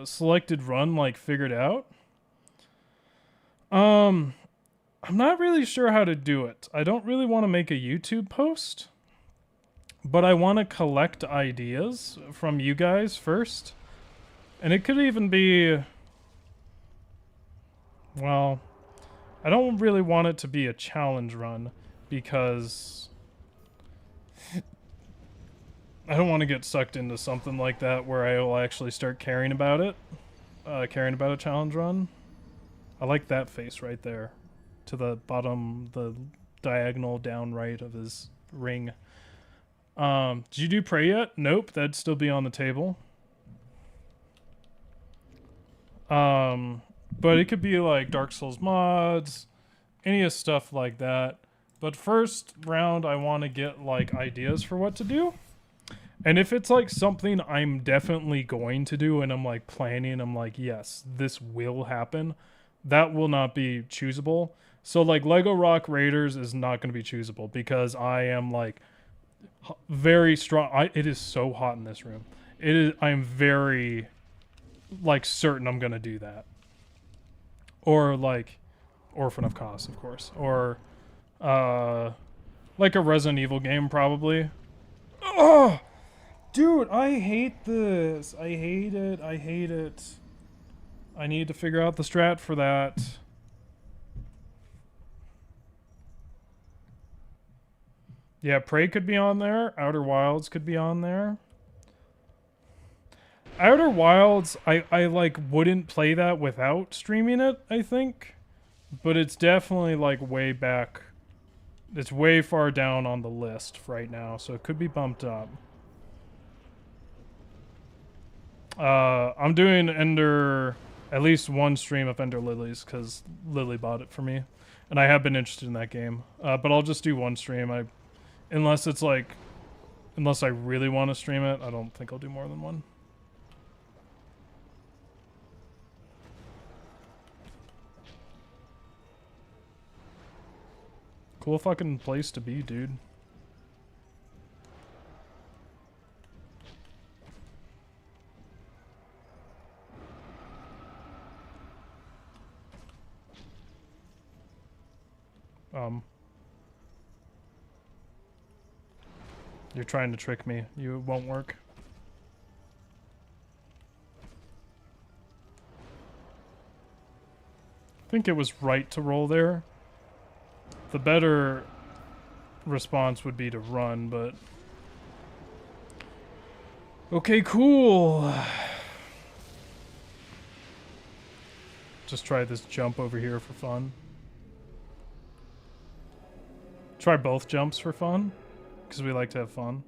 S1: selected run like figured out. I'm not really sure how to do it. I don't really want to make a YouTube post, but I want to collect ideas from you guys first. And it could even be, well, I don't really want it to be a challenge run because I don't want to get sucked into something like that where I will actually start caring about it. Caring about a challenge run. I like that face right there. To the bottom, the diagonal down right of his ring. Did you do Prey yet? Nope, that'd still be on the table. But it could be like Dark Souls mods, any of stuff like that. But first round, I want to get like ideas for what to do. And if it's like something I'm definitely going to do and I'm like planning, I'm like, yes, this will happen, that will not be choosable. So like Lego Rock Raiders is not going to be choosable because I am like very strong. It is so hot in this room. It is. I'm very like certain I'm going to do that. Or like Orphan of Kos, of course. Or like a Resident Evil game probably. Oh! Dude, I hate this. I hate it. I hate it. I need to figure out the strat for that. Yeah, Prey could be on there. Outer Wilds could be on there. Outer Wilds, I like wouldn't play that without streaming it, I think. But it's definitely like way back. It's way far down on the list right now, so it could be bumped up. I'm doing at least one stream of Ender Lilies because Lily bought it for me, and I have been interested in that game. But I'll just do one stream. Unless I really want to stream it, I don't think I'll do more than one. Cool fucking place to be, dude. You're trying to trick me. It won't work. I think it was right to roll there. The better response would be to run, but... Okay, cool. Just try this jump over here for fun. Try both jumps for fun, because we like to have fun.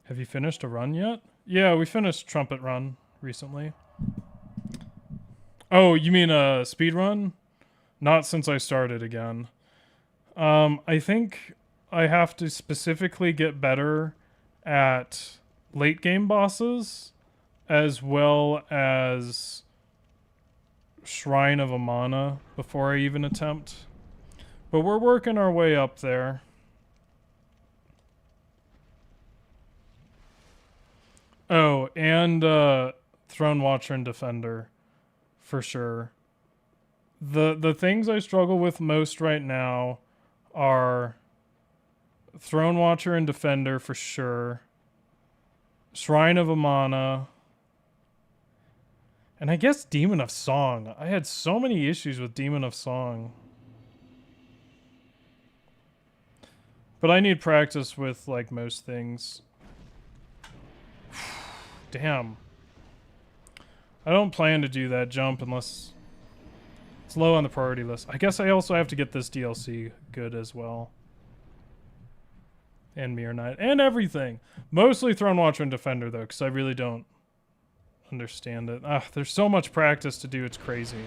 S1: Have you finished a run yet? Yeah, we finished Trumpet Run recently. Oh, you mean a speed run? Not since I started again. I think I have to specifically get better at late game bosses as well as Shrine of Amana before I even attempt. But we're working our way up there. Oh, and Throne Watcher and Defender. For sure. The things I struggle with most right now are Throne Watcher and Defender for sure. Shrine of Amana. And I guess Demon of Song. I had so many issues with Demon of Song. But I need practice with like most things. Damn. I don't plan to do that jump unless it's low on the priority list. I guess I also have to get this DLC good as well. And Mirror Knight. And everything. Mostly Throne Watcher and Defender though, because I really don't understand it. There's so much practice to do, it's crazy.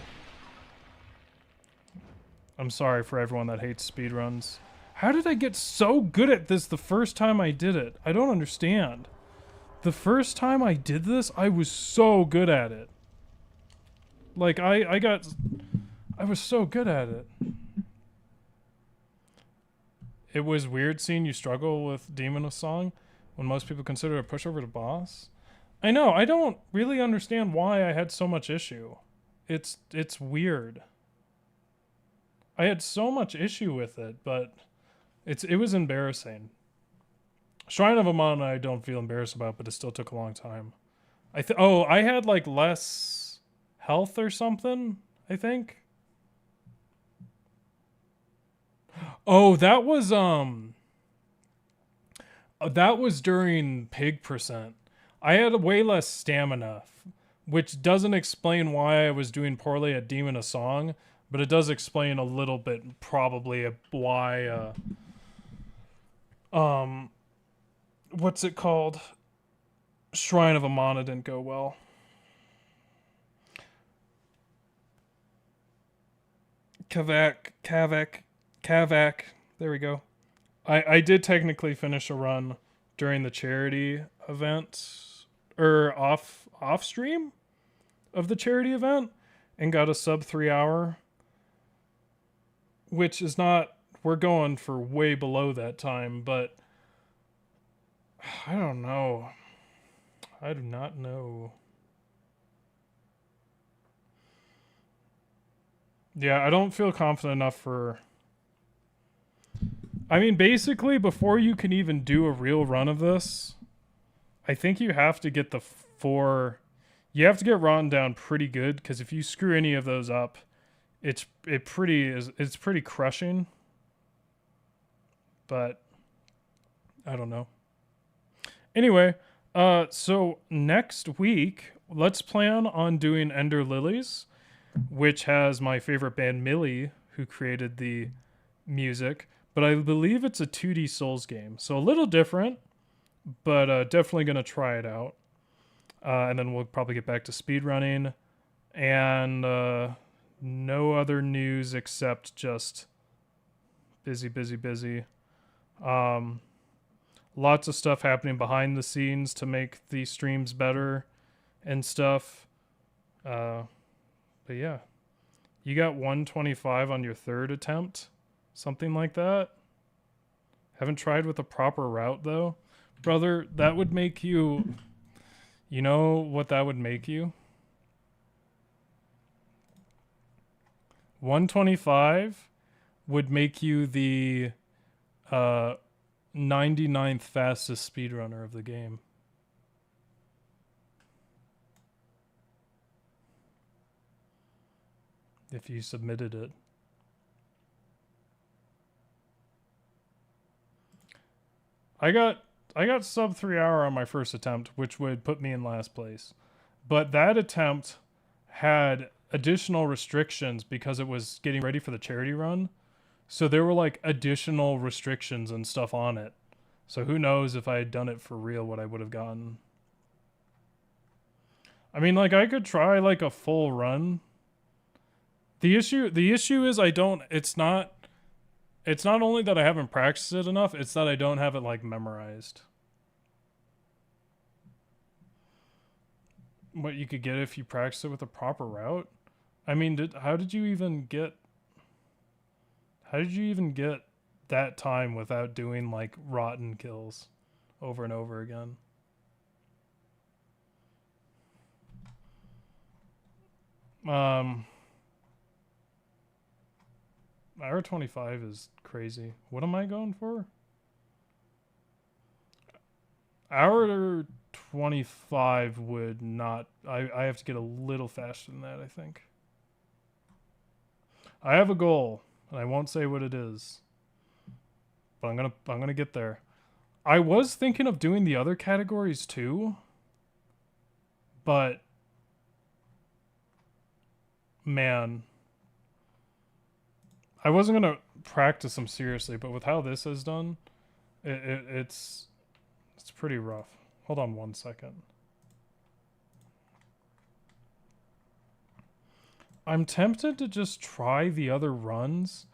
S1: I'm sorry for everyone that hates speedruns. How did I get so good at this the first time I did it? I don't understand. The first time I did this, I was so good at it. Like, I was so good at it. It was weird seeing you struggle with Demon of Song when most people consider it a pushover to boss. I know, I don't really understand why I had so much issue. It's weird. I had so much issue with it, but it was embarrassing. Shrine of Amon I don't feel embarrassed about, but it still took a long time. I had like less health or something, I think. Oh, that was during pig percent. I had way less stamina, which doesn't explain why I was doing poorly at Demon of Song, but it does explain a little bit probably why what's it called? Shrine of Amana didn't go well. Kavak. There we go. I did technically finish a run during the charity event, or off stream of the charity event, and got a sub 3 hour, which is not, we're going for way below that time, but I don't know. I do not know. Yeah, I don't feel confident enough for... I mean, basically, before you can even do a real run of this, I think you have to get the 4... You have to get rotten down pretty good, because if you screw any of those up, it's pretty crushing. But I don't know. Anyway, so next week, let's plan on doing Ender Lilies, which has my favorite band Millie, who created the music. But I believe it's a 2D Souls game, so a little different, but definitely going to try it out. And then we'll probably get back to speedrunning, and no other news except just busy. Lots of stuff happening behind the scenes to make the streams better and stuff. But yeah, you got 125 on your third attempt, something like that. Haven't tried with a proper route though. Brother, that would make you... You know what that would make you? 125 would make you the 99th fastest speedrunner of the game. If you submitted it. I got sub 3 hour on my first attempt, which would put me in last place. But that attempt had additional restrictions because it was getting ready for the charity run. So there were like additional restrictions and stuff on it. So who knows if I had done it for real what I would have gotten. I mean, like, I could try like a full run. The issue is it's not only that I haven't practiced it enough, it's that I don't have it like memorized. What you could get if you practice it with a proper route? I mean, how did you even get that time without doing like rotten kills over and over again? Hour 25 is crazy. What am I going for? Hour 25 would not... I have to get a little faster than that, I think. I have a goal, and I won't say what it is. But I'm gonna get there. I was thinking of doing the other categories too. But... Man... I wasn't going to practice them seriously, but with how this is done, it's pretty rough. Hold on 1 second. I'm tempted to just try the other runs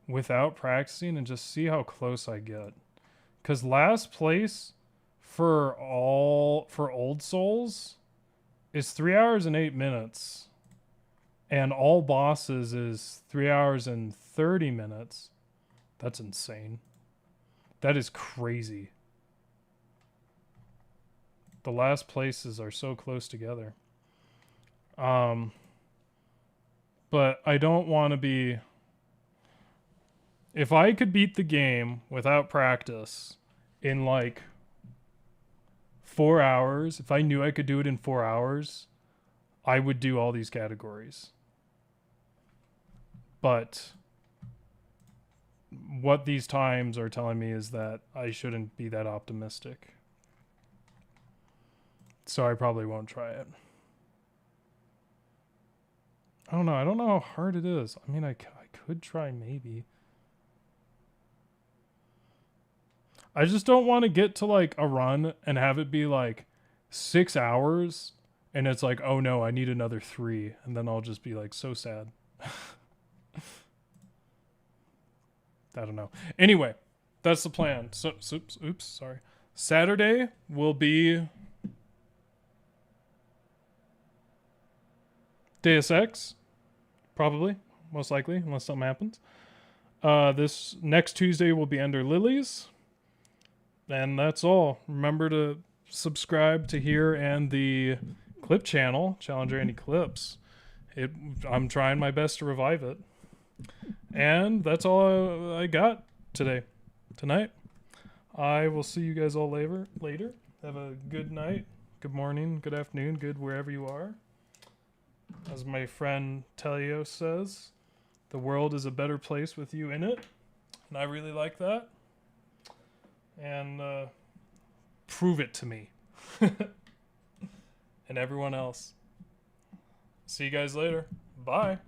S1: without practicing and just see how close I get. Cause last place for Old Souls is 3 hours and 8 minutes. And all bosses is 3 hours and 30 minutes. That's insane. That is crazy. The last places are so close together. But I don't want to be... If I could beat the game without practice in like 4 hours, if I knew I could do it in 4 hours, I would do all these categories. But what these times are telling me is that I shouldn't be that optimistic. So I probably won't try it. I don't know. I don't know how hard it is. I mean, I could try maybe. I just don't want to get to like a run and have it be like 6 hours and it's like, oh no, I need another 3. And then I'll just be like so sad. I don't know. Anyway, that's the plan. So, oops, sorry. Saturday will be Deus Ex, probably, most likely, unless something happens. This next Tuesday will be Ender Lilies. And that's all. Remember to subscribe to here and the clip channel, Challenger Andy Clips. I'm trying my best to revive it. And that's all I got tonight. I will see you guys all later. Have a good night, good morning, good afternoon, good wherever you are. As my friend Telio says, the world is a better place with you in it. And I really like that. And prove it to me. And everyone else. See you guys later. Bye.